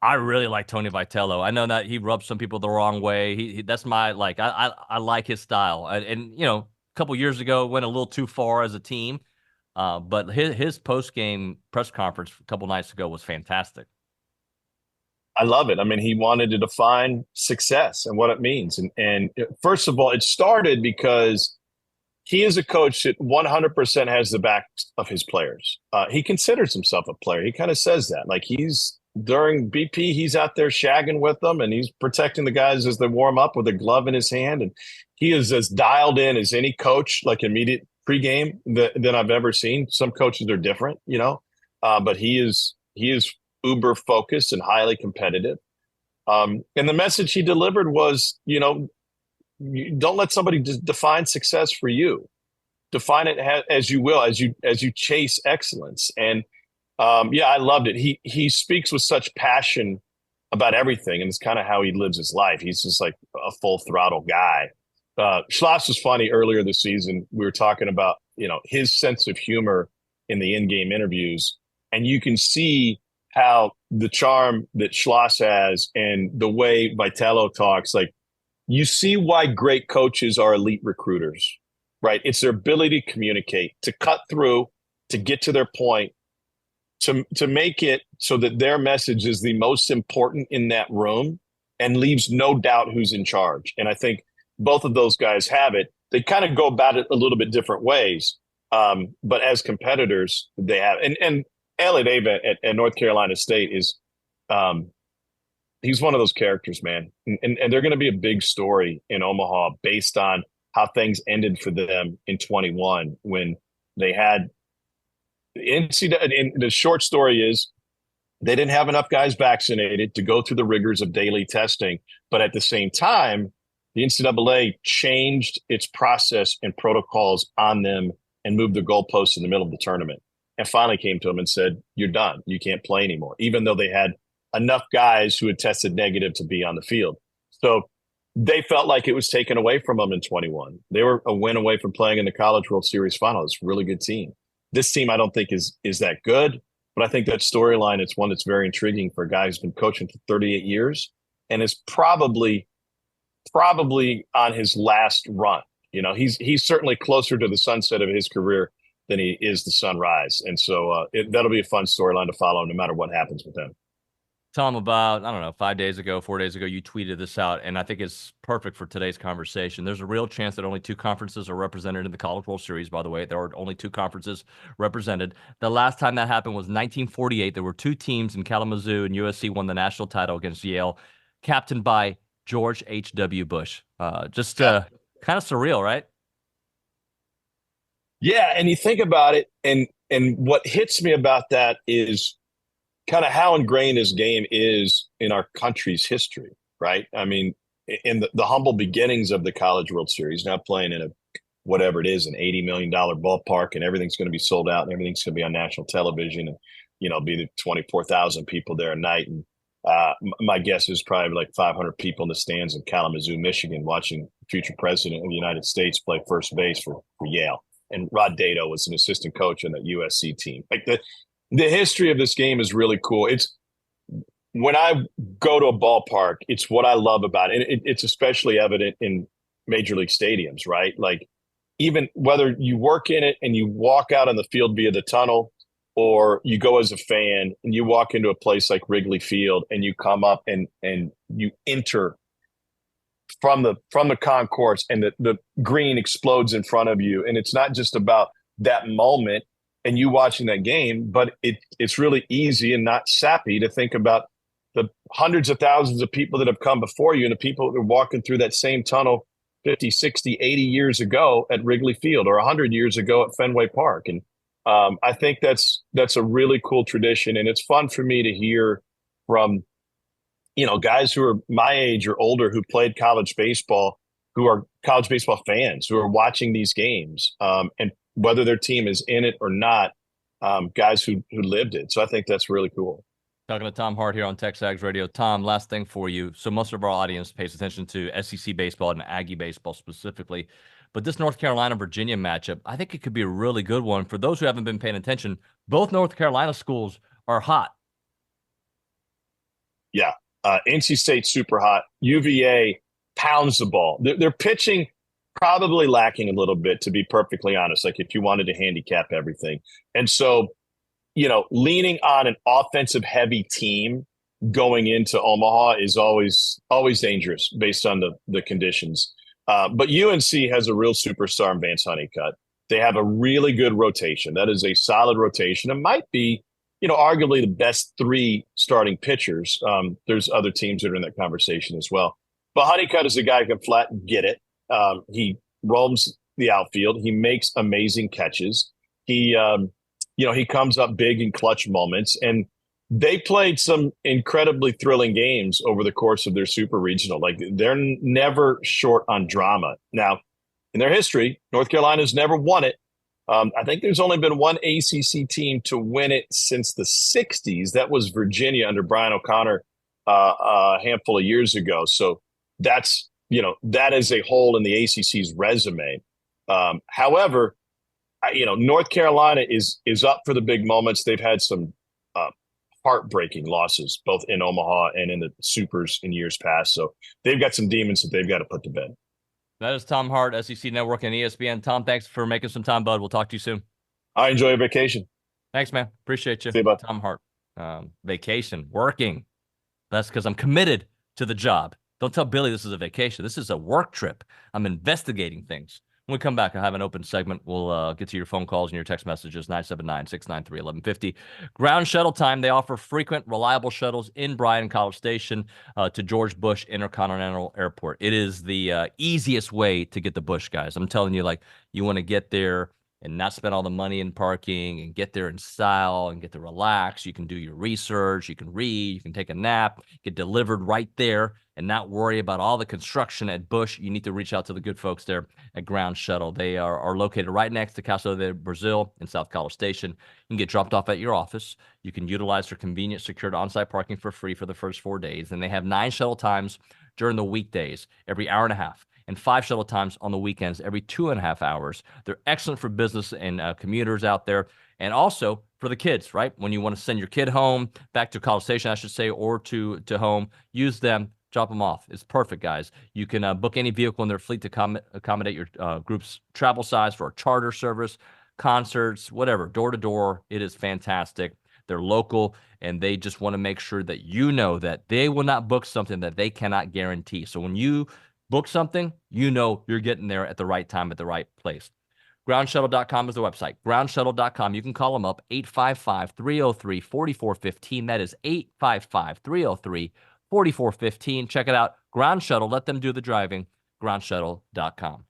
I really like Tony Vitello. I know that he rubs some people the wrong way. He that's my I like his style. And a couple years ago went a little too far as a team, but his post game press conference a couple nights ago was fantastic. I love it. I mean, he wanted to define success and what it means. And first of all, it started because he is a coach that 100% has the back of his players. He considers himself a player. He kind of says that. Like, during BP, he's out there shagging with them, and he's protecting the guys as they warm up with a glove in his hand. And he is as dialed in as any coach, like immediate pregame, that I've ever seen. Some coaches are different, but he is uber focused and highly competitive. And the message he delivered was, don't let somebody define success for you. Define it as you will, as you chase excellence. And I loved it. He speaks with such passion about everything, and it's kind of how he lives his life. He's just like a full throttle guy. Schloss was funny earlier this season. We were talking about, his sense of humor in the in-game interviews, and you can see how the charm that Schloss has and the way Vitello talks, like, you see why great coaches are elite recruiters, right? It's their ability to communicate, to cut through, to get to their point, to make it so that their message is the most important in that room and leaves no doubt who's in charge. And I think both of those guys have it. They kind of go about it a little bit different ways. But as competitors, they have, and Elliot Ava at North Carolina State is, he's one of those characters, man. And they're going to be a big story in Omaha based on how things ended for them in 21 when they had NCAA. And the short story is they didn't have enough guys vaccinated to go through the rigors of daily testing. But at the same time, the NCAA changed its process and protocols on them and moved the goalposts in the middle of the tournament and finally came to them and said, you're done. You can't play anymore, even though they had enough guys who had tested negative to be on the field. So they felt like it was taken away from them in 21. They were a win away from playing in the College World Series final. It's a really good team. This team, I don't think is that good, but I think that storyline, it's one that's very intriguing for a guy who's been coaching for 38 years and is probably on his last run. He's certainly closer to the sunset of his career than he is the sunrise. And so that'll be a fun storyline to follow no matter what happens with him. Tom, about, 4 days ago, you tweeted this out, and I think it's perfect for today's conversation. There's a real chance that only two conferences are represented in the College World Series, by the way. There are only two conferences represented. The last time that happened was 1948. There were two teams in Kalamazoo, and USC won the national title against Yale, captained by George H.W. Bush. Kind of surreal, right? Yeah, and you think about it, and what hits me about that is kind of how ingrained this game is in our country's history, right? I mean, in the humble beginnings of the College World Series, now playing in an $80 million ballpark, and everything's going to be sold out, and everything's going to be on national television, and be the 24,000 people there a night. And my guess is probably like 500 people in the stands in Kalamazoo, Michigan, watching future president of the United States play first base for Yale. And Rod Dato was an assistant coach on that USC team. Like the history of this game is really cool. It's when I go to a ballpark, it's what I love about it. And it's especially evident in major league stadiums, right? Like even whether you work in it and you walk out on the field via the tunnel, or you go as a fan and you walk into a place like Wrigley Field and you come up and you enter from the concourse, and the green explodes in front of you. And it's not just about that moment and you watching that game, but it's really easy and not sappy to think about the hundreds of thousands of people that have come before you and the people that are walking through that same tunnel 50, 60, 80 years ago at Wrigley Field or 100 years ago at Fenway Park. And I think that's a really cool tradition. And it's fun for me to hear from, guys who are my age or older who played college baseball, who are college baseball fans, who are watching these games, and whether their team is in it or not, guys who lived it. So I think that's really cool. Talking to Tom Hart here on TexAgs Radio. Tom, last thing for you. So most of our audience pays attention to SEC baseball and Aggie baseball specifically. But this North Carolina-Virginia matchup, I think it could be a really good one. For those who haven't been paying attention, both North Carolina schools are hot. Yeah. NC State's super hot. UVA pounds the ball. They're pitching probably lacking a little bit, to be perfectly honest, like if you wanted to handicap everything. And so, leaning on an offensive-heavy team going into Omaha is always dangerous based on the conditions. But UNC has a real superstar in Vance Honeycutt. They have a really good rotation. That is a solid rotation. It might be, arguably the best three starting pitchers. There's other teams that are in that conversation as well. But Honeycutt is a guy who can flat and get it. He roams the outfield. He makes amazing catches. He comes up big in clutch moments. And they played some incredibly thrilling games over the course of their super regional. Like they're never short on drama. Now, in their history, North Carolina's never won it. I think there's only been one ACC team to win it since the 60s. That was Virginia under Brian O'Connor a handful of years ago. So that's, that is a hole in the ACC's resume. However, North Carolina is up for the big moments. They've had some heartbreaking losses, both in Omaha and in the supers in years past. So they've got some demons that they've got to put to bed. That is Tom Hart, SEC Network and ESPN. Tom, thanks for making some time, bud. We'll talk to you soon. I enjoy your vacation. Thanks, man. Appreciate you. See you, bud. Tom Hart. Vacation, working. That's because I'm committed to the job. Don't tell Billy this is a vacation. This is a work trip. I'm investigating things. When we come back, I'll have an open segment. We'll get to your phone calls and your text messages, 979-693-1150. Ground shuttle time. They offer frequent, reliable shuttles in Bryan-College Station to George Bush Intercontinental Airport. It is the easiest way to get to Bush, guys. I'm telling you, you want to get there and not spend all the money in parking and get there in style and get to relax. You can do your research, you can read, you can take a nap, get delivered right there and not worry about all the construction at Bush. You need to reach out to the good folks there at Ground Shuttle. They are located right next to Casa de Brazil in South College Station. You can get dropped off at your office. You can utilize their convenient, secured on-site parking for free for the first 4 days. And they have 9 shuttle times during the weekdays, every hour and a half. And 5 shuttle times on the weekends, every 2.5 hours. They're excellent for business and commuters out there, and also for the kids, right? When you want to send your kid home, back to College Station, I should say, or to home, use them, drop them off. It's perfect, guys. You can book any vehicle in their fleet to accommodate your group's travel size for a charter service, concerts, whatever, door to door. It is fantastic. They're local, and they just want to make sure that you know that they will not book something that they cannot guarantee. So when you book something, you know you're getting there at the right time, at the right place. Groundshuttle.com is the website. Groundshuttle.com. You can call them up, 855-303-4415. That is 855-303-4415. Check it out. Ground Shuttle. Let them do the driving. Groundshuttle.com.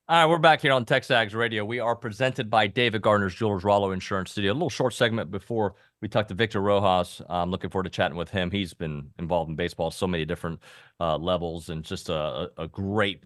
All right, we're back here on TexAgs Radio. We are presented by David Gardner's Jewelers Rollo Insurance Studio. A little short segment before we talk to Victor Rojas. I'm looking forward to chatting with him. He's been involved in baseball at so many different levels and just a great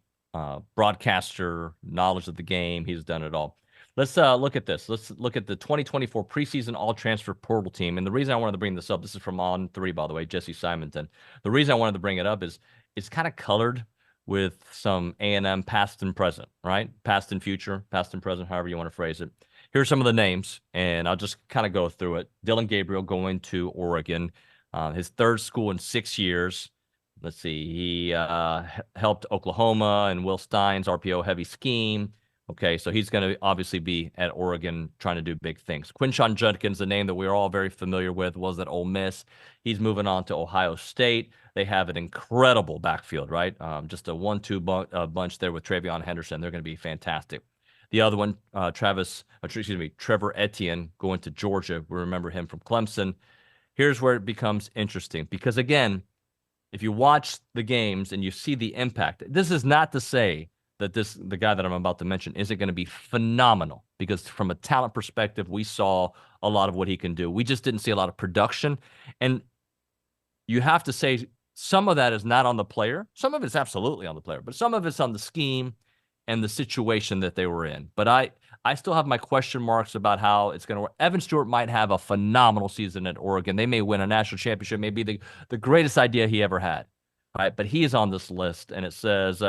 broadcaster, knowledge of the game. He's done it all. Let's look at this. Let's look at the 2024 preseason all-transfer portal team. And the reason I wanted to bring this up, this is from On3, by the way, Jesse Simonton. The reason I wanted to bring it up is it's kind of colored with some A&M past and present, right? Past and future, past and present, however you want to phrase it. Here's some of the names, and I'll just kind of go through it. Dylan Gabriel going to Oregon, his third school in 6 years. Let's see. He helped Oklahoma and Will Stein's RPO heavy scheme. Okay, so he's going to obviously be at Oregon trying to do big things. Quinshon Judkins, the name that we're all very familiar with, was at Ole Miss. He's moving on to Ohio State. They have an incredible backfield, right? Just a 1-2 bunch there with Travion Henderson. They're going to be fantastic. The other one, Trevor Etienne going to Georgia. We remember him from Clemson. Here's where it becomes interesting because, again, if you watch the games and you see the impact, this is not to say that the guy that I'm about to mention isn't going to be phenomenal because from a talent perspective, we saw a lot of what he can do. We just didn't see a lot of production. And you have to say some of that is not on the player. Some of it's absolutely on the player, but some of it's on the scheme and the situation that they were in. But I still have my question marks about how it's going to work. Evan Stewart might have a phenomenal season at Oregon. They may win a national championship, may be the greatest idea he ever had, right? But he is on this list, and it says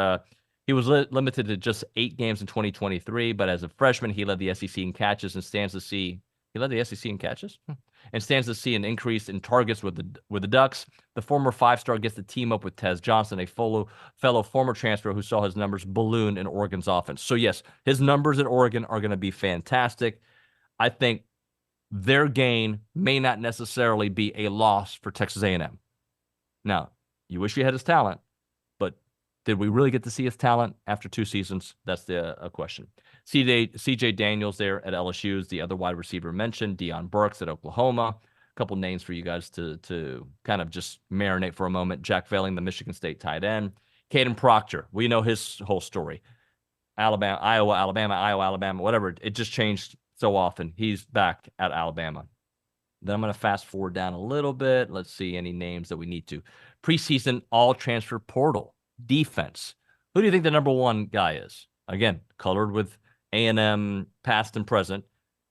he was limited to just 8 games in 2023, but as a freshman, he led the SEC in catches and stands to see. He led the SEC in catches and stands to see an increase in targets with the Ducks. The former 5-star gets to team up with Tez Johnson, a fellow former transfer who saw his numbers balloon in Oregon's offense. So yes, his numbers at Oregon are going to be fantastic. I think their gain may not necessarily be a loss for Texas A&M. Now, you wish you had his talent. Did we really get to see his talent after 2 seasons? That's the question. CJ Daniels there at LSU is the other wide receiver mentioned. Deion Burks at Oklahoma. A couple names for you guys to kind of just marinate for a moment. Jack Velling, the Michigan State tight end. Caden Proctor. We know his whole story. Iowa, Alabama, whatever. It just changed so often. He's back at Alabama. Then I'm going to fast forward down a little bit. Let's see any names that we need to. Preseason all-transfer portal. Defense. Who do you think the number one guy is? Again, colored with A&M past and present.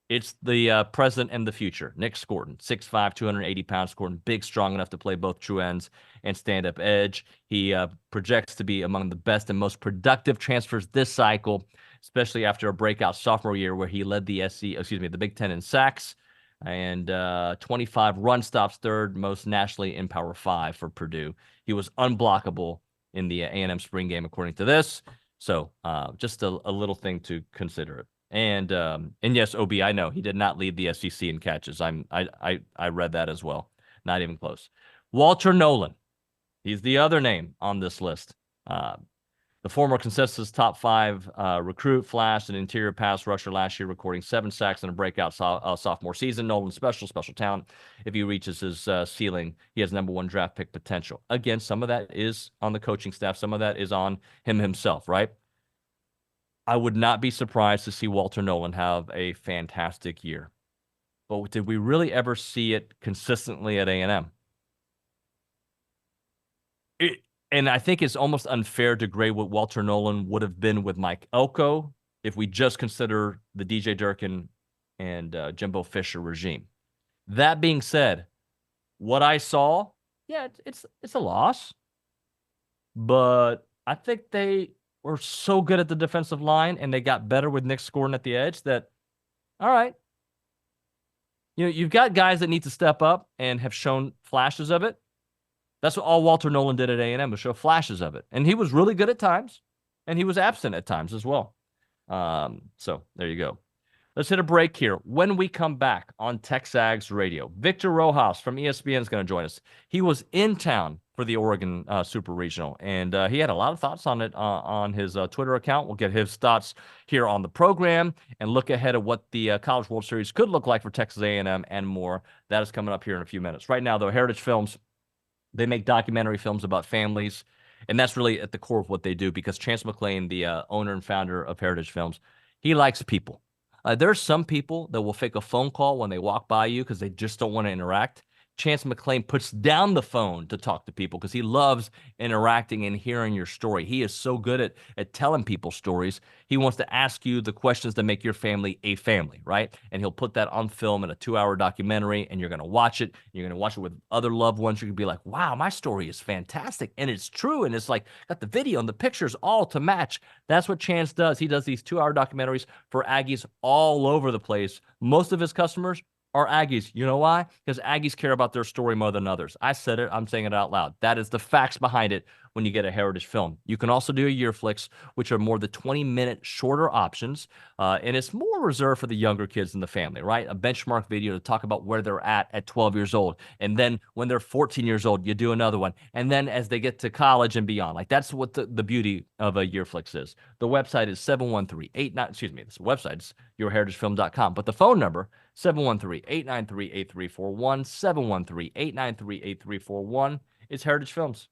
It's the present and the future. Nick Scorton, 6'5", 280 pounds. Scorton, big, strong enough to play both true ends and stand-up edge. He projects to be among the best and most productive transfers this cycle, especially after a breakout sophomore year where he led the Big Ten in sacks and 25 run stops, third most nationally in Power 5 for Purdue. He was unblockable in the A&M spring game, according to this. So just a little thing to consider. And yes, OB, I know he did not lead the SEC in catches. I read that as well. Not even close. Walter Nolan. He's the other name on this list. The former consensus top 5 recruit, flashed an interior pass rusher last year, recording 7 sacks in a breakout sophomore season. Nolan, special talent. If he reaches his ceiling, he has number 1 draft pick potential. Again, some of that is on the coaching staff. Some of that is on him himself, right? I would not be surprised to see Walter Nolan have a fantastic year. But did we really ever see it consistently at A&M? And I think it's almost unfair to grade what Walter Nolan would have been with Mike Elko if we just consider the DJ Durkin and Jimbo Fisher regime. That being said, what I saw, yeah, it's a loss. But I think they were so good at the defensive line and they got better with Nick Scorton at the edge that, all right. You know, you've got guys that need to step up and have shown flashes of it. That's what all Walter Nolan did at A&M was show flashes of it. And he was really good at times, and he was absent at times as well. So there you go. Let's hit a break here. When we come back on TexAgs Radio, Victor Rojas from ESPN is going to join us. He was in town for the Oregon Super Regional, and he had a lot of thoughts on it on his Twitter account. We'll get his thoughts here on the program and look ahead at what the College World Series could look like for Texas A&M and more. That is coming up here in a few minutes. Right now, though, Heritage Films, they make documentary films about families And that's really at the core of what they do, because Chance McClain, the owner and founder of Heritage Films, he likes people. There's some people that will fake a phone call when they walk by you because they just don't want to interact. Chance McClain puts down the phone to talk to people because he loves interacting and hearing your story. He is so good at telling people stories. He wants to ask you the questions that make your family a family, right? And he'll put that on film in a 2-hour documentary, and you're going to watch it. You're going to watch it with other loved ones. You're going to be like, wow, my story is fantastic. And it's true. And it's like got the video and the pictures all to match. That's what Chance does. He does these 2-hour documentaries for Aggies all over the place. Most of his customers are Aggies. You know why? Because Aggies care about their story more than others. I said it. I'm saying it out loud. That is the facts behind it when you get a Heritage Film. You can also do a year flicks, which are more the 20-minute shorter options. And it's more reserved for the younger kids in the family, right? A benchmark video to talk about where they're at 12 years old. And then when they're 14 years old, you do another one. And then as they get to college and beyond, like that's what the beauty of a year flicks is. The website is 713-89, excuse me, this website is yourheritagefilm.com. But the phone number, 713-893-8341, 713-893-8341 is Heritage Films.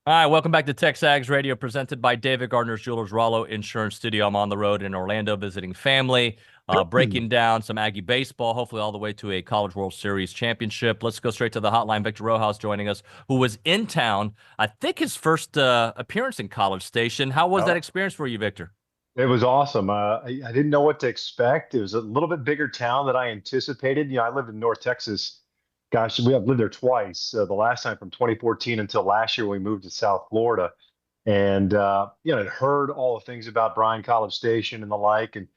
All right, welcome back to TexAgs Radio, presented by David Gardner's Jewelers Rollo Insurance Studio. I'm on the road in Orlando visiting family, breaking down some Aggie baseball, hopefully all the way to a College World Series championship. Let's go straight to the hotline. Victor Rojas joining us, who was in town, I think his first appearance in College Station. How was that experience for you, Victor? It was awesome. I didn't know what to expect. It was a little bit bigger town than I anticipated. You know, I live in North Texas. Gosh, I've lived there twice. The last time from 2014 until last year when we moved to South Florida. And, you know, I'd heard all the things about Bryan-College Station and the like, and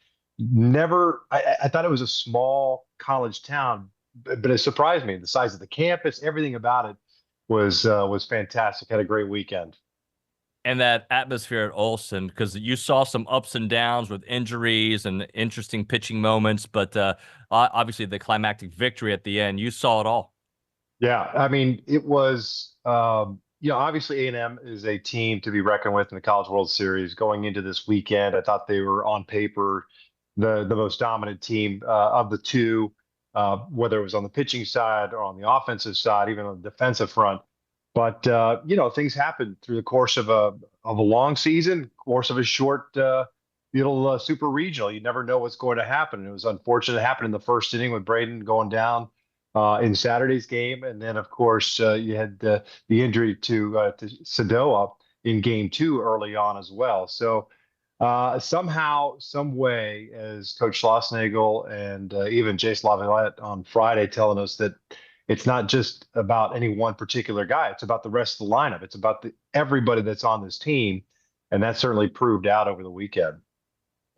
I thought it was a small college town, but it surprised me. The size of the campus, everything about it was fantastic. Had a great weekend. And that atmosphere at Olson, because you saw some ups and downs with injuries and interesting pitching moments, but obviously the climactic victory at the end, you saw it all. Yeah, I mean, it was, you know, obviously A&M is a team to be reckoned with in the College World Series. Going into this weekend, I thought they were on paper the most dominant team of the two, whether it was on the pitching side or on the offensive side, even on the defensive front. But you know, things happen through the course of a long season, course of a short little super regional. You never know what's going to happen. It was unfortunate it happened in the first inning with Braden going down in Saturday's game, and then of course you had the injury to Sadoa in Game 2 early on as well. So somehow, some way, as Coach Schlossnagle and even Jace Lavalette on Friday telling us that it's not just about any one particular guy. It's about the rest of the lineup. It's about everybody that's on this team. And that certainly proved out over the weekend.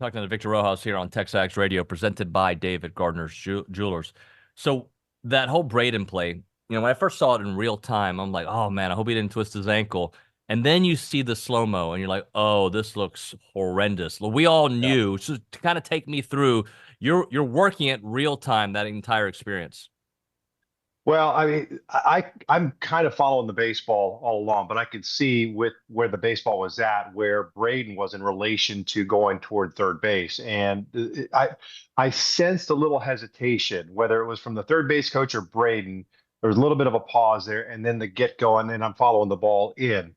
Talking to Victor Rojas here on TexAgs Radio, presented by David Gardner's Jewelers. So that whole Braden play, you know, when I first saw it in real time, I'm like, oh man, I hope he didn't twist his ankle. And then you see the slow-mo and you're like, oh, this looks horrendous. We all knew. So to kind of take me through, you're working at real time that entire experience. Well, I mean, I'm kind of following the baseball all along, but I could see where the baseball was at, where Braden was in relation to going toward third base. And I sensed a little hesitation, whether it was from the third base coach or Braden. There was a little bit of a pause there, and then the get going, and I'm following the ball in.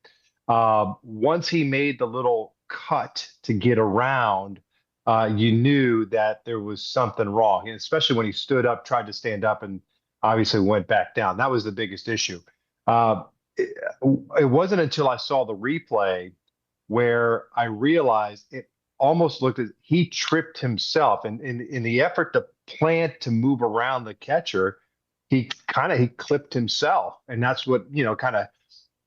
Once he made the little cut to get around, you knew that there was something wrong, and especially when he stood up, tried to stand up, and obviously went back down. That was the biggest issue. It wasn't until I saw the replay where I realized it almost looked as he tripped himself. And in the effort to plant to move around the catcher, he clipped himself. And that's what, you know, kind of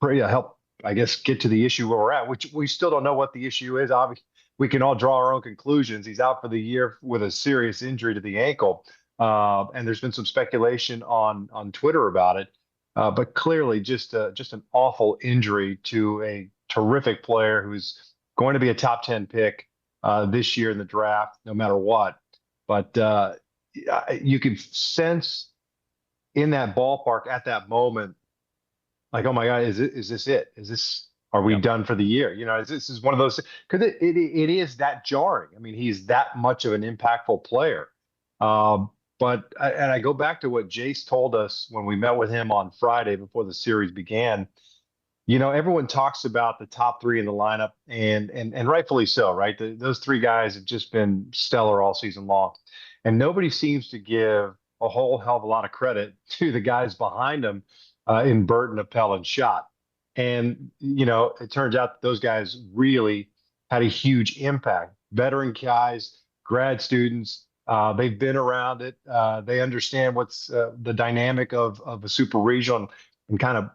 helped, I guess, get to the issue where we're at, which we still don't know what the issue is. Obviously, we can all draw our own conclusions. He's out for the year with a serious injury to the ankle. And there's been some speculation on Twitter about it, but clearly just an awful injury to a terrific player who's going to be a top 10 pick this year in the draft, no matter what. But you can sense in that ballpark at that moment, like, oh my God, is this it? Are we done for the year? You know, this is one of those, because it is that jarring. I mean, he's that much of an impactful player. But I go back to what Jace told us when we met with him on Friday before the series began. You know, everyone talks about the top three in the lineup, and rightfully so, right? Those three guys have just been stellar all season long. And nobody seems to give a whole hell of a lot of credit to the guys behind them in Burton, Appel, and Schott. And, you know, it turns out that those guys really had a huge impact. Veteran guys, grad students, they've been around it. They understand what's the dynamic of a super regional and kind of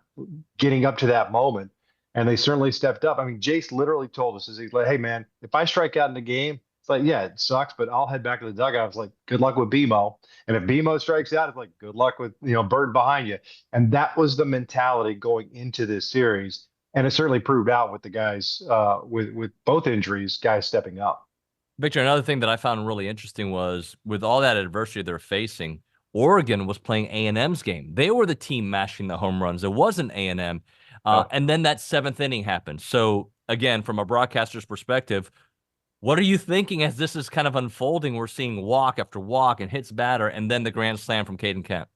getting up to that moment. And they certainly stepped up. I mean, Jace literally told us, he's like, hey, man, if I strike out in the game, it's like, yeah, it sucks, but I'll head back to the dugout. I was like, good luck with BMO. And if BMO strikes out, it's like, good luck with, you know, Bird behind you. And that was the mentality going into this series. And it certainly proved out with the guys, with both injuries, guys stepping up. Victor, another thing that I found really interesting was with all that adversity they're facing, Oregon was playing A&M's game. They were the team mashing the home runs. It wasn't A&M. And then that seventh inning happened. So, again, from a broadcaster's perspective, what are you thinking as this is kind of unfolding? We're seeing walk after walk and hits batter, and then the grand slam from Caden Kemp.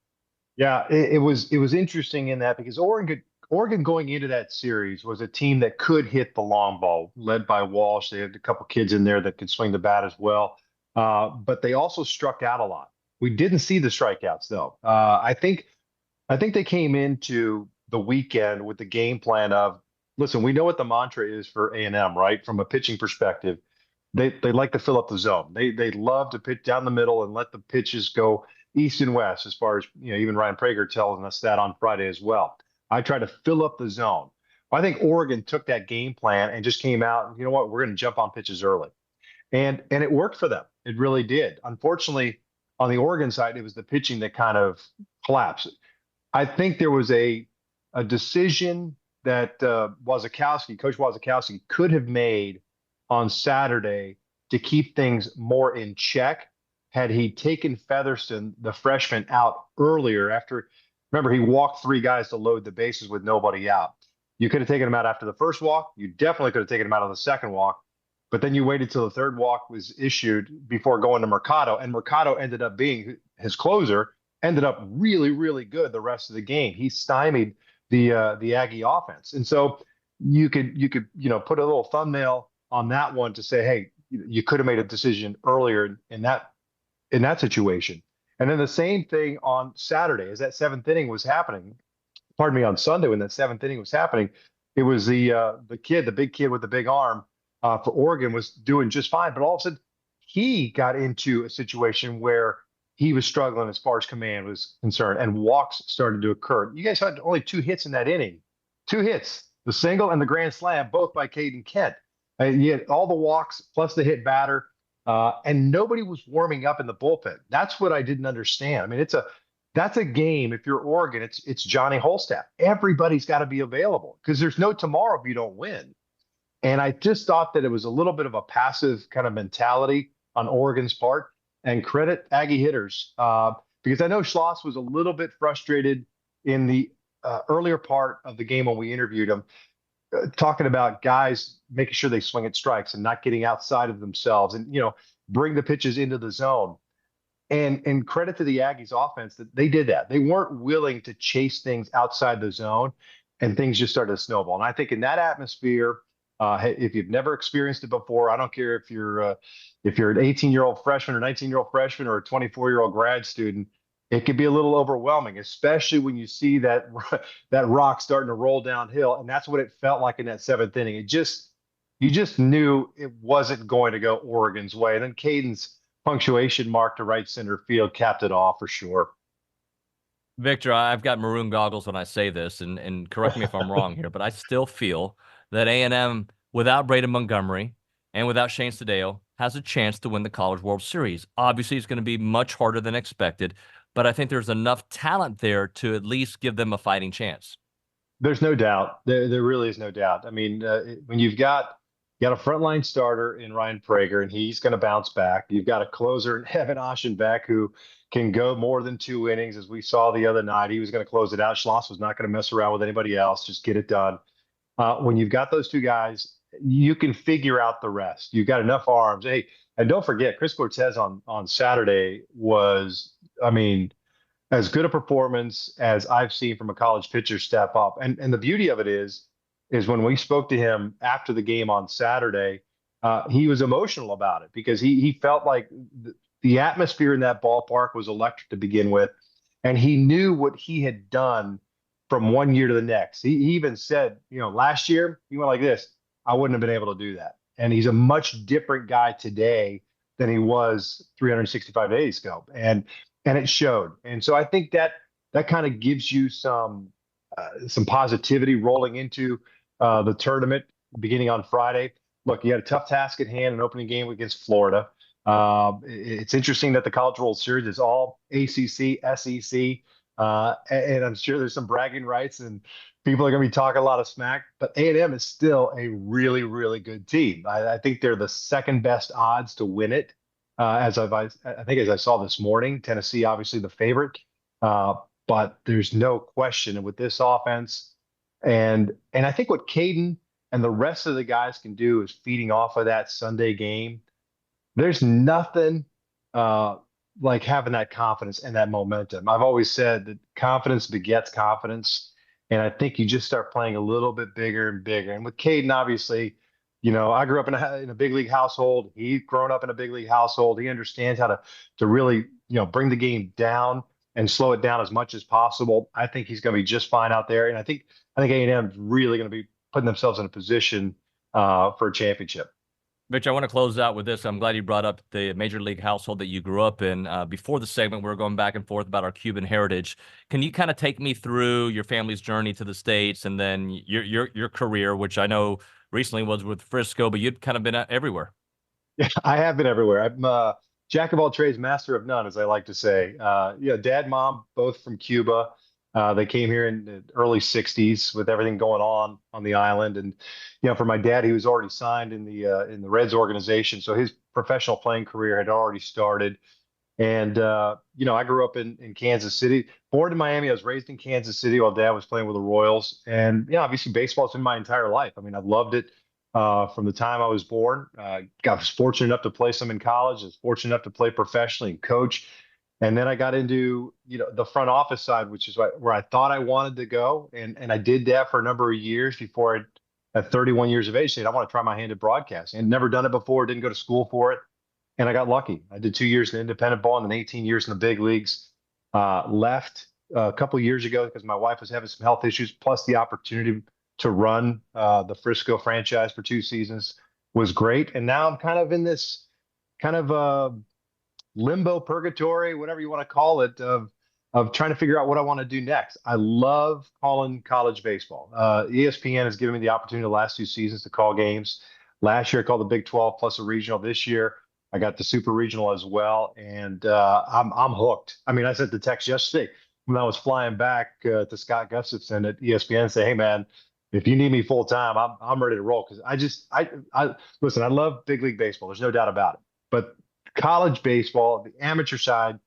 Yeah, it was interesting in that because Oregon Oregon going into that series was a team that could hit the long ball, led by Walsh. They had a couple kids in there that could swing the bat as well. But they also struck out a lot. We didn't see the strikeouts though. I think they came into the weekend with the game plan of, listen, we know what the mantra is for A&M, right? From a pitching perspective, they like to fill up the zone. They love to pitch down the middle and let the pitches go east and west, as far as, even Ryan Prager telling us that on Friday as well. I try to fill up the zone. I think Oregon took that game plan and just came out and, you know what, we're going to jump on pitches early. And it worked for them. It really did. Unfortunately, on the Oregon side, it was the pitching that kind of collapsed. I think there was a decision that Coach Wazakowski could have made on Saturday to keep things more in check had he taken Featherston, the freshman, out earlier after. Remember, he walked 3 guys to load the bases with nobody out. You could have taken him out after the first walk. You definitely could have taken him out on the second walk. But then you waited till the third walk was issued before going to Mercado. And Mercado ended up being his closer, ended up really, really good the rest of the game. He stymied the Aggie offense. And so you could put a little thumbnail on that one to say, hey, you could have made a decision earlier in that situation. And then the same thing on Saturday, as that 7th inning was happening. On Sunday when that 7th inning was happening, it was the big kid with the big arm for Oregon was doing just fine. But all of a sudden, he got into a situation where he was struggling as far as command was concerned, and walks started to occur. You guys had only 2 hits in that inning. 2 hits, the single and the grand slam, both by Caden Kent. You had all the walks plus the hit batter. And nobody was warming up in the bullpen. That's what I didn't understand. I mean, that's a game. If you're Oregon, it's Johnny Holstaff. Everybody's got to be available because there's no tomorrow if you don't win. And I just thought that it was a little bit of a passive kind of mentality on Oregon's part. And credit Aggie hitters because I know Schloss was a little bit frustrated in the earlier part of the game when we interviewed him. Talking about guys making sure they swing at strikes and not getting outside of themselves and, bring the pitches into the zone. And credit to the Aggies offense that they did that. They weren't willing to chase things outside the zone, and things just started to snowball. And I think in that atmosphere, if you've never experienced it before, I don't care if you're an 18-year-old freshman or 19-year-old freshman or a 24-year-old grad student, it could be a little overwhelming, especially when you see that rock starting to roll downhill. And that's what it felt like in that 7th inning. You just knew it wasn't going to go Oregon's way. And then Caden's punctuation mark to right center field capped it off for sure. Victor, I've got maroon goggles when I say this, and correct me if I'm wrong here, but I still feel that A&M, without Braden Montgomery and without Shane Stadeo, has a chance to win the College World Series. Obviously, it's going to be much harder than expected, but I think there's enough talent there to at least give them a fighting chance. There's no doubt. There really is no doubt. I mean, when you've got a frontline starter in Ryan Prager, and he's going to bounce back. You've got a closer in Evan Aschenbeck who can go more than 2 innings, as we saw the other night. He was going to close it out. Schloss was not going to mess around with anybody else, just get it done. When you've got those 2 guys, you can figure out the rest. You've got enough arms. Hey, and don't forget, Chris Cortez on Saturday was, I mean, as good a performance as I've seen from a college pitcher step up. And the beauty of it is when we spoke to him after the game on Saturday, he was emotional about it because he felt like the atmosphere in that ballpark was electric to begin with. And he knew what he had done from one year to the next. He even said, last year he went like this, I wouldn't have been able to do that. And he's a much different guy today than he was 365 days ago. And it showed. And so I think that kind of gives you some positivity rolling into the tournament beginning on Friday. Look, you had a tough task at hand, an opening game against Florida. It's interesting that the College World Series is all ACC, SEC, and I'm sure there's some bragging rights and people are going to be talking a lot of smack, but A&M is still a really, really good team. I think they're the second best odds to win it. As I saw this morning, Tennessee, obviously the favorite, but there's no question with this offense. And I think what Caden and the rest of the guys can do is feeding off of that Sunday game. There's nothing like having that confidence and that momentum. I've always said that confidence begets confidence. And I think you just start playing a little bit bigger and bigger. And with Caden, obviously, I grew up in a big league household. He's grown up in a big league household. He understands how to really, bring the game down and slow it down as much as possible. I think he's going to be just fine out there. And I think A&M is really going to be putting themselves in a position for a championship. Rich, I want to close out with this. I'm glad you brought up the major league household that you grew up in. Before the segment, we were going back and forth about our Cuban heritage. Can you kind of take me through your family's journey to the States and then your career, which I know recently was with Frisco, but you'd kind of been everywhere. Yeah, I have been everywhere. I'm jack of all trades, master of none, as I like to say. Dad, mom, both from Cuba. They came here in the early 60s with everything going on the island. And, for my dad, he was already signed in the Reds organization. So his professional playing career had already started. And, I grew up in Kansas City, born in Miami. I was raised in Kansas City while dad was playing with the Royals. And, obviously baseball's been my entire life. I mean, I've loved it from the time I was born. Was fortunate enough to play some in college. I was fortunate enough to play professionally and coach. And then I got into, the front office side, which is where I thought I wanted to go. And I did that for a number of years before I, at 31 years of age, said, I want to try my hand at broadcasting. And never done it before, didn't go to school for it. And I got lucky. I did 2 years in independent ball and then 18 years in the big leagues. Left a couple of years ago because my wife was having some health issues, plus the opportunity to run the Frisco franchise for 2 seasons was great. And now I'm kind of in this kind of limbo purgatory, whatever you want to call it, of trying to figure out what I want to do next. I love calling college baseball. ESPN has given me the opportunity the last 2 seasons to call games. Last year I called the Big 12 plus a regional. This year I got the Super Regional as well, and I'm hooked. I mean, I sent the text yesterday when I was flying back to Scott Gustafson at ESPN and say, "Hey man, if you need me full time, I'm ready to roll." Because I listen. I love big league baseball. There's no doubt about it. But college baseball, the amateur side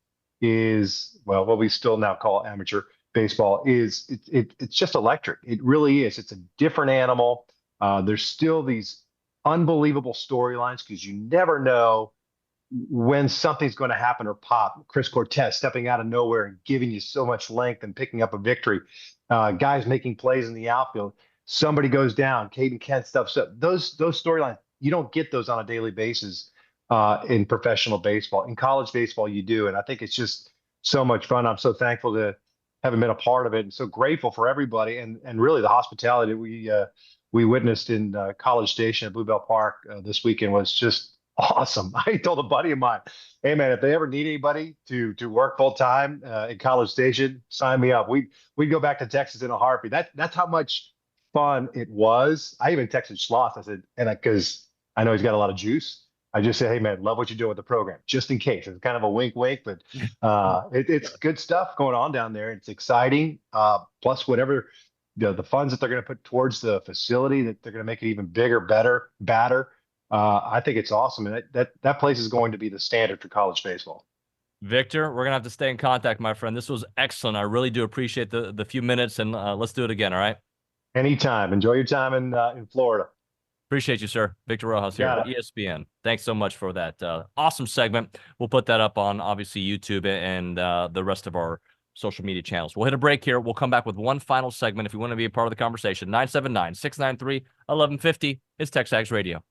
is, well, what we still now call amateur baseball is it's just electric. It really is. It's a different animal. There's still these unbelievable storylines because you never know when something's going to happen or pop. Chris Cortez stepping out of nowhere and giving you so much length and picking up a victory. Guys making plays in the outfield. Somebody goes down. Caden Kent stuffs up. Those storylines, you don't get those on a daily basis in professional baseball. In college baseball, you do. And I think it's just so much fun. I'm so thankful to having been a part of it and so grateful for everybody and really the hospitality that we witnessed in College Station at Bluebell Park this weekend was just awesome. I told a buddy of mine, "Hey man, if they ever need anybody to work full time in College Station, sign me up. We'd go back to Texas in a heartbeat." That's how much fun it was. I even texted Schloss. I said, and because I know he's got a lot of juice, I just said, "Hey man, love what you're doing with the program," just in case. It's kind of a wink, but it's good stuff going on down there. It's exciting. Plus, whatever the funds that they're going to put towards the facility, that they're going to make it even bigger, better, badder. I think it's awesome, and that place is going to be the standard for college baseball. Victor, we're gonna have to stay in contact, my friend. This was excellent. I really do appreciate the few minutes, and let's do it again. All right. Anytime. Enjoy your time in Florida. Appreciate you, sir. Victor Rojas here at ESPN. Thanks so much for that awesome segment. We'll put that up on, obviously, YouTube and the rest of our social media channels. We'll hit a break here. We'll come back with one final segment. If you want to be a part of the conversation, 979-693-1150. It's TexAgs Radio.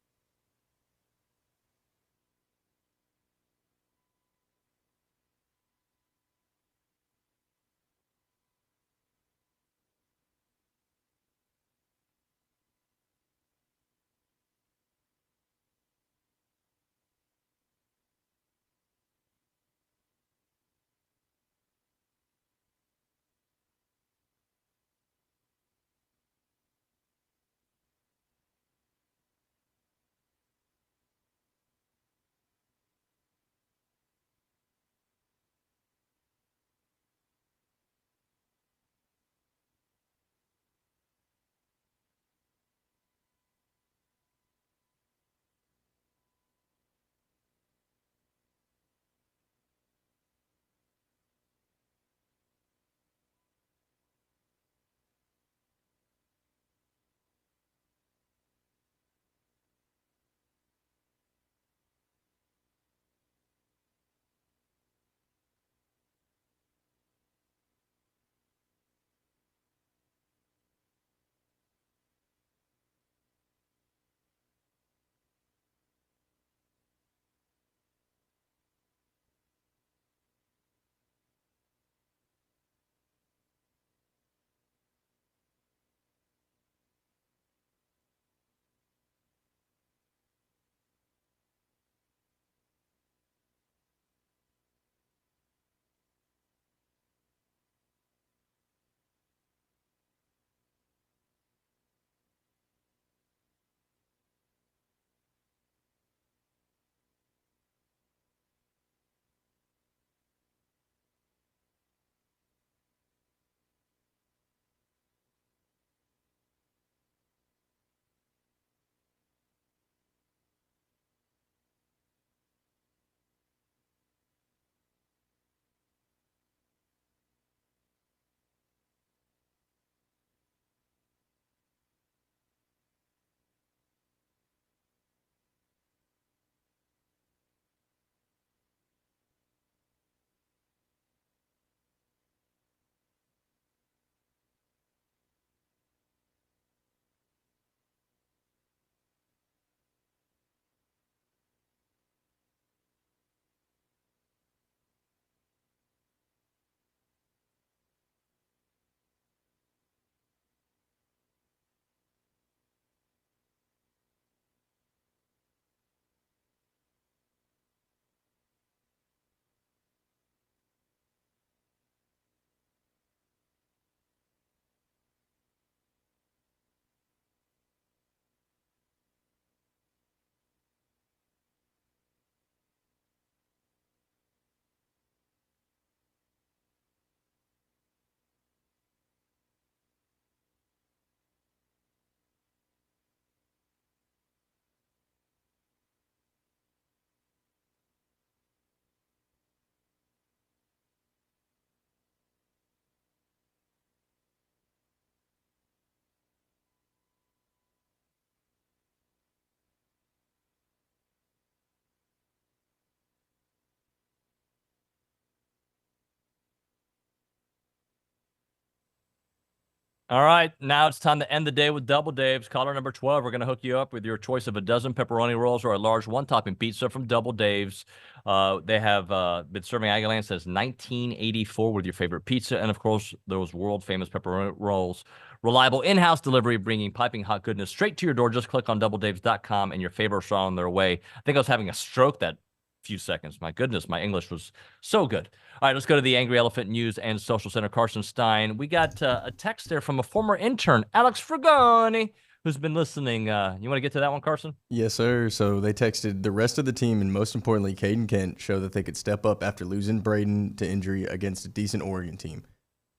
All right, now it's time to end the day with Double Dave's. Caller number 12, we're going to hook you up with your choice of a dozen pepperoni rolls or a large one-topping pizza from Double Dave's. They have been serving Aggieland since 1984 with your favorite pizza and, of course, those world-famous pepperoni rolls. Reliable in-house delivery, bringing piping hot goodness straight to your door. Just click on doubledaves.com and your favorites are on their way. I think I was having a stroke that few seconds. My goodness, my English was so good. All right, let's go to the Angry Elephant News and Social Center. Carson Stein. We got a text there from a former intern, Alex Fragoni, who's been listening. You want to get to that one, Carson? Yes, sir. So they texted the rest of the team, and most importantly, Caden Kent, show that they could step up after losing Braden to injury against a decent Oregon team.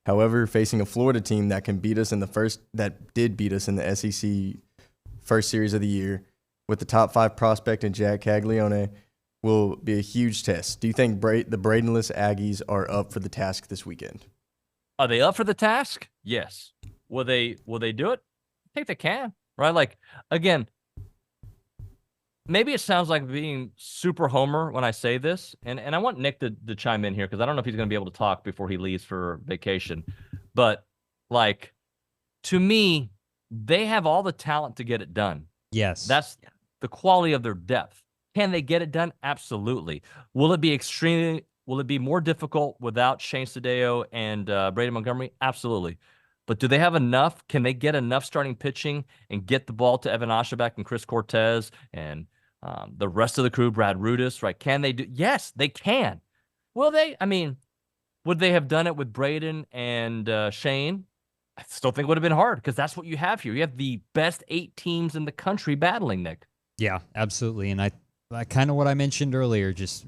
However, facing a Florida team that did beat us in the SEC first series of the year with the top 5 prospect in Jack Caglione will be a huge test. Do you think the Bradenless Aggies are up for the task this weekend? Are they up for the task? Yes. Will they do it? I think they can, right? Like, again, maybe it sounds like being super homer when I say this, and I want Nick to chime in here because I don't know if he's going to be able to talk before he leaves for vacation. But, like, to me, they have all the talent to get it done. Yes. That's the quality of their depth. Can they get it done? Absolutely. Will it be more difficult without Shane Sadeo and Brady Montgomery? Absolutely. But do they have enough? Can they get enough starting pitching and get the ball to Evan Ashabak and Chris Cortez and the rest of the crew, Brad Rudis, right? Can they do? Yes, they can. Will they? I mean, would they have done it with Braden and Shane? I still think it would have been hard because that's what you have here. You have the best 8 teams in the country battling, Nick. Yeah, absolutely. And I kind of what I mentioned earlier, just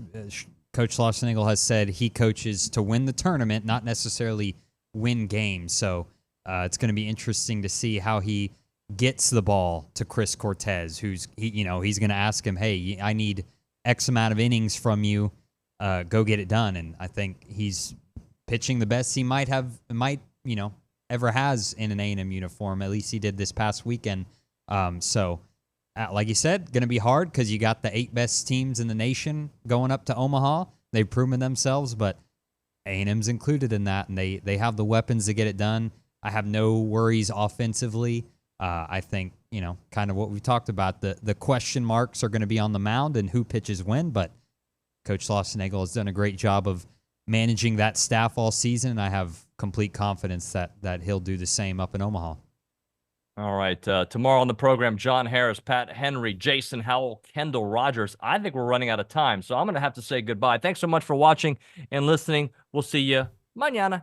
Coach Schlossnagle has said he coaches to win the tournament, not necessarily win games. So it's going to be interesting to see how he gets the ball to Chris Cortez, he's going to ask him, hey, I need X amount of innings from you. Go get it done. And I think he's pitching the best he might ever has in an A&M uniform. At least he did this past weekend. Like you said, going to be hard because you got the 8 best teams in the nation going up to Omaha. They've proven themselves, but A&M's included in that, and they have the weapons to get it done. I have no worries offensively. I think, kind of what we talked about, the question marks are going to be on the mound and who pitches when, but Coach Schlossnagle has done a great job of managing that staff all season, and I have complete confidence that he'll do the same up in Omaha. All right. Tomorrow on the program, John Harris, Pat Henry, Jason Howell, Kendall Rogers. I think we're running out of time, so I'm going to have to say goodbye. Thanks so much for watching and listening. We'll see you mañana.